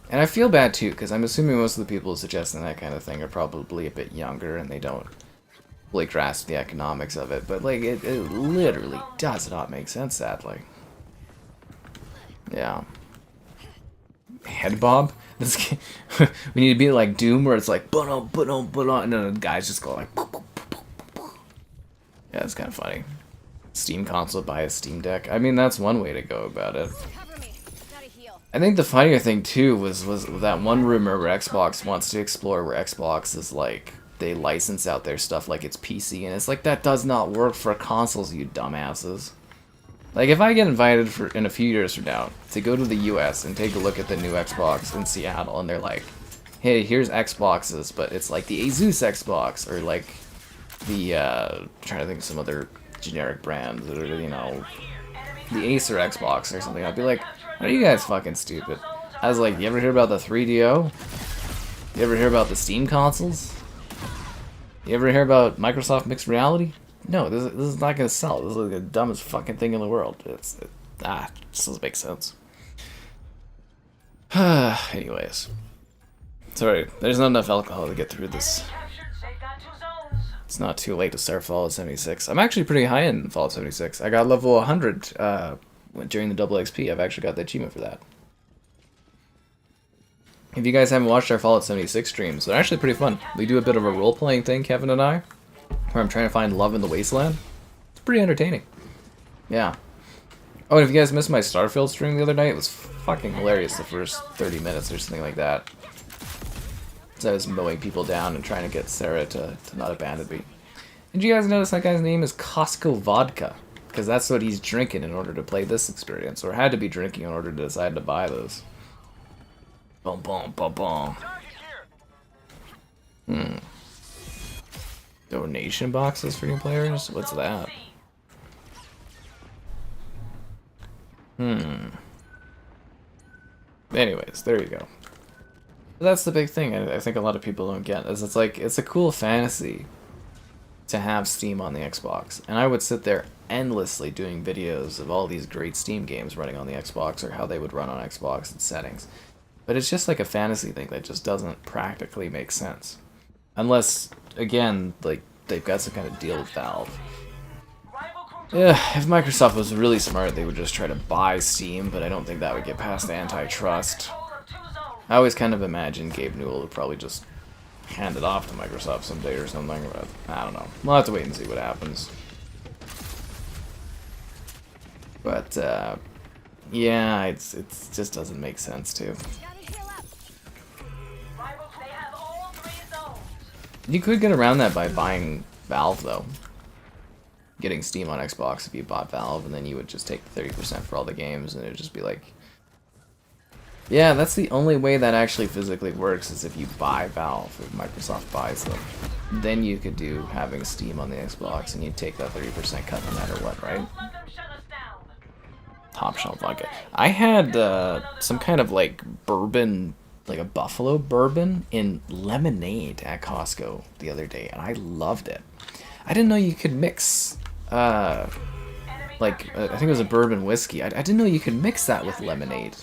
And I feel bad too, because I'm assuming most of the people suggesting that kind of thing are probably a bit younger and they don't really grasp the economics of it. But like, it literally does not make sense, sadly. Yeah. Head bob? This we need to be like Doom, where it's like, and then the guys just go like, yeah, it's kind of funny. Steam console, buy a Steam Deck. I mean, that's one way to go about it. I think the funnier thing too was that one rumor where Xbox wants to explore, where Xbox is like, they license out their stuff like it's PC, and it's like, that does not work for consoles, you dumbasses. Like, if I get invited in a few years from now to go to the US and take a look at the new Xbox in Seattle, and they're like, hey, here's Xboxes, but it's like the Asus Xbox, or like the, trying to think of some other generic brands, or, you know, the Acer Xbox or something, I'd be like, are you guys fucking stupid? I was like, you ever hear about the 3DO? You ever hear about the Steam consoles? You ever hear about Microsoft Mixed Reality? No, this is not gonna sell. This is like the dumbest fucking thing in the world. It just doesn't make sense. Anyways. Sorry, there's not enough alcohol to get through this. It's not too late to start Fallout 76. I'm actually pretty high in Fallout 76. I got level 100 during the double XP. I've actually got the achievement for that. If you guys haven't watched our Fallout 76 streams, they're actually pretty fun. We do a bit of a role-playing thing, Kevin and I, where I'm trying to find love in the wasteland. It's pretty entertaining. Yeah. Oh, and if you guys missed my Starfield stream the other night, it was fucking hilarious the first 30 minutes or something like that. So I was mowing people down and trying to get Sarah to not abandon me. Did you guys notice that guy's name is Costco Vodka? Because that's what he's drinking in order to play this experience, or had to be drinking in order to decide to buy those. Boom, boom, boom, boom. Donation boxes for new players? What's that? Anyways, there you go. That's the big thing I think a lot of people don't get, is it's like, it's a cool fantasy to have Steam on the Xbox. And I would sit there endlessly doing videos of all these great Steam games running on the Xbox, or how they would run on Xbox and settings. But it's just like a fantasy thing that just doesn't practically make sense. Unless, again, like, they've got some kind of deal with Valve. Yeah, if Microsoft was really smart, they would just try to buy Steam, but I don't think that would get past antitrust. I always kind of imagine Gabe Newell would probably just hand it off to Microsoft someday or something, but I don't know. We'll have to wait and see what happens. But, yeah, it just doesn't make sense, too. You could get around that by buying Valve, though. Getting Steam on Xbox if you bought Valve, and then you would just take 30% for all the games, and it would just be like... Yeah, that's the only way that actually physically works, is if you buy Valve, if Microsoft buys them. Then you could do having Steam on the Xbox, and you'd take that 30% cut no matter what, right? Top shelf vodka. I had some kind of like bourbon, like a Buffalo bourbon in lemonade at Costco the other day, and I loved it. I didn't know you could mix, I think it was a bourbon whiskey. I didn't know you could mix that with lemonade.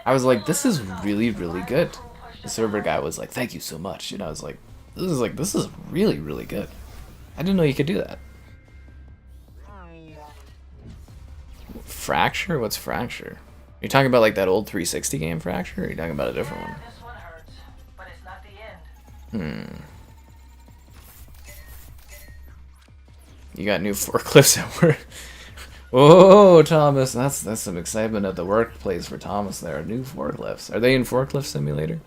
I was like, this is really, really good. The server guy was like, thank you so much. And I was like, this is really, really good. I didn't know you could do that. Fracture? What's Fracture? You're talking about like that old 360 game Fracture, or are you talking about a different one? You got new forklifts at work. Whoa, Thomas, that's some excitement at the workplace for Thomas there. New forklifts. Are they in Forklift Simulator?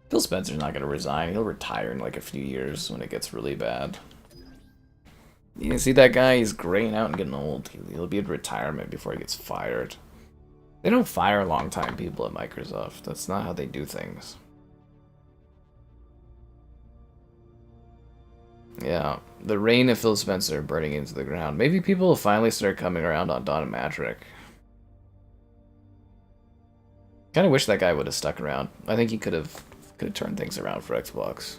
Phil Spencer's not going to resign. He'll retire in like a few years when it gets really bad. You see that guy? He's graying out and getting old. He'll be in retirement before he gets fired. They don't fire long-time people at Microsoft. That's not how they do things. Yeah, the reign of Phil Spencer burning into the ground. Maybe people will finally start coming around on Don and Matrick. Kind of wish that guy would have stuck around. I think he could have turned things around for Xbox.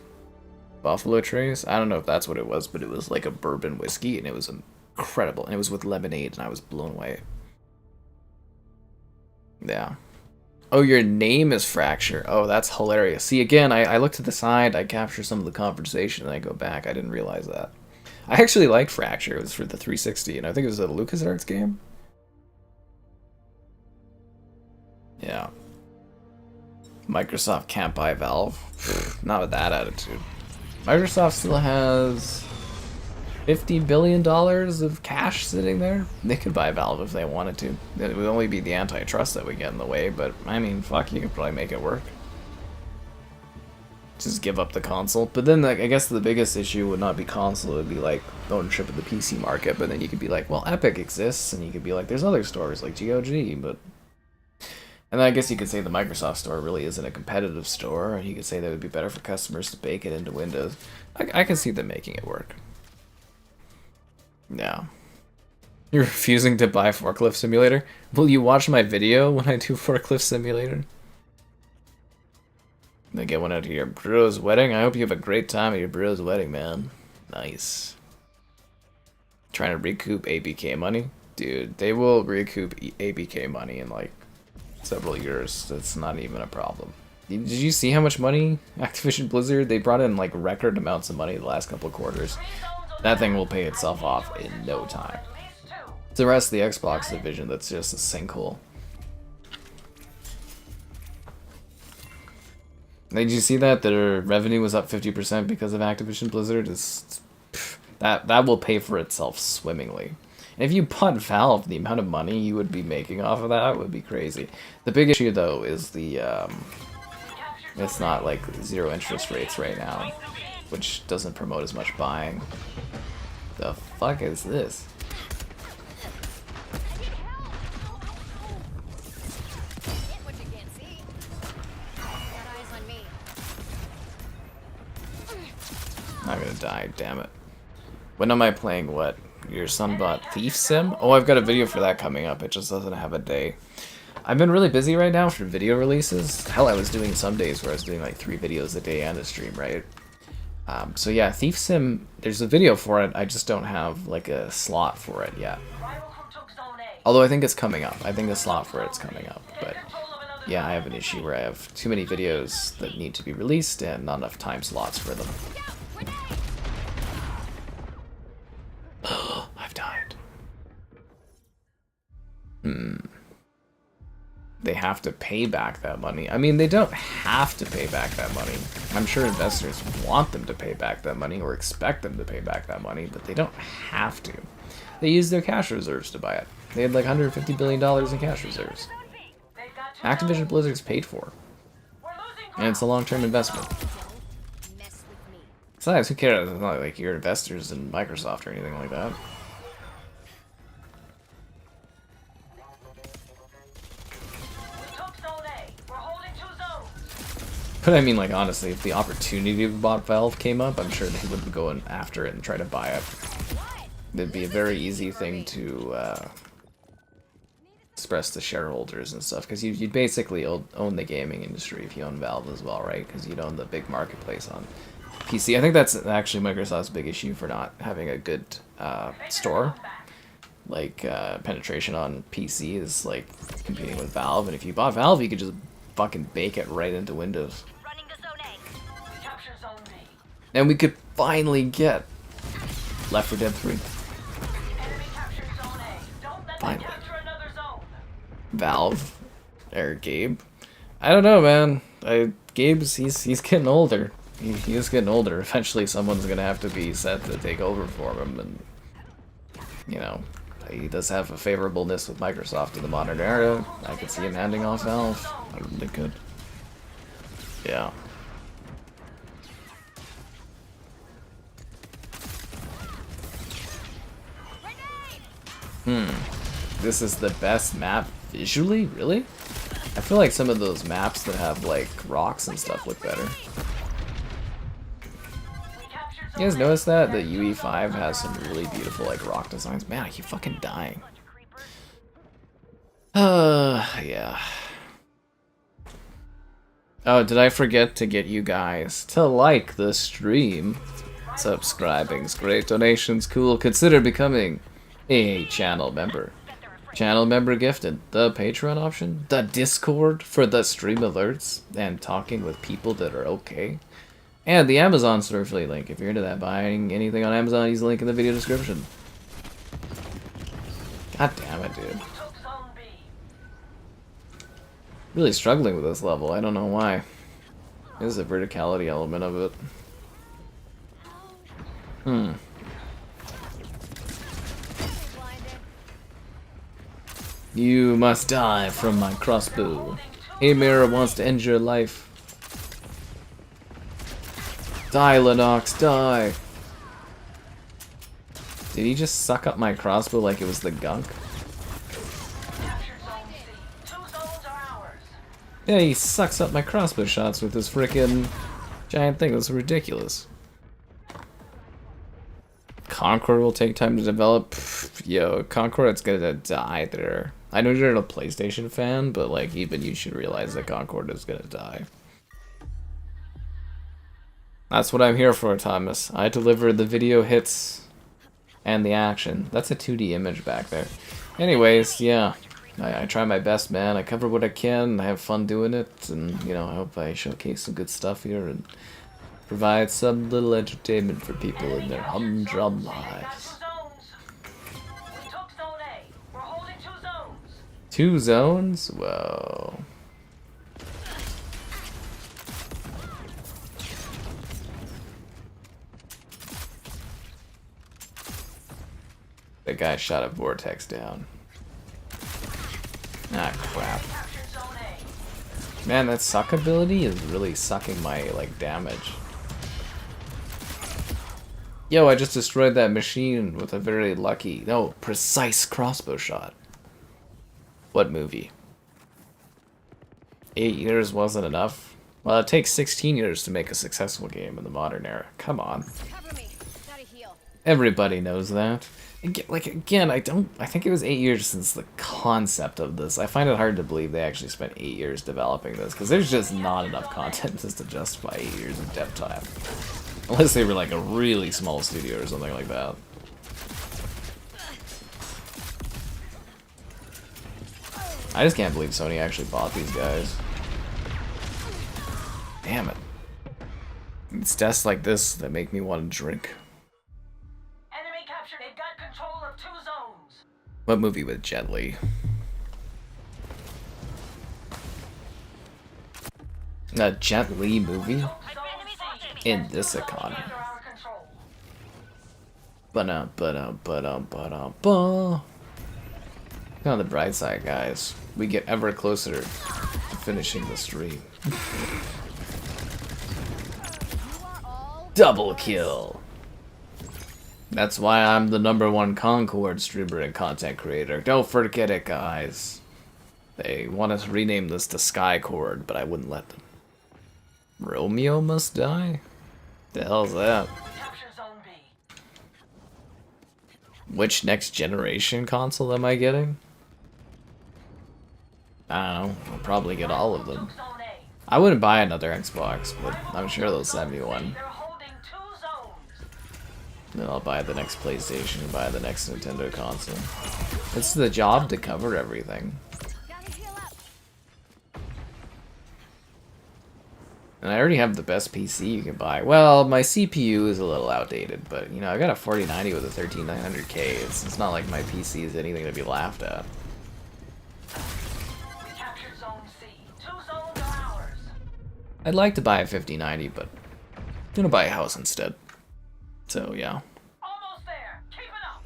Buffalo Trace? I don't know if that's what it was, but it was like a bourbon whiskey, and it was incredible. And it was with lemonade, and I was blown away. Yeah. Oh, your name is Fracture. Oh, that's hilarious. See, again, I look to the side, I capture some of the conversation, and I go back. I didn't realize that. I actually liked Fracture. It was for the 360, and I think it was a LucasArts game. Yeah. Microsoft can't buy Valve. Not with that attitude. Microsoft still has $50 billion of cash sitting there. They could buy Valve if they wanted to. It would only be the antitrust that would get in the way, but I mean, fuck, you could probably make it work. Just give up the console. But then, like, I guess the biggest issue would not be console, it would be like ownership of the PC market. But then you could be like, well, Epic exists, and you could be like, there's other stores like GOG, but. And then I guess you could say the Microsoft store really isn't a competitive store, and you could say that it would be better for customers to bake it into Windows. I can see them making it work. Yeah. You're refusing to buy Forklift Simulator? Will you watch my video when I do Forklift Simulator? Then get one out to your bro's wedding. I hope you have a great time at your bro's wedding, man. Nice. Trying to recoup ABK money? Dude, they will recoup ABK money in like several years. That's not even a problem. Did you see how much money Activision Blizzard? They brought in like record amounts of money the last couple of quarters. That thing will pay itself off in no time. It's the rest of the Xbox division that's just a sinkhole. Did you see that their revenue was up 50% because of Activision Blizzard? That will pay for itself swimmingly. And if you bought Valve, the amount of money you would be making off of that would be crazy. The big issue though is the it's not like zero interest rates right now, which doesn't promote as much buying. The fuck is this? I'm gonna die, damn it. When am I playing what? Your son bought Thief Sim? Oh, I've got a video for that coming up. It just doesn't have a day. I've been really busy right now for video releases. Hell, I was doing some days where I was doing like 3 videos a day and a stream, right? So yeah, Thief Sim, there's a video for it. I just don't have like a slot for it yet. Although I think it's coming up. I think the slot for it's coming up. But yeah, I have an issue where I have too many videos that need to be released and not enough time slots for them. I've died. They have to pay back that money. I mean, they don't have to pay back that money. I'm sure investors want them to pay back that money or expect them to pay back that money, but they don't have to. They use their cash reserves to buy it. They had like $150 billion in cash reserves. Activision Blizzard's paid for. And it's a long-term investment. Besides, who cares? It's not like you're investors in Microsoft or anything like that. But I mean, like, honestly, if the opportunity to buy Valve came up, I'm sure they would go in after it and try to buy it. It'd be a very easy thing to express to shareholders and stuff, because you'd basically own the gaming industry if you own Valve as well, right? Because you'd own the big marketplace on PC. I think that's actually Microsoft's big issue for not having a good store. Like, penetration on PC is, like, competing with Valve, and if you bought Valve, you could just fucking bake it right into Windows. And we could finally get Left 4 Dead 3. Finally. Valve. Or Gabe. I don't know, man. Gabe's, he's getting older. He is getting older. Eventually someone's gonna have to be set to take over for him, and you know, he does have a favorableness with Microsoft in the modern era. I could see him handing off Valve. I really could. Yeah. This is the best map visually? Really? I feel like some of those maps that have like rocks and stuff look better. You guys notice that? The UE5 has some really beautiful like rock designs. Man, I keep fucking dying. Yeah. Oh, did I forget to get you guys to like the stream? Subscribing's great, donations cool. Consider becoming a channel member. Channel member gifted. The Patreon option. The Discord for the stream alerts and talking with people that are okay. And the Amazon store affiliate link. If you're into that, buying anything on Amazon, use the link in the video description. God damn it, dude. Really struggling with this level. I don't know why. There's a verticality element of it. You must die from my crossbow. Amir wants to end your life. Die, Lennox, die! Did he just suck up my crossbow like it was the gunk? Yeah, he sucks up my crossbow shots with this frickin' giant thing. That's ridiculous. Concord will take time to develop. Pff, yo, Concord's gonna die there. I know you're a PlayStation fan, but like even you should realize that Concord is gonna die. That's what I'm here for, Thomas. I deliver the video hits and the action. That's a 2D image back there. Anyways, yeah. I try my best, man. I cover what I can. I have fun doing it. And, you know, I hope I showcase some good stuff here and provide some little entertainment for people in their humdrum lives. 2 zones? Whoa. The guy shot a vortex down. Ah, crap. Man, that suck ability is really sucking my, like, damage. Yo, I just destroyed that machine with a very lucky, no, precise crossbow shot. What movie? 8 years wasn't enough? Well, it takes 16 years to make a successful game in the modern era. Come on. Cover me. Gotta heal. Everybody knows that. Like, again, I think it was 8 years since the concept of this. I find it hard to believe they actually spent 8 years developing this, because there's just not enough content just to justify 8 years of dev time. Unless they were like a really small studio or something like that. I just can't believe Sony actually bought these guys. Damn it. It's deaths like this that make me want to drink. Enemy captured. They've got control of 2 zones. What movie with Jet Li? A Jet Li movie? In this economy. Ba-dum. On the bright side, guys, we get ever closer to finishing the stream. Double kill! That's why I'm the #1 Concord streamer and content creator. Don't forget it, guys. They want us to rename this to Skycord, but I wouldn't let them. Romeo must die? The hell's that? Which next generation console am I getting? I don't know. I'll probably get all of them. I wouldn't buy another Xbox, but I'm sure they'll send me one. Then I'll buy the next PlayStation and buy the next Nintendo console. It's the job to cover everything. And I already have the best PC you can buy. Well, my CPU is a little outdated, but, you know, I got a 4090 with a 13900K. It's not like my PC is anything to be laughed at. I'd like to buy a 5090, but I'm gonna buy a house instead. So, yeah. Almost there. Keep it up.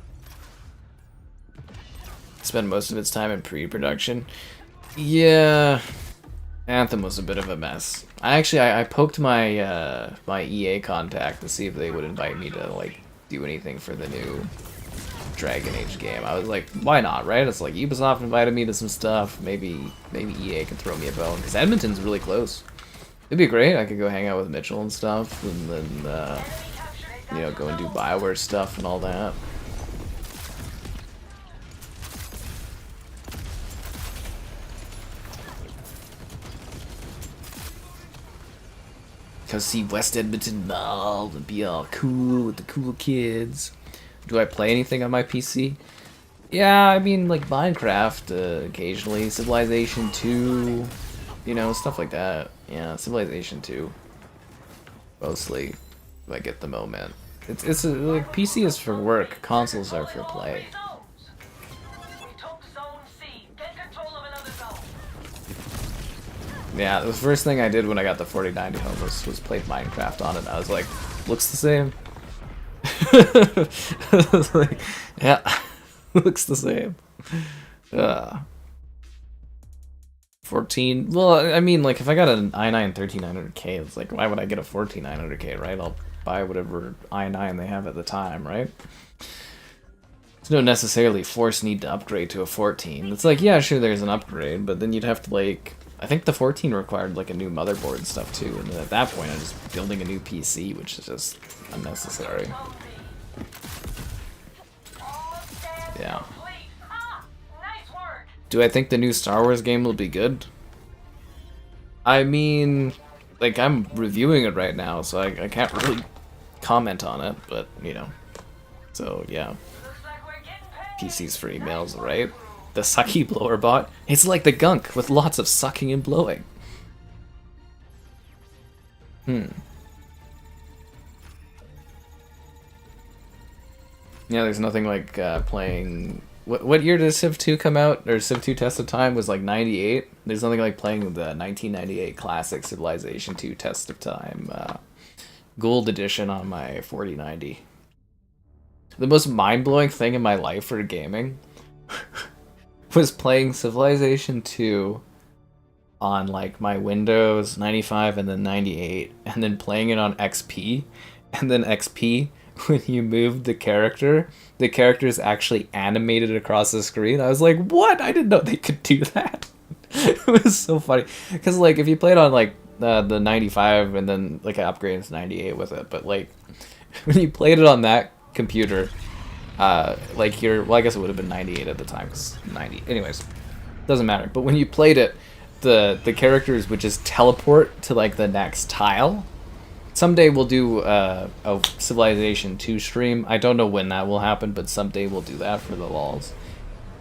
spend most of its time in pre-production. Yeah, Anthem was a bit of a mess. I poked my my EA contact to see if they would invite me to like do anything for the new Dragon Age game. I was like, why not, right? It's like Ubisoft invited me to some stuff. Maybe EA can throw me a bone because Edmonton's really close. It'd be great. I could go hang out with Mitchell and stuff, and then you know, go and do BioWare stuff and all that. Go see West Edmonton Mall and be all cool with the cool kids. Do I play anything on my PC? Yeah, I mean, like Minecraft occasionally, Civilization 2, you know, stuff like that. Yeah, Civilization 2. Mostly, if I get the moment. It's like, PC is for work, consoles are for play. We took Zone C. Get control of another zone. Yeah, the first thing I did when I got the 4090 home was play Minecraft on it. I was like, looks the same. I was like, yeah, looks the same. 14. Well, I mean, like, if I got an i9 13900K, it's like, why would I get a 14900K, right? I'll buy whatever i9 they have at the time, right? There's no necessarily forced need to upgrade to a 14. It's like, yeah, sure, there's an upgrade, but then you'd have to, like, I think the 14 required, like, a new motherboard and stuff, too, and then at that point, I'm just building a new PC, which is just unnecessary. Yeah. Nice work. Do I think the new Star Wars game will be good? I mean, like, I'm reviewing it right now, so I can't really comment on it, but, you know. So, yeah. Looks like we're getting paid. PC's for emails, right? The sucky blower bot? It's like the gunk, with lots of sucking and blowing. Yeah, there's nothing like playing... What year did Civ 2 come out? Or Civ 2 Test of Time was like 98? There's nothing like playing the 1998 classic Civilization 2 Test of Time Gold Edition on my 4090. The most mind-blowing thing in my life for gaming was playing Civilization 2 on like my Windows 95 and then 98, and then playing it on XP, and then XP, when you moved the character is actually animated across the screen. I was like, what? I didn't know they could do that. It was so funny. Because, like, if you played on, like, the 95 and then, like, I upgraded to 98 with it, but, like, when you played it on that computer, like, well, I guess it would have been 98 at the time, because 90. Anyways, doesn't matter. But when you played it, the characters would just teleport to, like, the next tile. Someday we'll do a Civilization 2 stream. I don't know when that will happen, but someday we'll do that for the lols.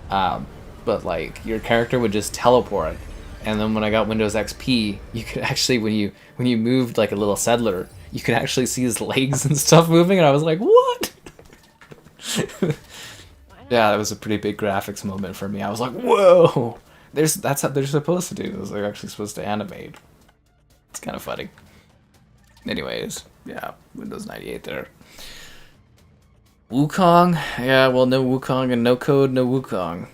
But like, your character would just teleport, and then when I got Windows XP, you could actually, when you moved like a little settler, you could actually see his legs and stuff moving, and I was like, what? Yeah, that was a pretty big graphics moment for me. I was like, whoa! That's how they're supposed to do this. They're actually supposed to animate. It's kind of funny. Anyways, yeah, Windows 98 there. Wukong? Yeah, well, no Wukong and no code, no Wukong.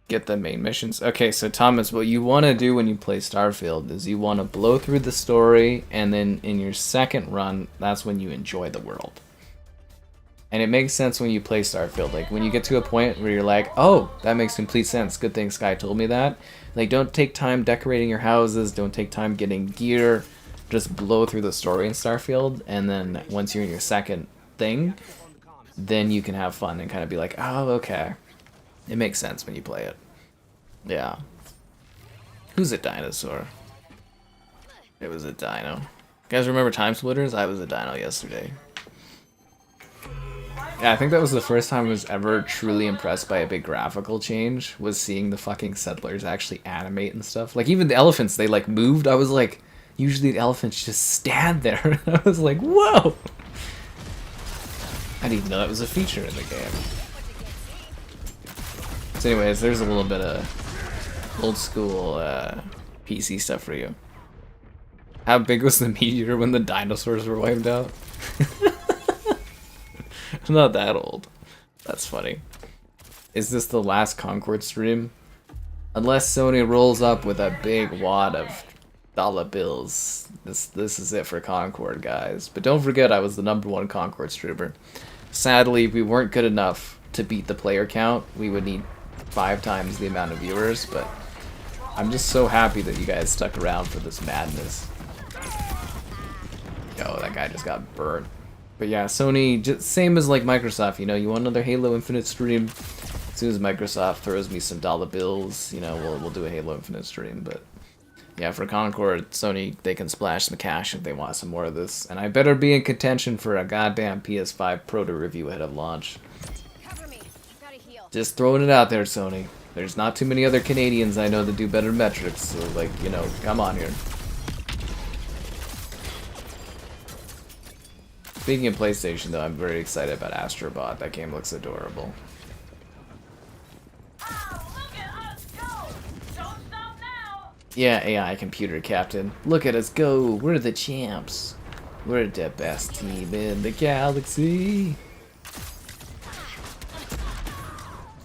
Get the main missions. Okay, so Thomas, what you want to do when you play Starfield is you want to blow through the story, and then in your second run, that's when you enjoy the world. And it makes sense when you play Starfield. Like, when you get to a point where you're like, oh, that makes complete sense. Good thing Sky told me that. Like, don't take time decorating your houses. Don't take time getting gear. Just blow through the story in Starfield, and then once you're in your second thing, then you can have fun and kind of be like, oh, okay. It makes sense when you play it. Yeah. Who's a dinosaur? It was a dino. You guys remember Time Splitters? I was a dino yesterday. Yeah, I think that was the first time I was ever truly impressed by a big graphical change, was seeing the fucking settlers actually animate and stuff. Like, even the elephants, they, like, moved. I was like... Usually the elephants just stand there. I was like, whoa! I didn't even know that was a feature in the game. So anyways, there's a little bit of old school PC stuff for you. How big was the meteor when the dinosaurs were wiped out? I'm not that old. That's funny. Is this the last Concord stream? Unless Sony rolls up with a big wad of dollar bills, this is it for Concord, guys. But don't forget, I was the #1 Concord streamer. Sadly, we weren't good enough to beat the player count. We would need 5 times the amount of viewers, but I'm just so happy that you guys stuck around for this madness. Oh, that guy just got burnt. But yeah, Sony, just same as like Microsoft, you know, you want another Halo Infinite stream? As soon as Microsoft throws me some dollar bills, you know, we'll do a Halo Infinite stream. But yeah, for Concord, Sony, they can splash some cash if they want some more of this. And I better be in contention for a goddamn PS5 Pro to review ahead of launch. Cover me. I've gotta heal. Just throwing it out there, Sony. There's not too many other Canadians I know that do better metrics, so like, you know, come on here. Speaking of PlayStation, though, I'm very excited about Astrobot. That game looks adorable. Yeah, AI computer captain. Look at us go. We're the champs. We're the best team in the galaxy.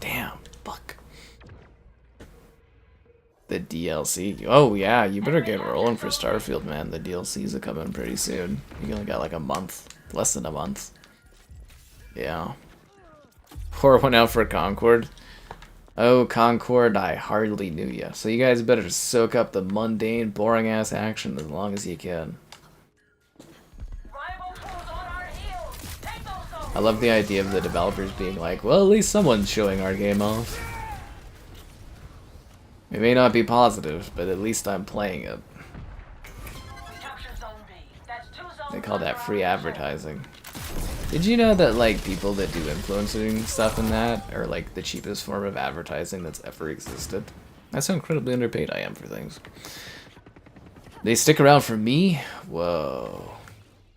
Damn, fuck. The DLC. Oh yeah, you better get rolling for Starfield, man. The DLCs are coming pretty soon. You only got like a month. Less than a month. Yeah. Pour one out for Concord. Oh, Concord, I hardly knew ya. So you guys better soak up the mundane, boring-ass action as long as you can. I love the idea of the developers being like, well, at least someone's showing our game off. It may not be positive, but at least I'm playing it. They call that free advertising. Did you know that like people that do influencing stuff in that are like the cheapest form of advertising that's ever existed? That's how incredibly underpaid I am for things. They stick around for me? Whoa.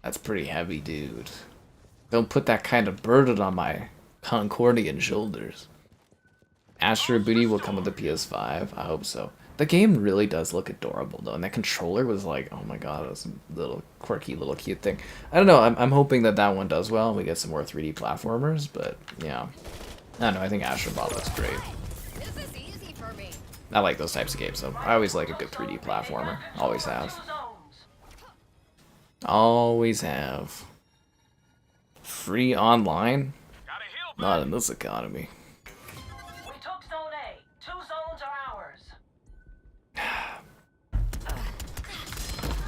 That's pretty heavy, dude. Don't put that kind of burden on my Concordian shoulders. Astro Booty will come with the PS5. I hope so. The game really does look adorable, though, and that controller was like, oh my god, it was a little quirky, little cute thing. I don't know, I'm hoping that that one does well, and we get some more 3D platformers, but, yeah. I don't know, I think Astrobot looks great. This is easy for me. I like those types of games, though. I always like a good 3D platformer. Always have. Always have. Free online? Not in this economy. We took Zone A. 2 zones are ours.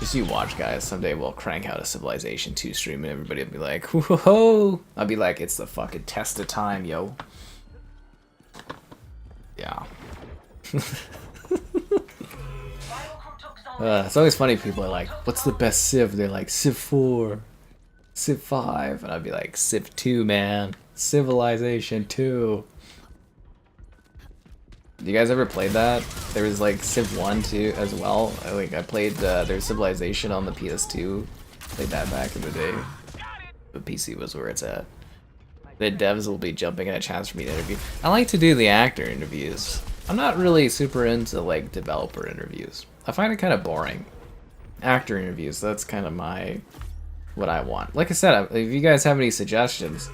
Just you watch, guys. Someday we'll crank out a Civilization 2 stream and everybody will be like, whoa! I'll be like, it's the fucking test of time, yo. Yeah. It's always funny, people are like, what's the best Civ? They're like, Civ 4, Civ 5, and I'd be like, Civ 2, man. Civilization 2. You guys ever played that? There was like Civ 1 too as well. I played there's Civilization on the PS2. Played that back in the day. But PC was where it's at. The devs will be jumping at a chance for me to interview. I like to do the actor interviews. I'm not really super into like developer interviews. I find it kind of boring. Actor interviews, that's kind of what I want. Like I said, if you guys have any suggestions,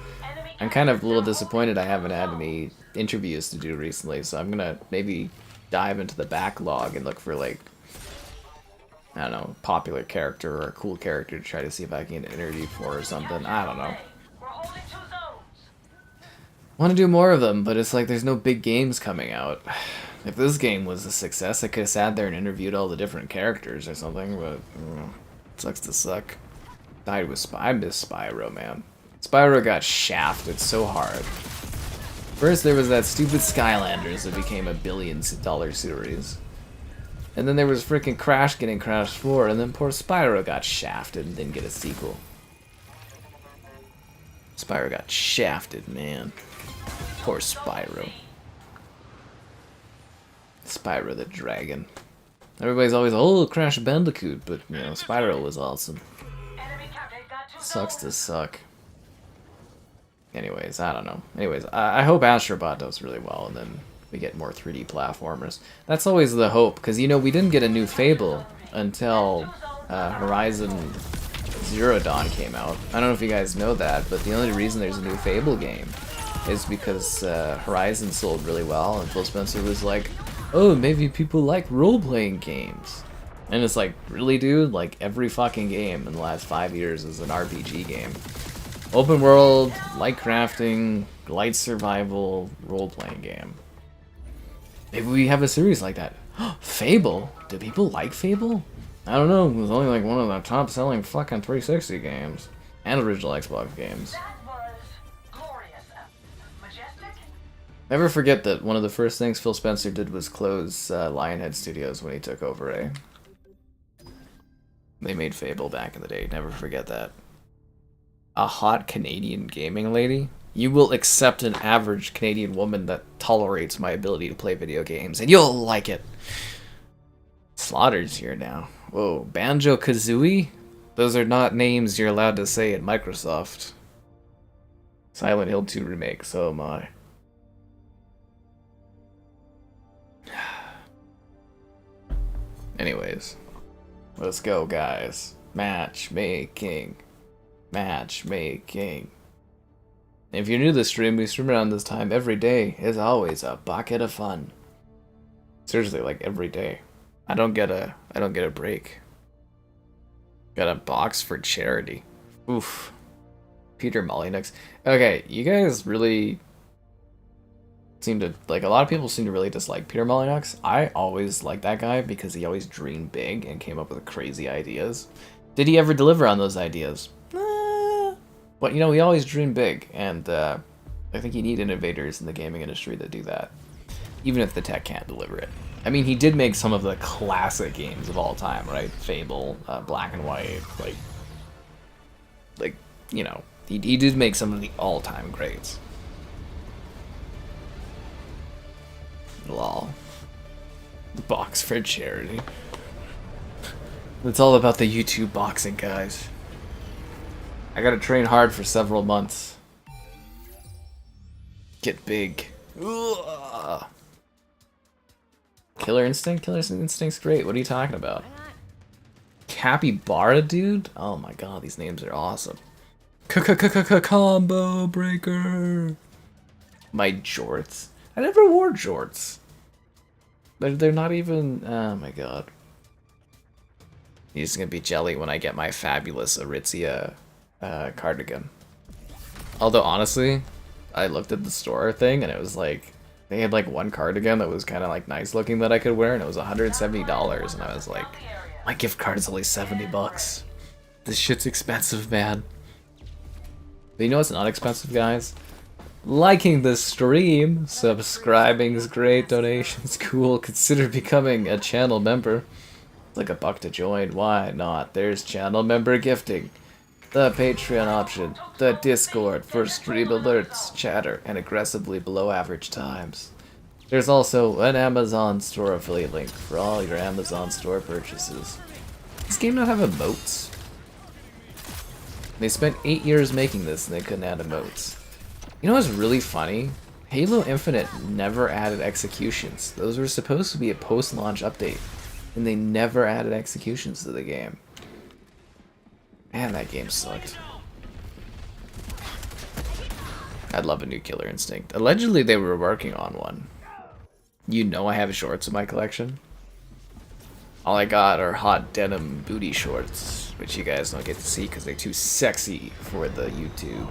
I'm kind of a little disappointed I haven't had any interviews to do recently, so I'm gonna maybe dive into the backlog and look for like, I don't know, popular character or a cool character to try to see if I can get an interview for or something. I don't know. Want to do more of them, but it's like there's no big games coming out. If this game was a success, I could have sat there and interviewed all the different characters or something, but it sucks to suck. I miss Spyro, man. Spyro got shafted so hard. First there was that stupid Skylanders that became a $1 billion series. And then there was freaking Crash getting Crash 4, and then poor Spyro got shafted and didn't get a sequel. Spyro got shafted, man. Poor Spyro. Spyro the Dragon. Everybody's always, oh, Crash Bandicoot, but, you know, Spyro was awesome. Sucks to suck. Anyways, I don't know. Anyways, I hope Astrobot does really well, and then we get more 3D platformers. That's always the hope, because, you know, we didn't get a new Fable until Horizon Zero Dawn came out. I don't know if you guys know that, but the only reason there's a new Fable game is because Horizon sold really well, and Phil Spencer was like, oh, maybe people like role-playing games. And it's like, really, dude? Like, every fucking game in the last 5 years is an RPG game. Open world, light crafting, light survival, role-playing game. Maybe we have a series like that. Fable? Do people like Fable? I don't know, it was only like one of the top-selling fucking 360 games. And original Xbox games. That was glorious. Majestic? Never forget that one of the first things Phil Spencer did was close Lionhead Studios when he took over, eh? They made Fable back in the day, never forget that. A hot Canadian gaming lady? You will accept an average Canadian woman that tolerates my ability to play video games, and you'll like it! Slaughter's here now. Whoa, Banjo-Kazooie? Those are not names you're allowed to say at Microsoft. Silent Hill 2 remake, so am I. Anyways. Let's go, guys. Matchmaking. Matchmaking. If you're new to the stream, we stream around this time every day. It's always a bucket of fun. Seriously, like every day. I don't get a break. Got a box for charity. Oof. Peter Molyneux. Okay, you guys really seem to, like, a lot of people seem to really dislike Peter Molyneux. I always liked that guy because he always dreamed big and came up with crazy ideas. Did he ever deliver on those ideas? But, you know, he always dreamed big, and I think you need innovators in the gaming industry that do that, even if the tech can't deliver it. I mean, he did make some of the classic games of all time, right? Fable, Black and White, like, you know, he did make some of the all-time greats. Lol. Box for charity. It's all about the YouTube boxing, guys. I gotta train hard for several months. Get big. Ugh. Killer Instinct? Killer Instinct's great. What are you talking about? Capybara, dude? Oh my god, these names are awesome. Combo breaker. My jorts. I never wore jorts. They're not even. Oh my god. He's gonna be jelly when I get my fabulous Aritzia cardigan. Although honestly, I looked at the store thing and it was like they had like one cardigan that was kind of like nice looking that I could wear, and it was $170, and I was like, my gift card is only $70. This shit's expensive, man. But you know what's not expensive, guys? Liking the stream, subscribing is great, donations cool, consider becoming a channel member. It's like $1 to join, why not? There's channel member gifting, the Patreon option, the Discord for stream alerts, chatter, and aggressively below average times. There's also an Amazon store affiliate link for all your Amazon store purchases. Does this game not have emotes? They spent 8 years making this and they couldn't add emotes. You know what's really funny? Halo Infinite never added executions. Those were supposed to be a post-launch update, and they never added executions to the game. Man, that game sucked. I'd love a new Killer Instinct. Allegedly, they were working on one. You know I have shorts in my collection. All I got are hot denim booty shorts, which you guys don't get to see because they're too sexy for the YouTube.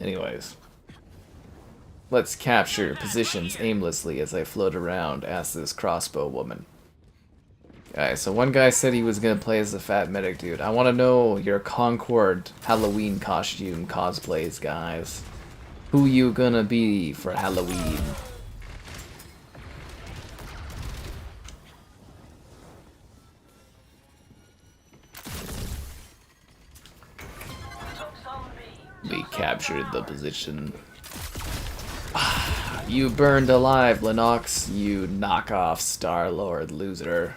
Anyways, let's capture positions aimlessly as I float around, asked this crossbow woman. Guys, so one guy said he was gonna play as the fat medic dude. I want to know your Concord Halloween costume cosplays, guys. Who you gonna be for Halloween? We captured the position. You burned alive, Lennox, you knockoff Star-Lord loser.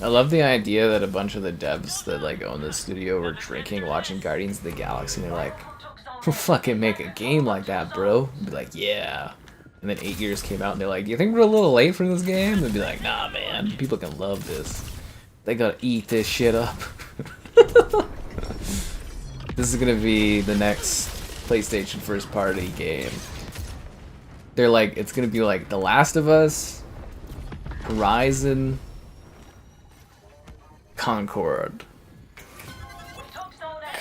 I love the idea that a bunch of the devs that like own this studio were drinking, watching Guardians of the Galaxy, and they're like, we'll fucking make a game like that, bro. And be like, yeah. And then 8 years came out and they're like, you think we're a little late for this game? And be like, nah, man, people can love this. They gotta eat this shit up. This is gonna be the next PlayStation first party game. They're like, it's gonna be like The Last of Us, Horizon, Concord.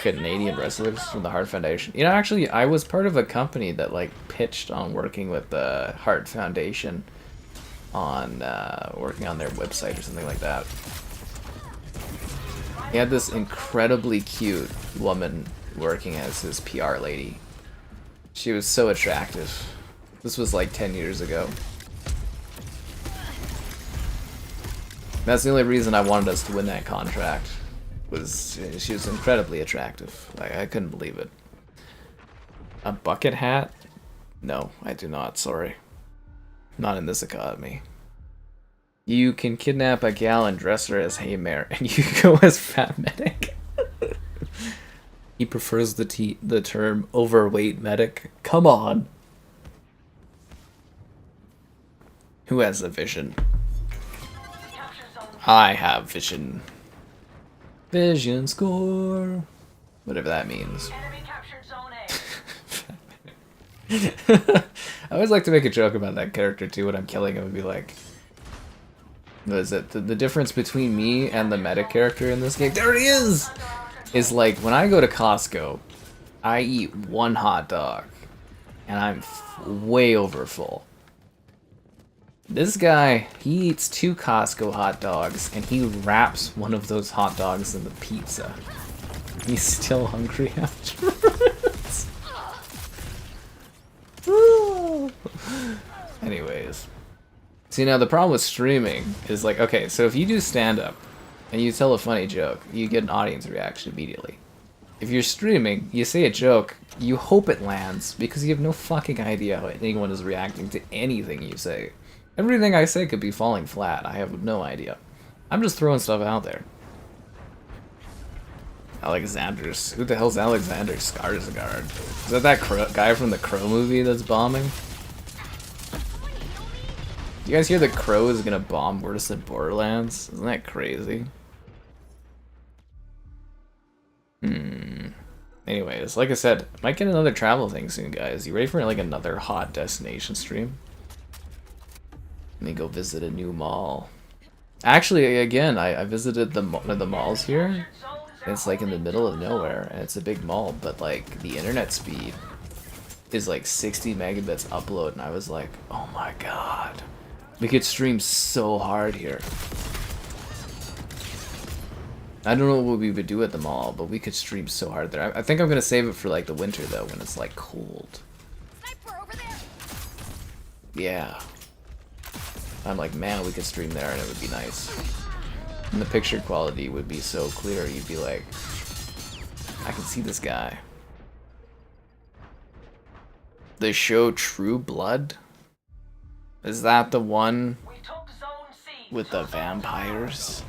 Canadian wrestlers from the Heart Foundation. You know, actually, I was part of a company that like pitched on working with the Heart Foundation on working on their website or something like that. He had this incredibly cute woman working as his PR lady. She was so attractive. This was like 10 years ago. That's the only reason I wanted us to win that contract. Was she was incredibly attractive. I couldn't believe it. A bucket hat? No, I do not, sorry. Not in this economy. You can kidnap a gal and dress her as Haymare, and you go as Fat Medic. He prefers the term overweight medic. Come on. Who has a vision? I have vision. Vision score. Whatever that means. Enemy captured zone A. I always like to make a joke about that character too when I'm killing him and be like, what is it? The difference between me and the meta character in this game, there he is like when I go to Costco, I eat one hot dog and I'm way over full. This guy, he eats 2 Costco hot dogs and he wraps one of those hot dogs in the pizza. He's still hungry afterwards. Anyways. See, now the problem with streaming is like, okay, so if you do stand-up and you tell a funny joke, you get an audience reaction immediately. If you're streaming, you say a joke, you hope it lands because you have no fucking idea how anyone is reacting to anything you say. Everything I say could be falling flat. I have no idea. I'm just throwing stuff out there. Alexander's. Who the hell's Alexander Skarsgård? Is that guy from the Crow movie that's bombing? You guys hear the Crow is gonna bomb worse than Borderlands? Isn't that crazy? Anyways, like I said, might get another travel thing soon, guys. You ready for like another hot destination stream? Let me go visit a new mall. Actually, again, I visited one of the malls here. It's like in the middle of nowhere, and it's a big mall, but like the internet speed is like 60 megabits upload, and I was like, oh my god. We could stream so hard here. I don't know what we would do at the mall, but we could stream so hard there. I think I'm gonna save it for like the winter though, when it's like cold. Sniper over there. Yeah. I'm like, man, we could stream there and it would be nice. And the picture quality would be so clear, you'd be like, I can see this guy. The show True Blood? Is that the one We took zone C. with the vampires?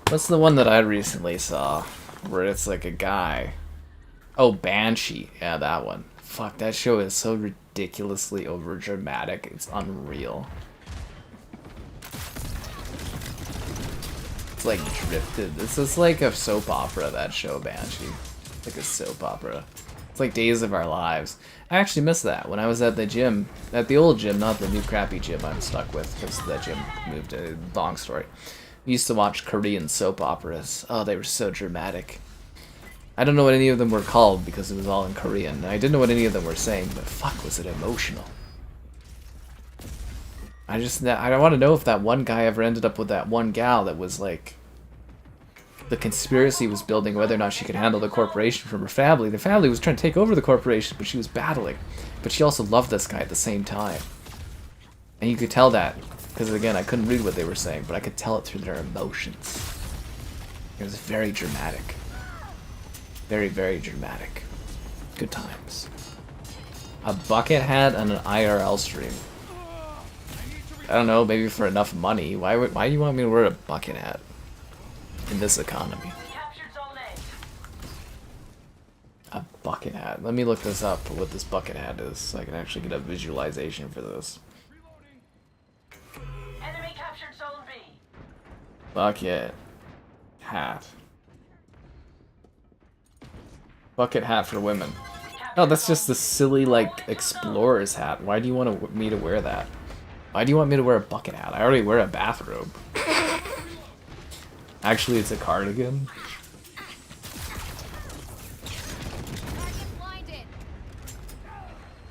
What's the one that I recently saw where it's like a guy? Oh, Banshee. Yeah, that one. Fuck, that show is so ridiculously over dramatic. It's unreal. It's like drifted. This is like a soap opera, that show, Banshee. Like a soap opera. It's like Days of Our Lives. I actually missed that when I was at the gym. At the old gym, not the new crappy gym I'm stuck with because that gym moved. A long story. We used to watch Korean soap operas. Oh, they were so dramatic. I don't know what any of them were called because it was all in Korean. I didn't know what any of them were saying, but fuck, was it emotional. I want to know if that one guy ever ended up with that one gal that was like... The conspiracy was building whether or not she could handle the corporation from her family. The family was trying to take over the corporation, but she was battling. But she also loved this guy at the same time. And you could tell that. Because again, I couldn't read what they were saying, but I could tell it through their emotions. It was very dramatic. Very, very dramatic. Good times. A bucket hat and an IRL stream. I don't know, maybe for enough money. Why do you want me to wear a bucket hat in this economy? We captured zone A. A bucket hat. Let me look this up, what this bucket hat is, so I can actually get a visualization for this. Enemy captured zone B. Bucket hat. Bucket hat for women. Oh, that's just the silly, like, explorer's hat. Why do you want me to wear that? Why do you want me to wear a bucket hat? I already wear a bathrobe. Actually, it's a cardigan.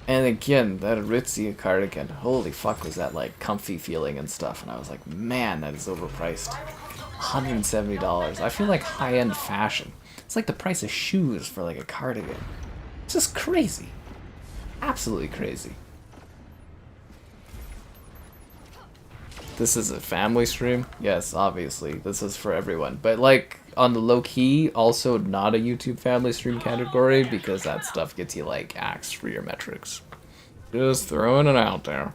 And again, that Aritzia cardigan, holy fuck, was that like comfy feeling and stuff. And I was like, man, that is overpriced. $170. I feel like high-end fashion. It's like the price of shoes for like a cardigan. It's just crazy. Absolutely crazy. This is a family stream? Yes, obviously. This is for everyone. But like, on the low-key, also not a YouTube family stream category, because that stuff gets you like axed for your metrics. Just throwing it out there.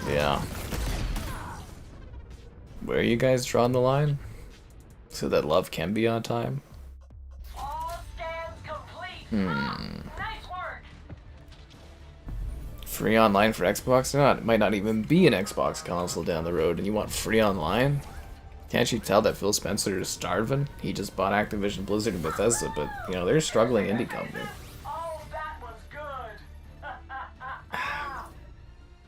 Yeah. Where are you guys drawing the line? So that love can be on time? All scans complete. Nice work. Free online for Xbox? No, it might not even be an Xbox console down the road, and you want free online? Can't you tell that Phil Spencer is starving? He just bought Activision Blizzard and Bethesda, but, you know, they're a struggling indie company. Oh, that was good.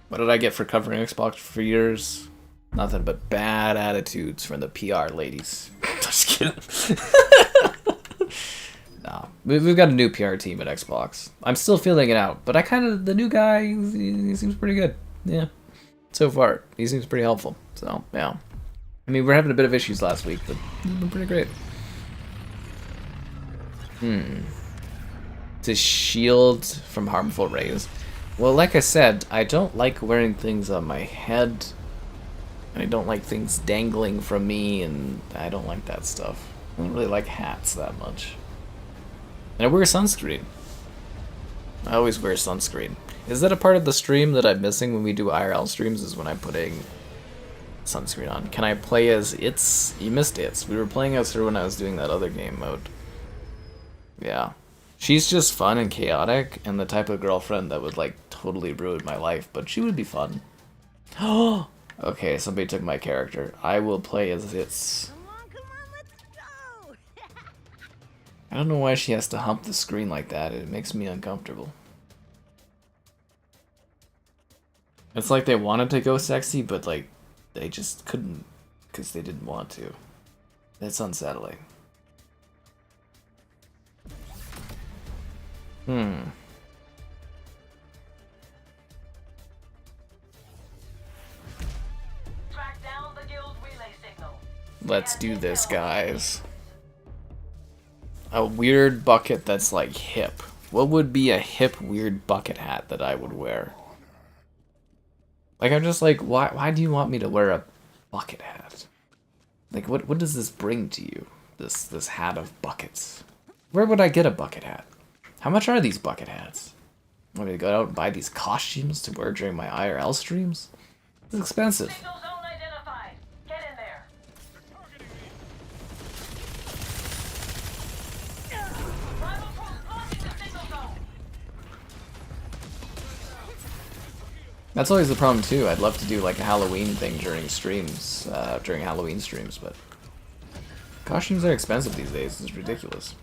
What did I get for covering Xbox for years? Nothing but bad attitudes from the PR ladies. Just kidding. No, we've got a new PR team at Xbox. I'm still feeling it out, but the new guy, he seems pretty good. Yeah, so far, he seems pretty helpful. So, yeah. I mean, we're having a bit of issues last week, but it's been pretty great. To shield from harmful rays. Well, like I said, I don't like wearing things on my head. And I don't like things dangling from me, and I don't like that stuff. I don't really like hats that much. And I wear sunscreen. I always wear sunscreen. Is that a part of the stream that I'm missing when we do IRL streams, is when I'm putting sunscreen on? Can I play as It's? You missed It's. We were playing as her when I was doing that other game mode. Yeah. She's just fun and chaotic, and the type of girlfriend that would, like, totally ruin my life, but she would be fun. Oh! Okay, somebody took my character. I will play as It's. Come on, let's go! I don't know why she has to hump the screen like that. It makes me uncomfortable. It's like they wanted to go sexy, but like they just couldn't because they didn't want to. It's unsettling. Track down the guild relay signal. Let's do this, guys. A weird bucket that's like hip. What would be a hip, weird bucket hat that I would wear? Like, I'm just like, why do you want me to wear a bucket hat? Like, what does this bring to you? This hat of buckets. Where would I get a bucket hat? How much are these bucket hats? Want me to go out and buy these costumes to wear during my IRL streams? It's expensive. Signal zone identified. Get in there. Rival troops blocking the signal zone. That's always the problem too. I'd love to do like a Halloween thing during streams, during Halloween streams, but costumes are expensive these days. It's ridiculous.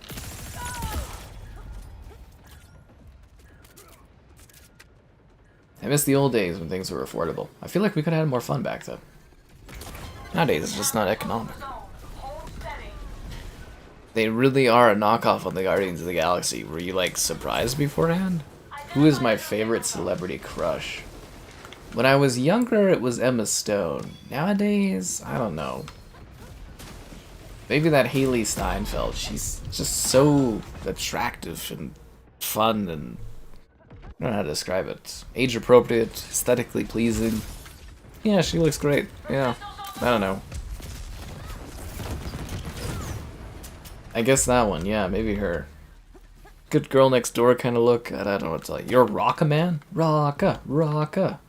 I miss the old days when things were affordable. I feel like we could have had more fun back then. Nowadays, it's just not economic. Hold steady. They really are a knockoff on the Guardians of the Galaxy. Were you like surprised beforehand? Who is my favorite celebrity crush? When I was younger, it was Emma Stone. Nowadays, I don't know. Maybe that Haley Steinfeld. She's just so attractive and fun and I don't know how to describe it. Age appropriate, aesthetically pleasing. Yeah, she looks great. Yeah, I don't know. I guess that one, yeah, maybe her. Good girl next door kind of look. I don't know what to tell you. You're Rocka, man? Rocka, Rocka.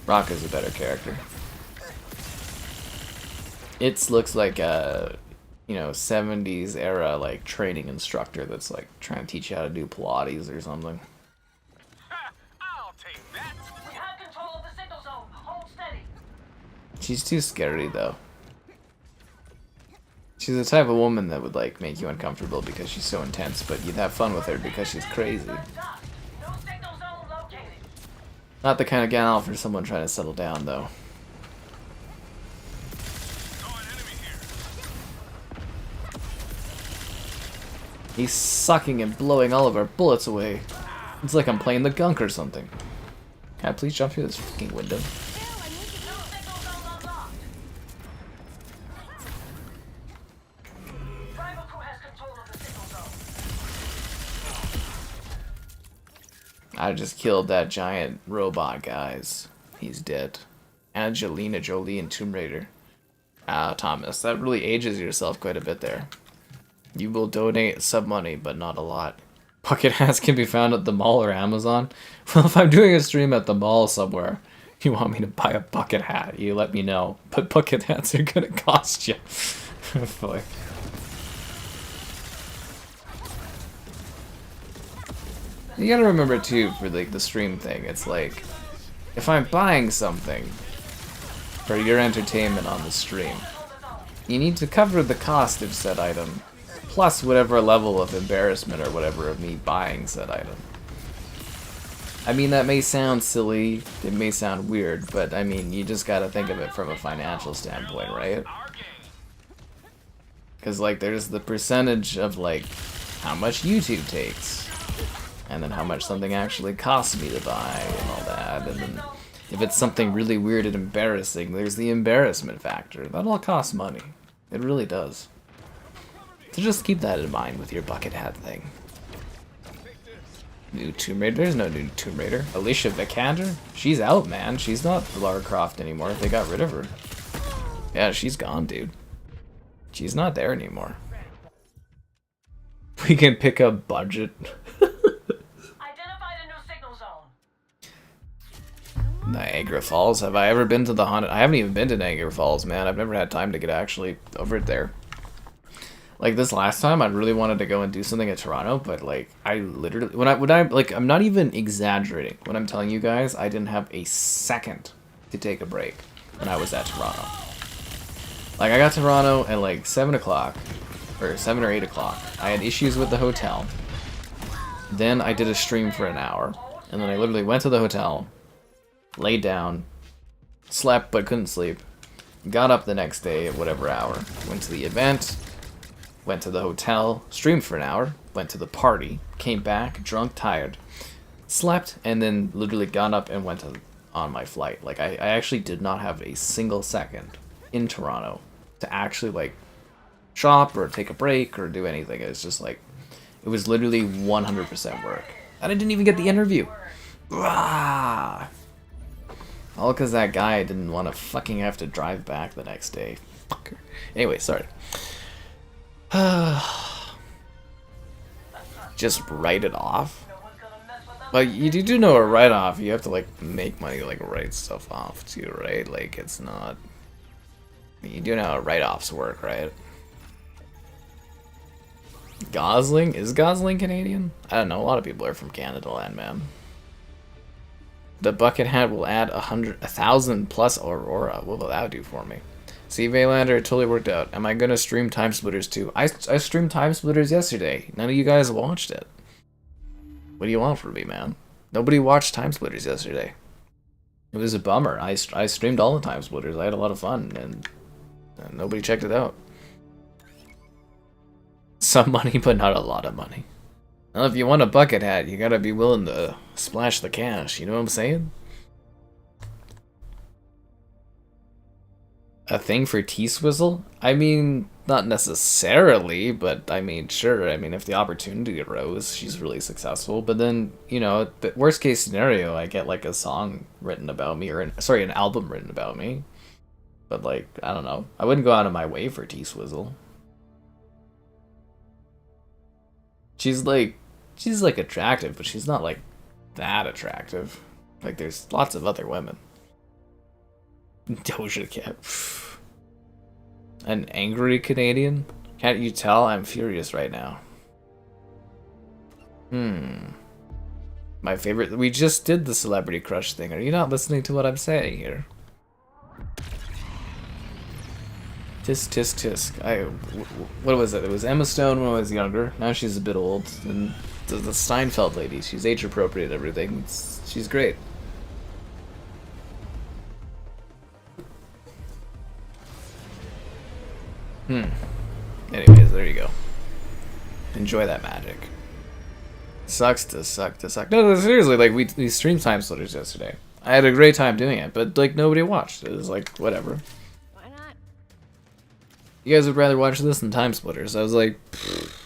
Rocka's a better character. It looks like a, you know, 70s era like training instructor that's like trying to teach you how to do Pilates or something. I'll take that. We have control of the signal zone. Hold steady. She's too scary though. She's the type of woman that would like make you uncomfortable because she's so intense, but you'd have fun with her because she's crazy. No signal zone located. Not the kind of gal for someone trying to settle down, though. Saw an enemy here. He's sucking and blowing all of our bullets away. It's like I'm playing the gunk or something. Can I please jump through this fucking window? No signal zone unlocked. Rival crew has control of the signal zone. I just killed that giant robot, guys. He's dead. Angelina Jolie in Tomb Raider. Ah, Thomas, that really ages yourself quite a bit there. You will donate some money, but not a lot. Bucket hats can be found at the mall or Amazon. Well, if I'm doing a stream at the mall somewhere, you want me to buy a bucket hat, you let me know. But bucket hats are gonna cost you. Boy. You gotta remember too, for like the stream thing, it's like, if I'm buying something for your entertainment on the stream, you need to cover the cost of said item, plus whatever level of embarrassment or whatever of me buying said item. I mean, that may sound silly, it may sound weird, but I mean, you just gotta think of it from a financial standpoint, right? Our game. Because like, there's the percentage of like, how much YouTube takes, and then how much something actually costs me to buy, and all that, and then if it's something really weird and embarrassing, there's the embarrassment factor. That all costs money. It really does. So just keep that in mind with your bucket hat thing. New Tomb Raider? There's no new Tomb Raider. Alicia Vikander? She's out, man. She's not Lara Croft anymore. They got rid of her. Yeah, she's gone, dude. She's not there anymore. We can pick a budget. Identified a new signal zone. Niagara Falls. Have I ever been to the haunted? I haven't even been to Niagara Falls, man. I've never had time to get actually over there. Like this last time, I really wanted to go and do something at Toronto, but like I literally, when I like, I'm not even exaggerating when I'm telling you guys, I didn't have a second to take a break when I was at Toronto. Like I got to Toronto at like 7 o'clock, or 7 or 8 o'clock. I had issues with the hotel. Then I did a stream for an hour, and then I literally went to the hotel, laid down, slept but couldn't sleep, got up the next day at whatever hour, went to the event, went to the hotel, streamed for an hour, went to the party, came back, drunk, tired, slept, and then literally got up and went on my flight. Like, I actually did not have a single second in Toronto to actually, like, shop or take a break or do anything. It was just, like, it was literally 100% work. And I didn't even get the interview. Ah! All because that guy didn't want to fucking have to drive back the next day. Fucker. Anyway, sorry. Just write it off. Like, you do know a write-off, you have to like make money to like write stuff off too, right? Like, it's not, you do know how write-offs work, right? Gosling? Is Gosling Canadian? I don't know, a lot of people are from Canada land, man. The bucket hat will add 1,000 plus Aurora. What will that do for me? See, Vaylander, it totally worked out. Am I gonna stream Time Splitters too? I streamed Time Splitters yesterday. None of you guys watched it. What do you want from me, man? Nobody watched Time Splitters yesterday. It was a bummer. I streamed all the Time Splitters. I had a lot of fun, and nobody checked it out. Some money, but not a lot of money. Well, if you want a bucket hat, you gotta be willing to splash the cash. You know what I'm saying? A thing for T-Swizzle? I mean, not necessarily, but I mean, sure. I mean, if the opportunity arose, she's really successful. But then, you know, the worst case scenario, I get like a song written about me, or an album written about me. But like, I don't know. I wouldn't go out of my way for T-Swizzle. She's like attractive, but she's not like that attractive. Like, there's lots of other women. Doja Cat. An angry Canadian? Can't you tell? I'm furious right now. My favorite. We just did the celebrity crush thing. Are you not listening to what I'm saying here? Tisk, tisk, tisk. What was it? It was Emma Stone when I was younger. Now she's a bit old. And the Steinfeld lady. She's age appropriate. Everything. She's great. Anyways, there you go. Enjoy that magic. Sucks to suck to suck. No, seriously, like we streamed Time Splitters yesterday. I had a great time doing it, but like nobody watched. It was like whatever. Why not? You guys would rather watch this than Time Splitters. I was like, pfft.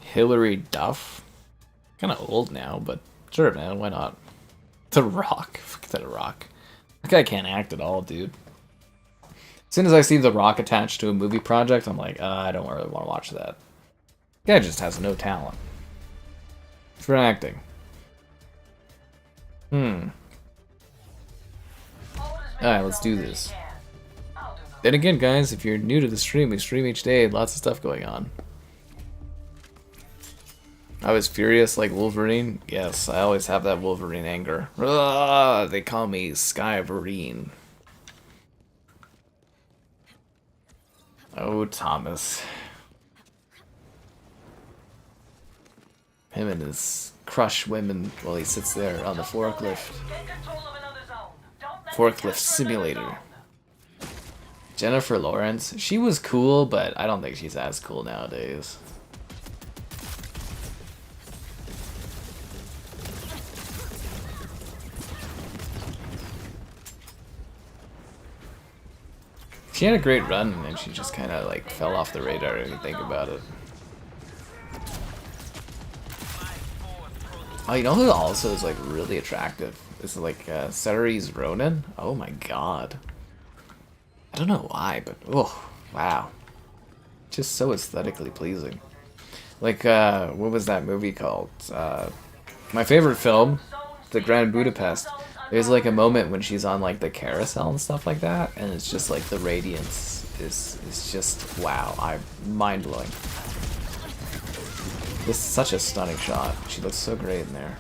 Hillary Duff, kind of old now, but sure, man, why not? The Rock, fuck that Rock. That guy can't act at all, dude. As soon as I see The Rock attached to a movie project, I'm like, I don't really want to watch that. The guy just has no talent for acting. Alright, let's do this. Then again, guys, if you're new to the stream, we stream each day, lots of stuff going on. I was furious like Wolverine. Yes, I always have that Wolverine anger. Ugh, they call me Skyverine. Oh, Thomas. Him and his crush women while he sits there on the forklift. Forklift simulator. Jennifer Lawrence. She was cool, but I don't think she's as cool nowadays. She had a great run, and then she just kind of like fell off the radar if you think about it. Oh, you know who also is like really attractive? Is like Ceres Ronan. Oh my god. I don't know why, but oh wow, just so aesthetically pleasing. Like what was that movie called? My favorite film, The Grand Budapest. There's like a moment when she's on like the carousel and stuff like that, and it's just like the radiance is just wow, mind blowing. This is such a stunning shot. She looks so great in there.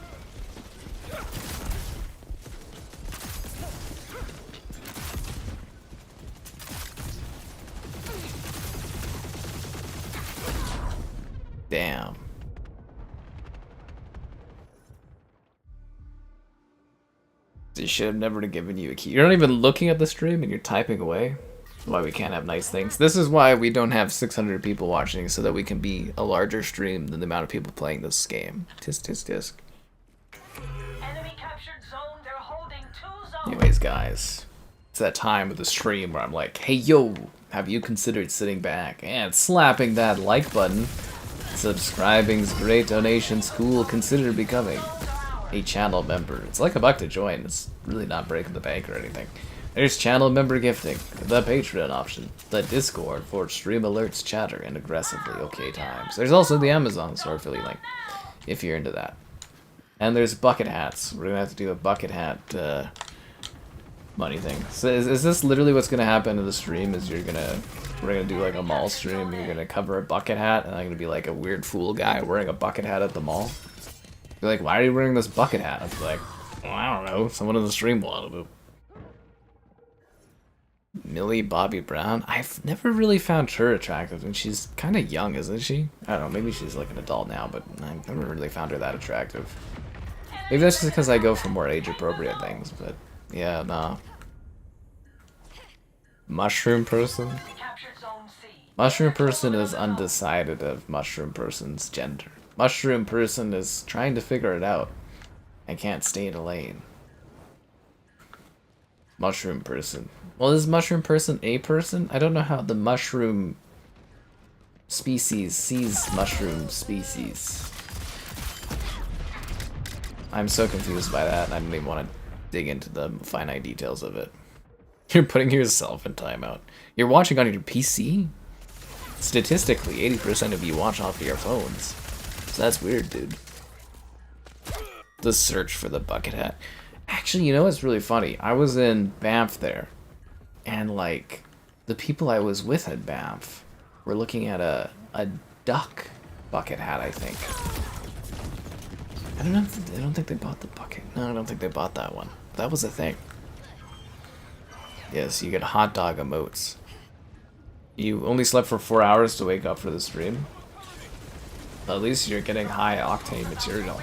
Damn. They should have never given you a key. You're not even looking at the stream and you're typing away. That's why we can't have nice things. This is why we don't have 600 people watching, so that we can be a larger stream than the amount of people playing this game. Tisk tisk tisk. Enemy captured zone. They're holding 2 zones. Anyways, guys, it's that time of the stream where I'm like, hey yo, have you considered sitting back and slapping that like button? Subscribing's great, donations cool, consider becoming a channel member. It's like $1 to join. It's really not breaking the bank or anything. There's channel member gifting, the Patreon option, the Discord for stream alerts, chatter, and aggressively okay times. There's also the Amazon store affiliate link, if you're into that. And there's bucket hats. We're gonna have to do a bucket hat money thing. So is this literally what's gonna happen in the stream? Is we're gonna do like a mall stream. You're gonna cover a bucket hat, and I'm gonna be like a weird fool guy wearing a bucket hat at the mall. You're like, why are you wearing this bucket hat? I'm like, well, I don't know. Someone in the stream wanted it. Millie Bobby Brown. I've never really found her attractive, and she's kind of young, isn't she? I don't know. Maybe she's like an adult now, but I've never really found her that attractive. Maybe that's just because I go for more age-appropriate things, but yeah, nah. Mushroom person? Mushroom person is undecided of mushroom person's gender. Mushroom person is trying to figure it out and can't stay in a lane. Mushroom person. Well, is mushroom person a person? I don't know how the mushroom species sees mushroom species. I'm so confused by that, and I don't even want to dig into the finite details of it. You're putting yourself in timeout. You're watching on your PC? Statistically, 80% of you watch off of your phones. So that's weird, dude. The search for the bucket hat. Actually, you know what's really funny? I was in Banff there, and like, the people I was with at Banff were looking at a duck bucket hat, I think. I don't think they bought the bucket. No, I don't think they bought that one. That was a thing. Yes, you get hot dog emotes. You only slept for 4 hours to wake up for the stream. At least you're getting high octane material.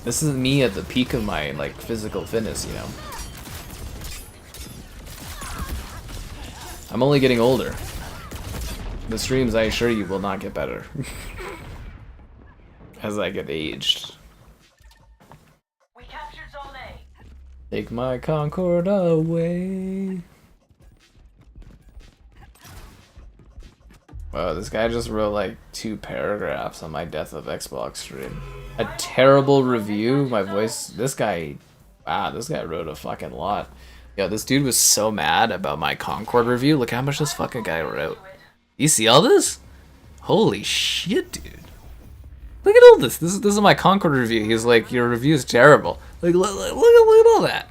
This is me at the peak of my like physical fitness, you know. I'm only getting older. The streams, I assure you, will not get better as I get aged. We captured Zone A. Take my Concord away. Wow, this guy just wrote like 2 paragraphs on my Death of Xbox stream. A terrible review. My voice. This guy. Wow, this guy wrote a fucking lot. Yo, this dude was so mad about my Concord review. Look how much this fucking guy wrote. You see all this? Holy shit, dude. Look at all this. This is my Concord review. He's like, your review is terrible. Like, look at all that.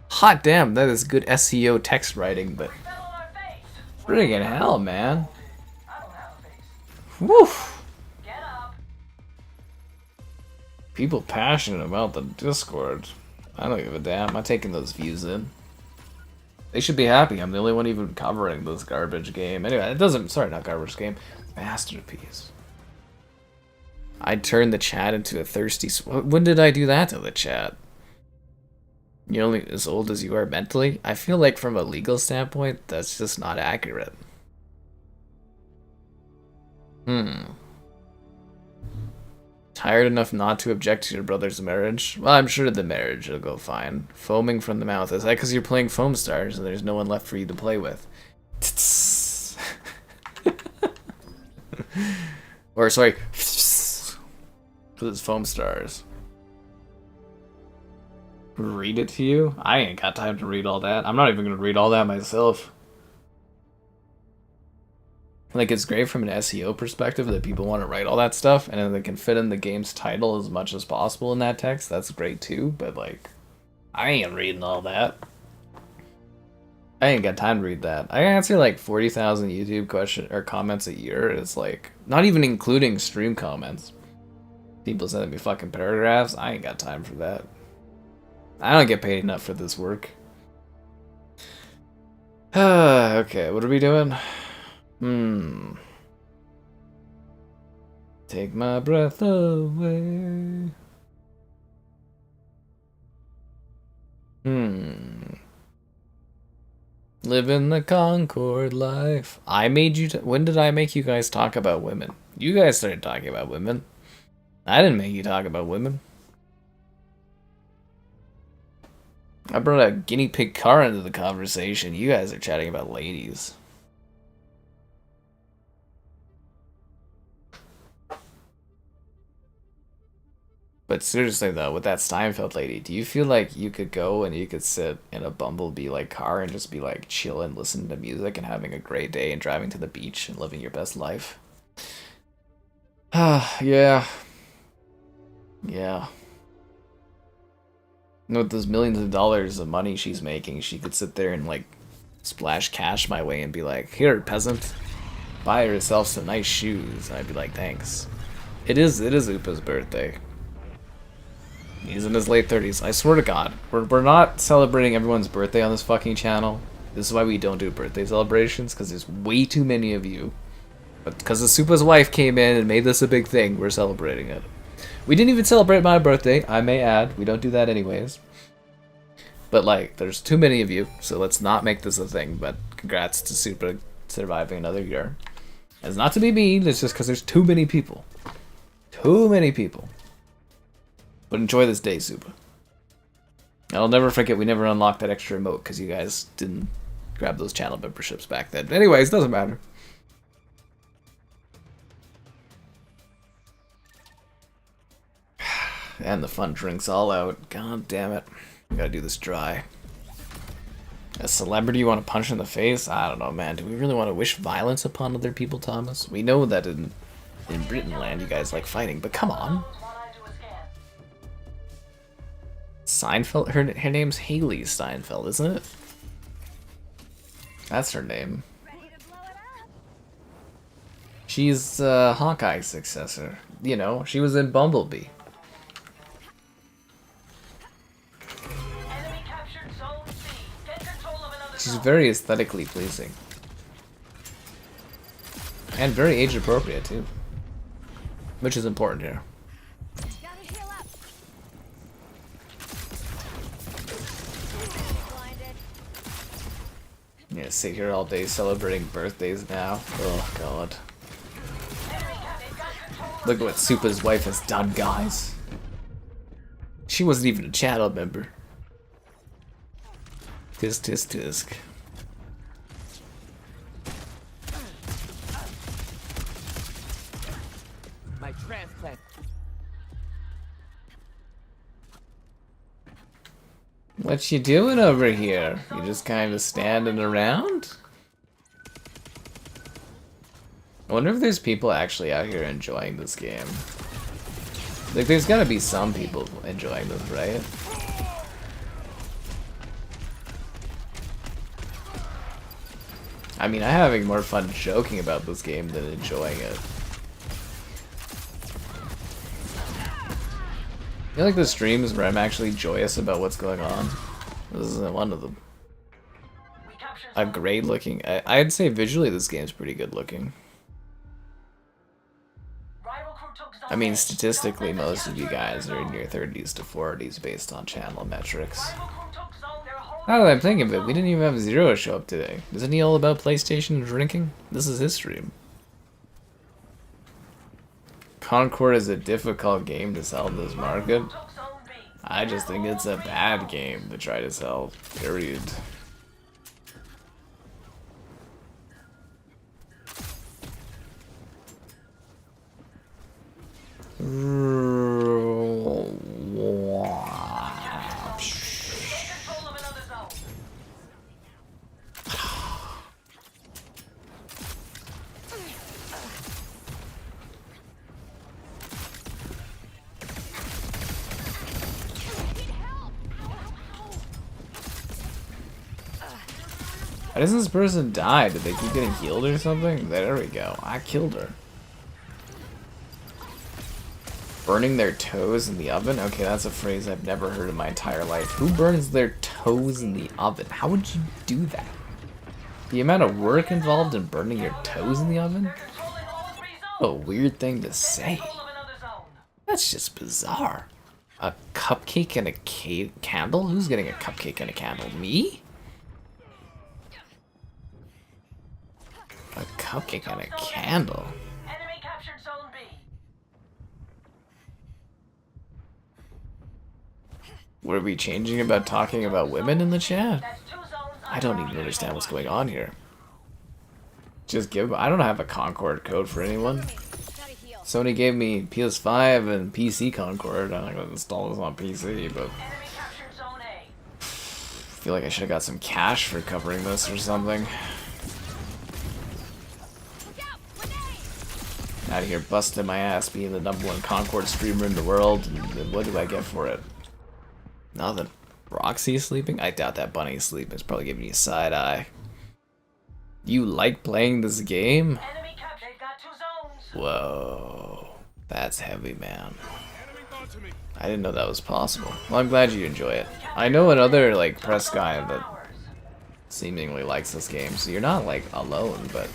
Hot damn, that is good SEO text writing, but Fell on our face. friggin' hell, man. I don't have a face. Woof. Get up. People passionate about the Discord. I don't give a damn. I'm taking those views in. They should be happy. I'm the only one even covering this garbage game. Anyway, it doesn't. Sorry, not garbage game. Masterpiece. I turned the chat into a thirsty. When did I do that to the chat? You're only as old as you are mentally? I feel like from a legal standpoint, that's just not accurate. Tired enough not to object to your brother's marriage? Well, I'm sure the marriage will go fine. Foaming from the mouth. Is that because you're playing Foam Stars and there's no one left for you to play with? Or, sorry. Because it's Foam Stars. Read it to you? I ain't got time to read all that. I'm not even going to read all that myself. Like, it's great from an SEO perspective that people want to write all that stuff, and then they can fit in the game's title as much as possible in that text. That's great too, but like, I ain't reading all that. I ain't got time to read that. I answer like 40,000 YouTube question or comments a year. It's like, not even including stream comments. People sending me fucking paragraphs. I ain't got time for that. I don't get paid enough for this work. Okay, what are we doing? Take my breath away. Living the Concord life. I made you. When did I make you guys talk about women? You guys started talking about women. I didn't make you talk about women. I brought a guinea pig car into the conversation. You guys are chatting about ladies. But seriously though, with that Steinfeld lady, do you feel like you could go and you could sit in a Bumblebee like car and just be like chilling, listening to music and having a great day and driving to the beach and living your best life? Yeah. Yeah. With those millions of dollars of money she's making, she could sit there and like splash cash my way and be like, here, peasant, buy herself some nice shoes. And I'd be like, thanks. It is Upa's birthday. He's in his late 30s. I swear to God, we're not celebrating everyone's birthday on this fucking channel. This is why we don't do birthday celebrations, because there's way too many of you. But because the Supa's wife came in and made this a big thing, we're celebrating it. We didn't even celebrate my birthday, I may add. We don't do that anyways. But like, there's too many of you, so let's not make this a thing. But congrats to Supa surviving another year. It's not to be mean, it's just because there's too many people. Too many people. But enjoy this day, Supa. I'll never forget we never unlocked that extra emote because you guys didn't grab those channel memberships back then. Anyways, doesn't matter. And the fun drink's all out. God damn it. We gotta do this dry. A celebrity you want to punch in the face? I don't know, man. Do we really want to wish violence upon other people, Thomas? We know that in Britain land you guys like fighting, but come on. Steinfeld? Her name's Haley Steinfeld, isn't it? That's her name. She's Hawkeye's successor. You know, she was in Bumblebee. Enemy captured zone She's very aesthetically pleasing. And very age appropriate too. Which is important here. Gotta heal up. Blinded. Yeah, sit here all day celebrating birthdays now. Oh god. Look at what Supa's wife has done, guys. She wasn't even a channel member. Tisk tisk tisk. My transplant. What you doing over here? You just kind of standing around? I wonder if there's people actually out here enjoying this game. Like, there's gotta be some people enjoying this, right? I mean, I'm having more fun joking about this game than enjoying it. You like the streams where I'm actually joyous about what's going on? This isn't one of them. A great looking. I'd say visually this game's pretty good looking. I mean, statistically, most of you guys are in your 30s to 40s based on channel metrics. Now that I'm thinking of it, we didn't even have Zero show up today. Isn't he all about PlayStation and drinking? This is his stream. Concord is a difficult game to sell in this market. I just think it's a bad game to try to sell, period. Why doesn't this person die? Did they keep getting healed or something? There we go. I killed her. Burning their toes in the oven? Okay, that's a phrase I've never heard in my entire life. Who burns their toes in the oven? How would you do that? The amount of work involved in burning your toes in the oven? What a weird thing to say. That's just bizarre. A cupcake and a candle? Who's getting a cupcake and a candle? Me? A cupcake and a candle? Enemy captured zone B. What are we changing about talking about women in the chat? That's 2 zones. I don't even understand what's going on here. Just give. I don't have a Concord code for anyone. Gotta heal. Sony gave me PS5 and PC Concord. I'm not gonna install this on PC, but Enemy captured zone A. I feel like I should have got some cash for covering this or something. Look out! Grenade! Out of here busting my ass being the #1 Concord streamer in the world, and what do I get for it? Nothing. Roxy sleeping? I doubt that Bunny's sleeping. It's probably giving you a side eye. You like playing this game? Enemy captured. They've got 2 zones. Whoa. That's heavy, man. I didn't know that was possible. Well, I'm glad you enjoy it. I know another, like, press guy that seemingly likes this game, so you're not, like, alone, but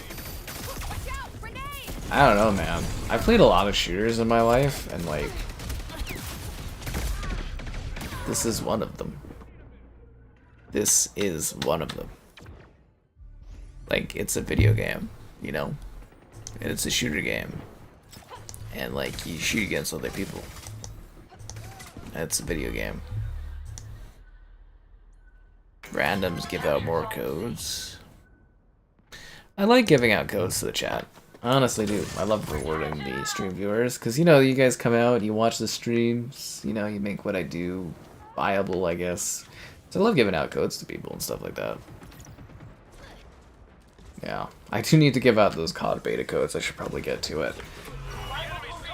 Watch out! Grenade! I don't know, man. I played a lot of shooters in my life, and, like, this is one of them. This is one of them. Like, it's a video game, you know? And it's a shooter game. And, like, you shoot against other people. And it's a video game. Randoms give out more codes. I like giving out codes to the chat. I honestly do. I love rewarding the stream viewers. Because, you know, you guys come out, you watch the streams, you know, you make what I do viable, I guess. So I love giving out codes to people and stuff like that. Yeah. I do need to give out those COD beta codes. I should probably get to it.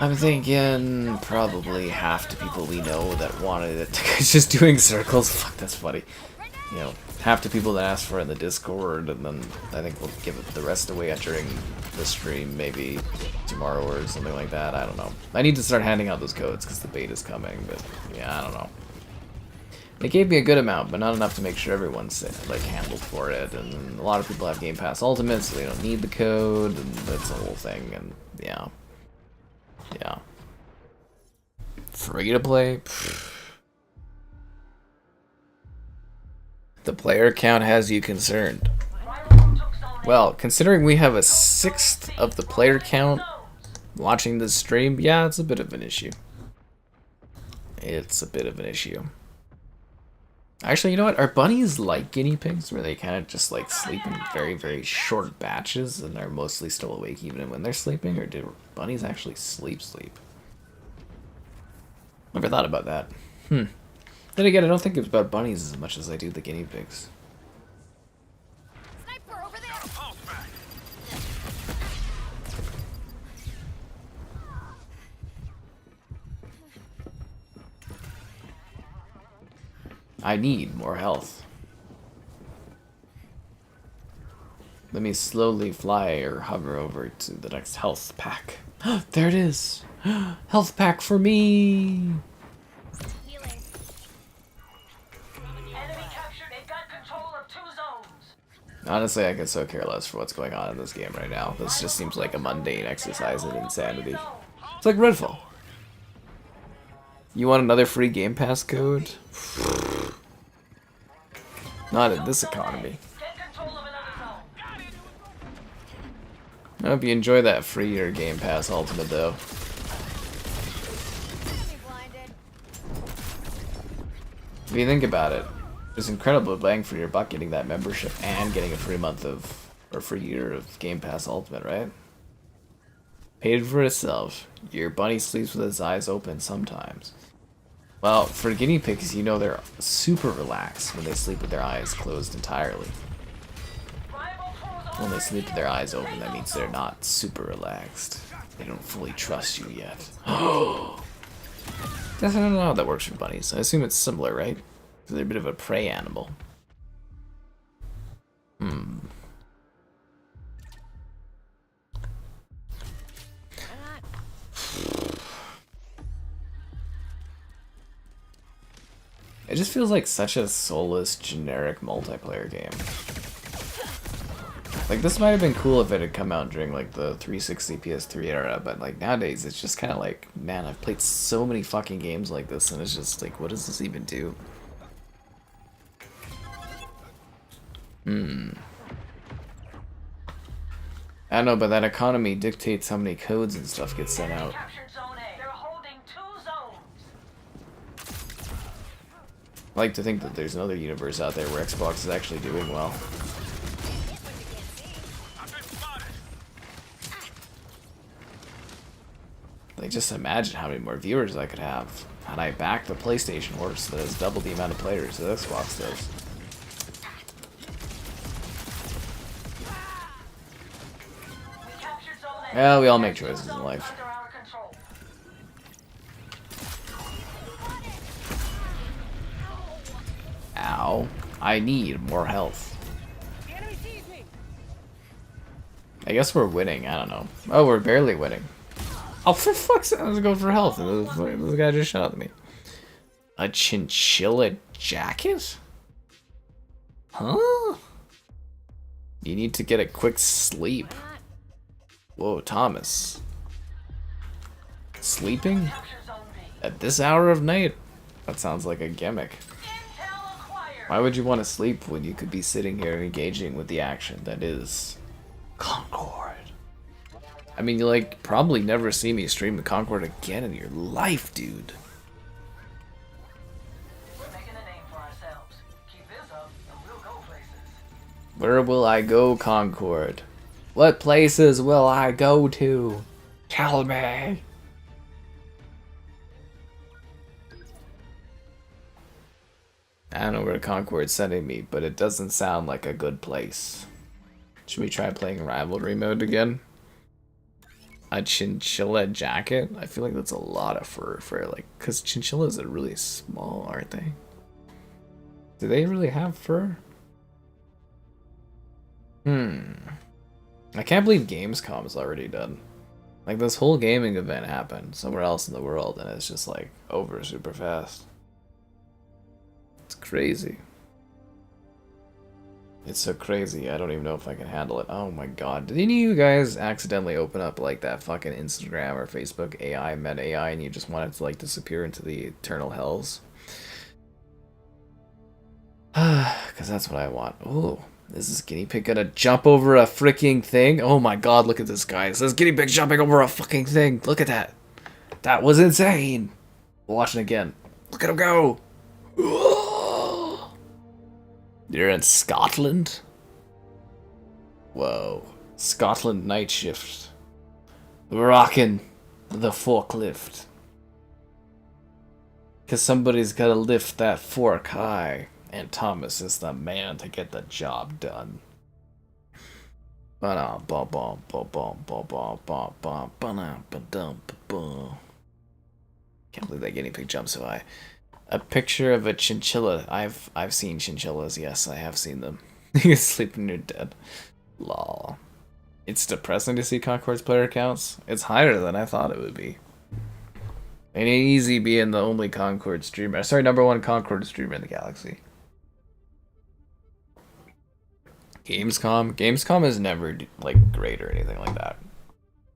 I'm thinking probably half the people we know that wanted it. It's just doing circles. Fuck, that's funny. You know, half the people that asked for it in the Discord, and then I think we'll give it the rest away during the stream, maybe tomorrow or something like that. I don't know. I need to start handing out those codes because the beta's coming, but yeah, I don't know. They gave me a good amount, but not enough to make sure everyone's like handled for it. And a lot of people have Game Pass Ultimate, so they don't need the code, and that's the whole thing. And yeah, yeah. Free to play. The player count has you concerned. Well, considering we have a sixth of the player count watching this stream, yeah, it's a bit of an issue. It's a bit of an issue. Actually, you know what? Are bunnies like guinea pigs, where they kind of just like sleep in very, very short batches and are mostly still awake even when they're sleeping? Or do bunnies actually sleep? Never thought about that. Then again, I don't think it's about bunnies as much as I do the guinea pigs. Sniper over there. Pulse back. I need more health. Let me slowly fly or hover over to the next health pack. There it is! Health pack for me! Healing. Enemy captured. They've got control of 2 zones. Honestly, I could so care less for what's going on in this game right now. This just seems like a mundane exercise in insanity. It's like Redfall. You want another free Game Pass code? Not in this economy. Get control of another zone. I hope you enjoy that free or Game Pass Ultimate though. Enemy blinded. If you think about it, it's incredible bang for your buck getting that membership and getting a free month of, or free year of Game Pass Ultimate, right? Paid for itself. Your bunny sleeps with his eyes open sometimes. Well, for guinea pigs, you know they're super relaxed when they sleep with their eyes closed entirely. When they sleep with their eyes open, that means they're not super relaxed. They don't fully trust you yet. I don't know how that works for bunnies. I assume it's similar, right? They're a bit of a prey animal. It just feels like such a soulless, generic multiplayer game. Like, this might have been cool if it had come out during, like, the 360 PS3 era, but, like, nowadays it's just kind of like, man, I've played so many fucking games like this, and it's just like, what does this even do? I don't know, but that economy dictates how many codes and stuff get sent out. Captured zone A. They're holding 2 zones. I like to think that there's another universe out there where Xbox is actually doing well. I've been spotted. Like, just imagine how many more viewers I could have had I backed the PlayStation horse that has double the amount of players that Xbox does. We captured zone A. Well, we all make Next 2 choices in zones life. under our control. Ow. I need more health. The enemy sees me. I guess we're winning, I don't know. Oh, we're barely winning. Oh, for fuck's sake, I was going for health, and this guy just shot at me. A chinchilla jacket? Huh? You need to get a quick sleep. Whoa, Thomas. Sleeping? Captured zone B. At this hour of night? That sounds like a gimmick. Intel acquired. Why would you want to sleep when you could be sitting here engaging with the action that is Concord? I mean, you like probably never see me stream the Concord again in your life, dude. We're making a name for ourselves. Keep this up, and we'll go places. Where will I go, Concord? What places will I go to? Tell me. I don't know where Concord's sending me, but it doesn't sound like a good place. Should we try playing rivalry mode again? A chinchilla jacket? I feel like that's a lot of fur for like, because chinchillas are really small, aren't they? Do they really have fur? I can't believe Gamescom's already done. Like, this whole gaming event happened somewhere else in the world, and it's just like over super fast. It's crazy. It's so crazy, I don't even know if I can handle it. Oh my god. Did any of you guys accidentally open up like that fucking Instagram or Facebook AI, Meta AI, and you just wanted to like disappear into the eternal hells? Because that's what I want. Oh, is this guinea pig gonna jump over a freaking thing? Oh my god, look at this guy. It says guinea pig jumping over a fucking thing. Look at that. That was insane. Watch it again. Look at him go. You're in Scotland? Whoa. Scotland night shift. Rocking the forklift. Because somebody's got to lift that fork high. And Thomas is the man to get the job done. Can't believe that guinea pig jumped so high. A picture of a chinchilla. I've seen chinchillas. Yes, I have seen them. You sleep when you're dead. Lol. It's depressing to see Concord's player counts. It's higher than I thought it would be. Ain't easy being the only Concord streamer. Sorry, #1 Concord streamer in the galaxy. Gamescom is never like great or anything like that.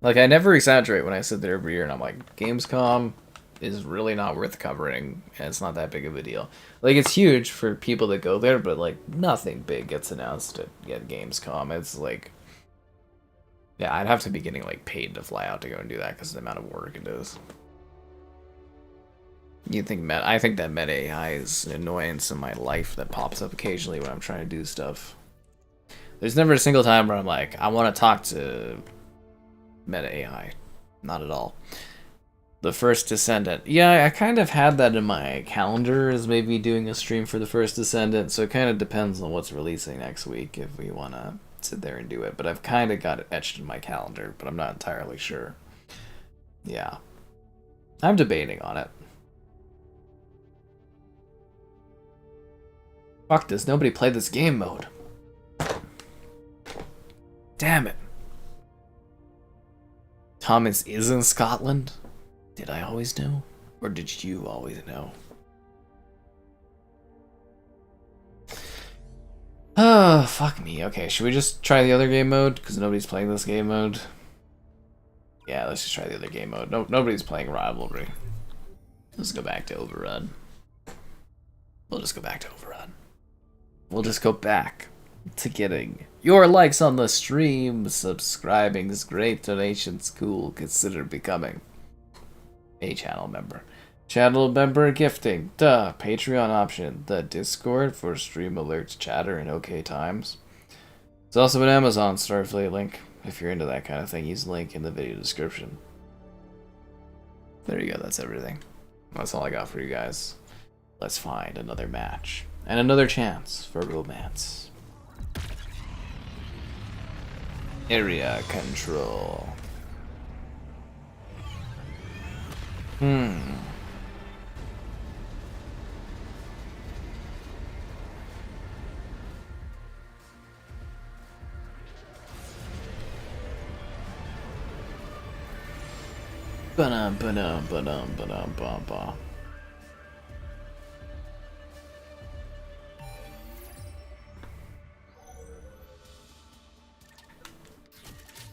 Like I never exaggerate when I sit there every year and I'm like, Gamescom is really not worth covering, and it's not that big of a deal. Like, it's huge for people that go there, but, like, nothing big gets announced at Gamescom. It's, like... Yeah, I'd have to be getting, like, paid to fly out to go and do that, because of the amount of work it is. I think that Meta AI is an annoyance in my life that pops up occasionally when I'm trying to do stuff. There's never a single time where I'm like, I want to talk to Meta AI. Not at all. The First Descendant. Yeah, I kind of had that in my calendar as maybe doing a stream for The First Descendant, so it kind of depends on what's releasing next week if we want to sit there and do it. But I've kind of got it etched in my calendar, but I'm not entirely sure. Yeah. I'm debating on it. Fuck this, nobody played this game mode. Damn it. Thomas is in Scotland? Did I always know? Or did you always know? Oh, fuck me. Okay, should we just try the other game mode? Because nobody's playing this game mode. Yeah, let's just try the other game mode. Nobody's playing Rivalry. Let's go back to Overrun. We'll just go back to Overrun. We'll just go back to getting your likes on the stream. Subscribing is great. Donations cool. Consider becoming a channel member. Channel member gifting. Duh. Patreon option. The Discord for stream alerts, chatter, and OK times. It's also an Amazon Star affiliate link. If you're into that kind of thing, use the link in the video description. There you go. That's everything. That's all I got for you guys. Let's find another match. And another chance for romance. Area control. Ba-dum.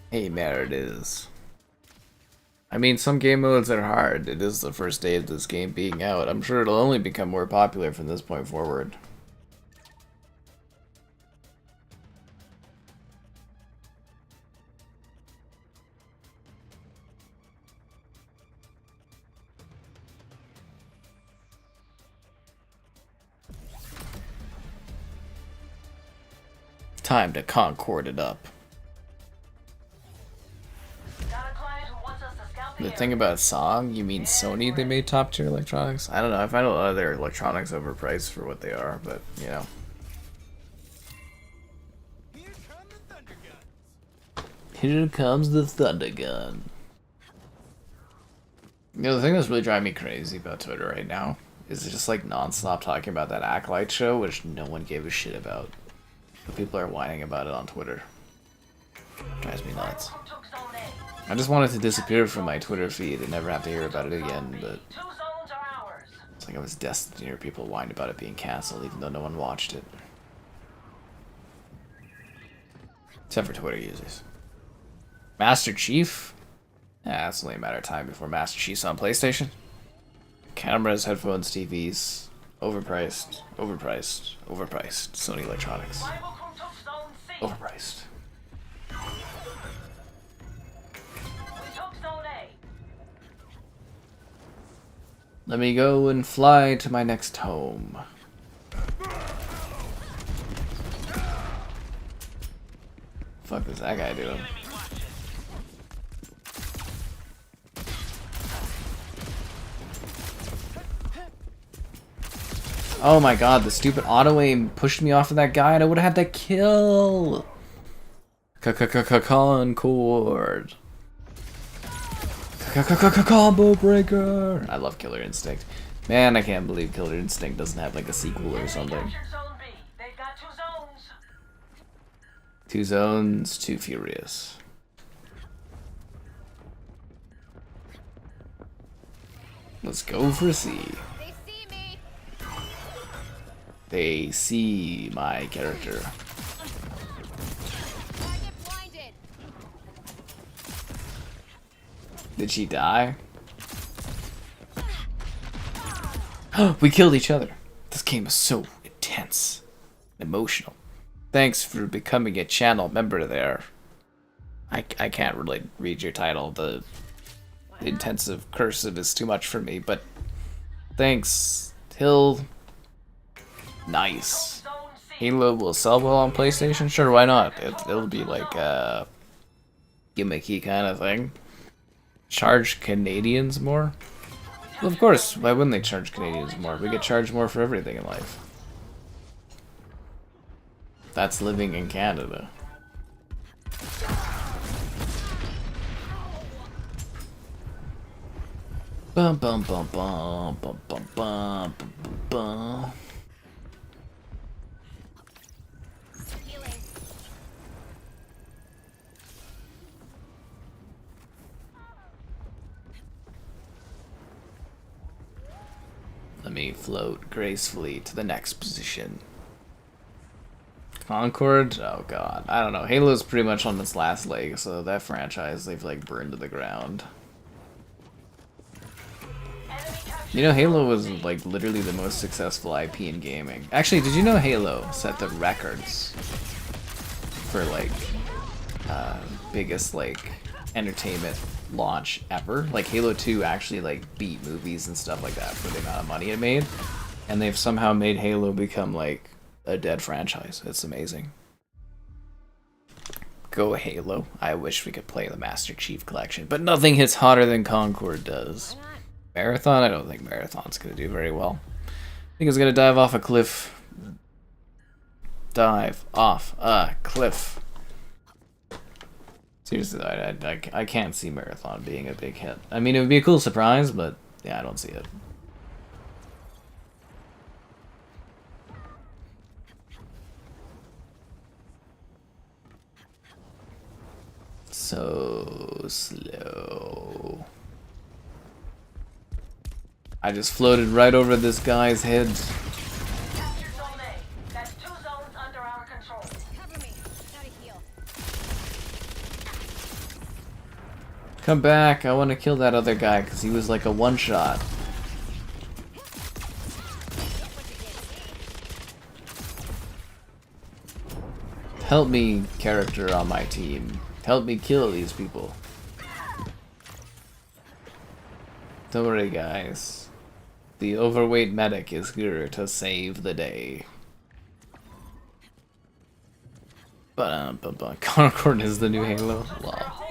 Hey, there it is. I mean, some game modes are hard. It is the first day of this game being out. I'm sure it'll only become more popular from this point forward. Time to Concord it up. The thing about Song, you mean Sony, they made top tier electronics? I don't know, I find a lot of their electronics overpriced for what they are, but, you know. Here comes the Thunder Gun. You know, the thing that's really driving me crazy about Twitter right now is just like non-stop talking about that Acolyte show, which no one gave a shit about. But people are whining about it on Twitter. It drives me nuts. I just want it to disappear from my Twitter feed and never have to hear about it again, but It's like I was destined to hear people whine about it being cancelled, even though no one watched it. Except for Twitter users. Master Chief? Yeah, it's only a matter of time before Master Chief's on PlayStation. Cameras, headphones, TVs. Overpriced. Overpriced. Overpriced. Sony Electronics. Rival crew took zone C. Overpriced. We took zone A. Let me go and fly to my next home. Fuck is that guy doing? Oh my god, the stupid auto aim pushed me off of that guy and I would have had that kill. Concord. Combo breaker. I love Killer Instinct. Man, I can't believe Killer Instinct doesn't have like a sequel or something. Captured zone B. They've got 2 zones. 2 zones, 2 furious. Let's go for C. They see me. They see my character. Target blinded. Did she die? We killed each other. This game is so intense and emotional. Thanks for becoming a channel member there. I can't really read your title. The intensive cursive is too much for me, but thanks. Till nice. Zone C. Halo will sell well on PlayStation? Sure, why not? It'll be like a gimmicky kind of thing. Charge Canadians more? Well, of course, why wouldn't they charge Canadians more? We get charged more for everything in life. That's living in Canada. Bum bum bum bum bum bum bum bum bum. Healing. Let me float gracefully to the next position. Concord? Oh god. I don't know. Halo's pretty much on its last leg, so that franchise they've like burned to the ground. Enemy captured You know, Halo was like literally the most successful IP in gaming. Actually, did you know Halo set the records for like biggest like entertainment launch ever? Like Halo 2 actually like beat movies and stuff like that for the amount of money it made, and they've somehow made Halo become like a dead franchise. It's amazing. Go Halo. I wish we could play the Master Chief Collection, but nothing hits hotter than Concord does. Marathon? I don't think Marathon's gonna do very well. I think it's gonna dive off a cliff. Dive off a cliff. Seriously, I can't see Marathon being a big hit. I mean, it would be a cool surprise, but yeah, I don't see it. So slow. I just floated right over this guy's head. Captured zone A. That's 2 zones under our control. Cover me. Gotta heal. Come back, I want to kill that other guy because he was like a one-shot. Help me, character on my team. Help me kill these people. Don't worry, guys. The overweight medic is here to save the day. But Concord is the new Halo. Wow.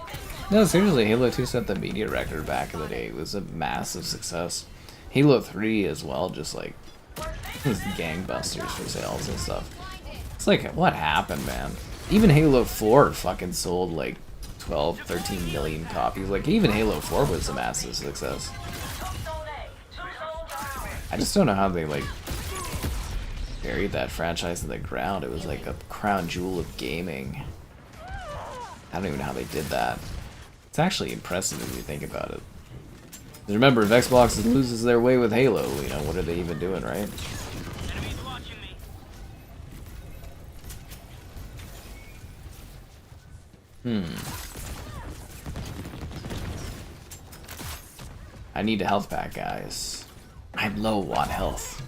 No, seriously, Halo 2 set the media record back in the day. It was a massive success. Halo 3 as well, just like was gangbusters for sales and stuff. It's like, what happened, man? Even Halo 4 fucking sold like 12, 13 million copies. Like, even Halo 4 was a massive success. I just don't know how they, like, buried that franchise in the ground. It was like a crown jewel of gaming. I don't even know how they did that. It's actually impressive if you think about it. Remember, if Xbox loses their way with Halo, you know, what are they even doing, right? Enemies watching me. I need a health pack, guys. I'm low on health.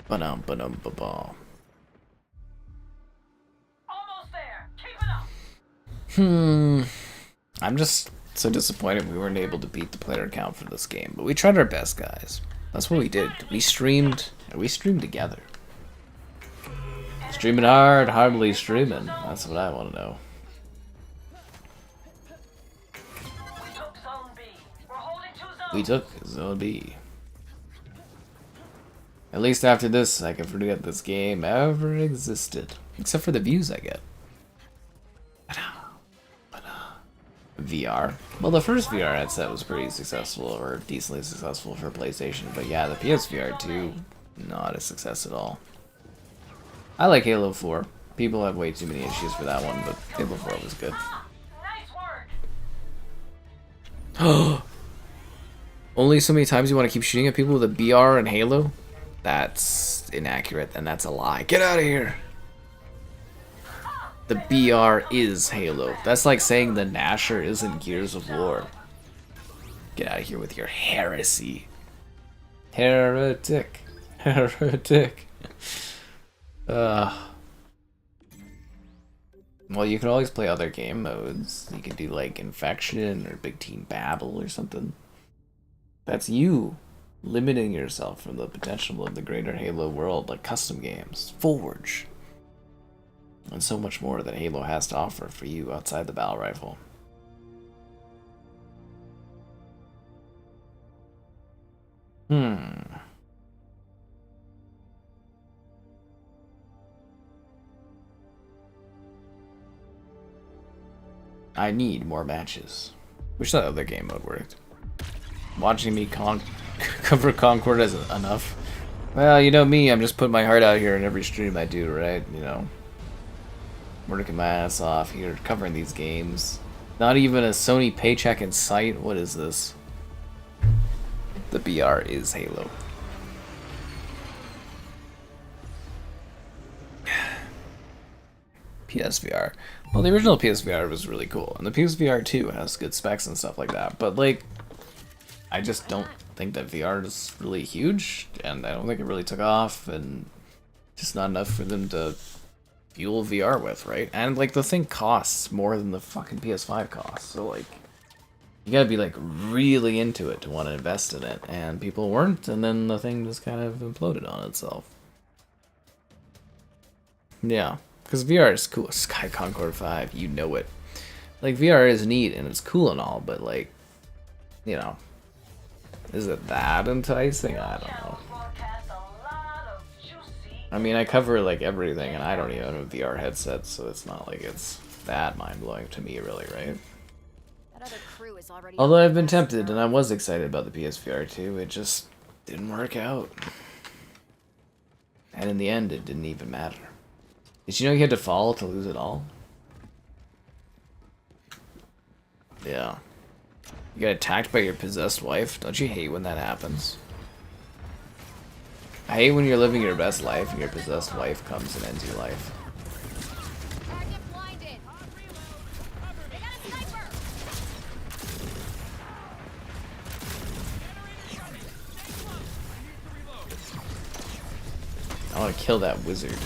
Ba-dum-ba-dum-ba-bum. Almost there. Keep it up. I'm just so disappointed we weren't able to beat the player count for this game, but we tried our best, guys. That's what we did. We streamed together. Streaming hard, hardly streaming. That's what I want to know. We took Zone B. We're holding 2 zones. We took Zone B. At least after this, I can forget this game ever existed. Except for the views I get. VR. Well, the first VR headset was pretty successful, or decently successful for PlayStation, but yeah, the PSVR 2, not a success at all. I like Halo 4. People have way too many issues for that one, but Halo 4 was good. Nice work. Only so many times you want to keep shooting at people with a BR and Halo? That's inaccurate, and that's a lie. Get out of here! The BR is Halo. That's like saying the Gnasher isn't Gears of War. Get out of here with your heresy. Heretic. Heretic. Well, you can always play other game modes. You can do like Infection or Big Team Battle or something. That's you limiting yourself from the potential of the greater Halo world, like custom games, Forge, and so much more that Halo has to offer for you outside the battle rifle. I need more matches. Wish that other game mode worked. Watching me cover Concord is enough. Well, you know me, I'm just putting my heart out here in every stream I do, right? You know, working my ass off here, covering these games. Not even a Sony paycheck in sight. What is this? The BR is Halo. PSVR. Well, the original PSVR was really cool, and the PSVR 2 has good specs and stuff like that, but like, I just don't think that VR is really huge, and I don't think it really took off, and just not enough for them to fuel VR with, right? And like, the thing costs more than the fucking PS5 costs, so like, you gotta be like really into it to want to invest in it, and people weren't, and then the thing just kind of imploded on itself. Yeah. Because VR is cool. Sky Concord 5, you know it. Like, VR is neat and it's cool and all, but like, you know, is it that enticing? I don't know. I mean, I cover like everything and I don't even have a VR headset, so it's not like it's that mind-blowing to me, really, right? That other crew is already Although I've been tempted and I was excited about the PSVR 2, it just didn't work out. And in the end, it didn't even matter. Did you know you had to fall to lose it all? Yeah. You got attacked by your possessed wife? Don't you hate when that happens? I hate when you're living your best life and your possessed wife comes and ends your life. Target blinded. They got a sniper. I want to kill that wizard.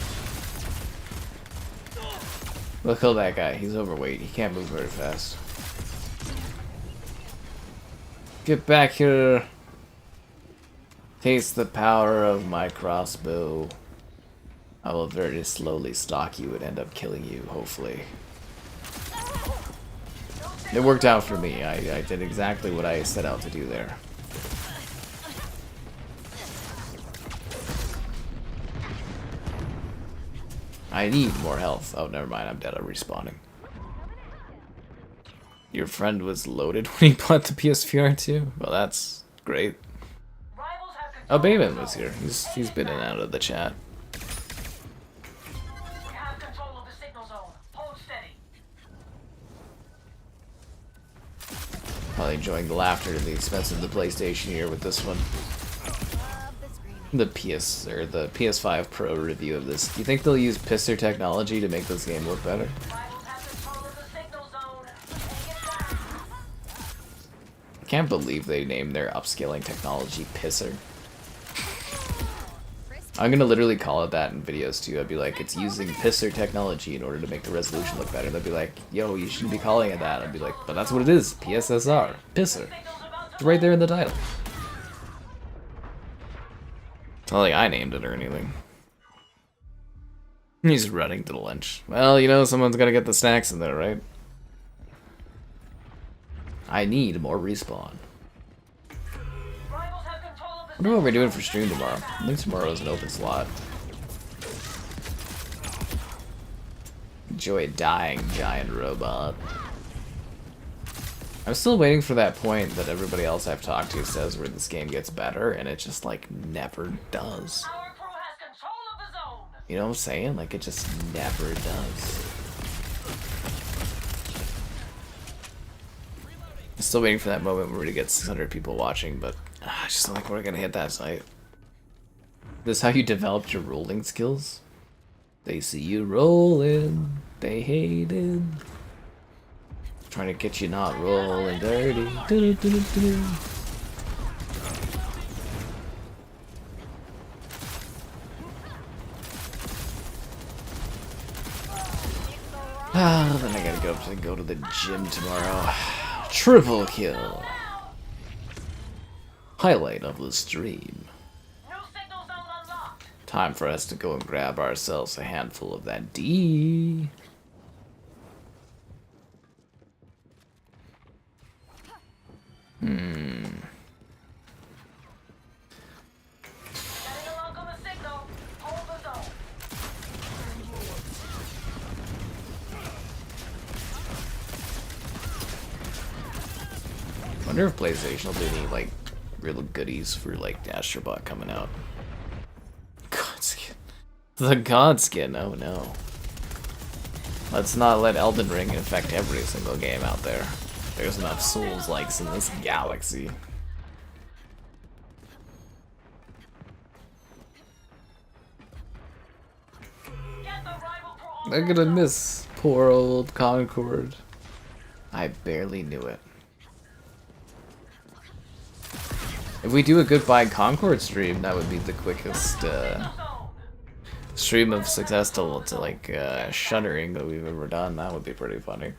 We'll kill that guy. He's overweight. He can't move very fast. Get back here. Taste the power of my crossbow. I will very slowly stalk you and end up killing you, hopefully. It worked out for me. I did exactly what I set out to do there. I need more health. Oh, never mind. I'm dead. I'm respawning. Your friend was loaded when he bought the PSVR 2? Well, that's great. Oh, Bayman was here. He's been in and out of the chat. We have control of the signal zone. Hold steady. really enjoying the laughter at the expense of the PlayStation here with this one. The PS5 Pro review of this. Do you think they'll use pisser technology to make this game look better? Rivals have control of the signal zone. Take it down. I can't believe they named their upscaling technology pisser. I'm gonna literally call it that in videos too. I'd be like, it's using pisser technology in order to make the resolution look better. They'll be like, yo, you shouldn't be calling it that. I'd be like, but that's what it is. PSSR. Pisser. It's right there in the title. It's not like I named it or anything. He's running to the lunch. Well, you know, someone's gotta get the snacks in there, right? I need more respawn. Rivals have control of the I wonder what we're doing for stream tomorrow. I think tomorrow is an open slot. Enjoy dying, giant robot. I'm still waiting for that point that everybody else I've talked to says where this game gets better, and it just, like, never does. Our crew has control of the zone. You know what I'm saying? Like, it just never does. I'm still waiting for that moment where we get 600 people watching, but I just don't think we're gonna hit that site. This is how you developed your rolling skills? They see you rolling, they hate it. Trying to get you not rolling dirty. Do-do-do-do-do. Ah, then I gotta go to the gym tomorrow. Triple kill. Highlight of the stream. New signal zone unlocked. Time for us to go and grab ourselves a handful of that D. Getting a lock on the signal. Hold the zone. Wonder if PlayStation will do any like real goodies for like Astrobot coming out. God skin. The God skin, oh no. Let's not let Elden Ring infect every single game out there. There's enough Souls likes in this galaxy. Get the rival crew. They're gonna miss poor old Concord. I barely knew it. If we do a goodbye Concord stream, that would be the quickest stream of success to like shuddering that we've ever done. That would be pretty funny.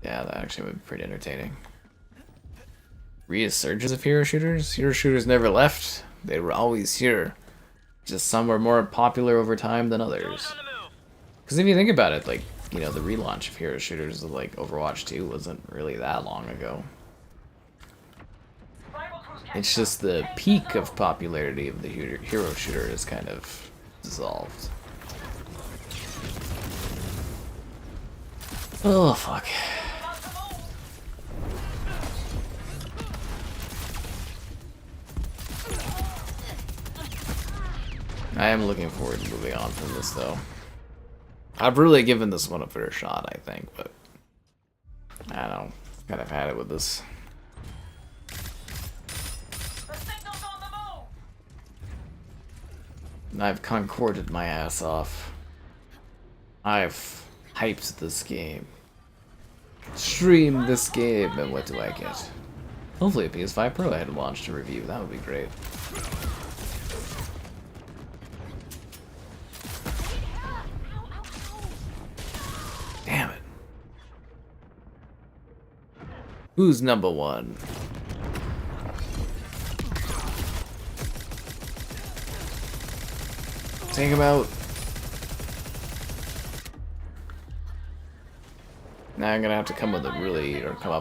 Yeah, that actually would be pretty entertaining. Resurgence of hero shooters? Hero shooters never left. They were always here. Just some were more popular over time than others. Because if you think about it, like, you know, the relaunch of hero shooters of like Overwatch 2 wasn't really that long ago. It's just the peak of popularity of the hero shooter is kind of dissolved. Oh, fuck. I am looking forward to moving on from this, though. I've really given this one a fair shot, I think, but I don't know. Kind of had it with this. The signal's on the move. And I've concorded my ass off. I've hyped this game. Streamed this game, and what do I get? Hopefully a PS5 Pro I had launched to review. That would be great. Damn it. Who's number one? Take him out. Now I'm gonna have to come up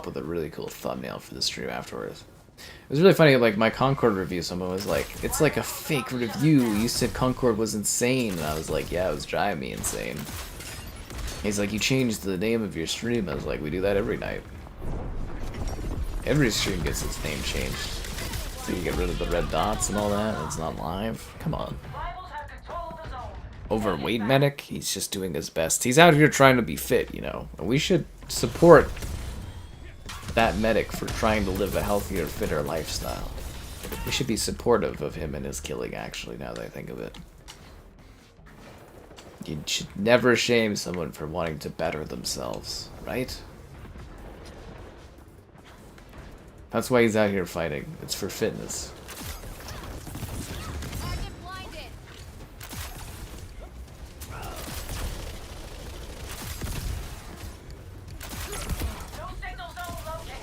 with a really cool thumbnail for the stream afterwards. It was really funny, like my Concord review, someone was like, it's like a fake review. You said Concord was insane, and I was like, yeah, it was driving me insane. He's like, you changed the name of your stream. I was like, we do that every night. Every stream gets its name changed. So you get rid of the red dots and all that, and it's not live. Come on. Rivals have control of the zone. Overweight medic, he's just doing his best. He's out here trying to be fit, you know. And we should support that medic for trying to live a healthier, fitter lifestyle. We should be supportive of him and his killing, actually, now that I think of it. You should never shame someone for wanting to better themselves, right? That's why he's out here fighting. It's for fitness. Target blinded. No signal zone located.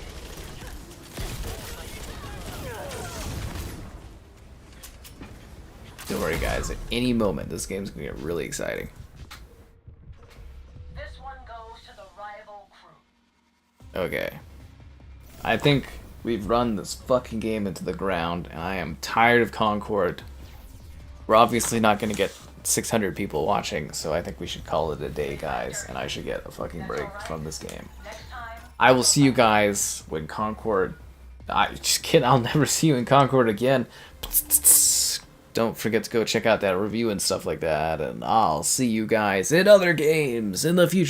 Don't worry, guys. At any moment, this game's gonna get really exciting. This one goes to the rival crew. Okay. I think we've run this fucking game into the ground, and I am tired of Concord. We're obviously not gonna get 600 people watching, so I think we should call it a day, guys, and I should get a fucking break from this game. Next time, I will see you guys when Concord... just kidding, I'll never see you in Concord again. Don't forget to go check out that review and stuff like that, and I'll see you guys in other games in the future.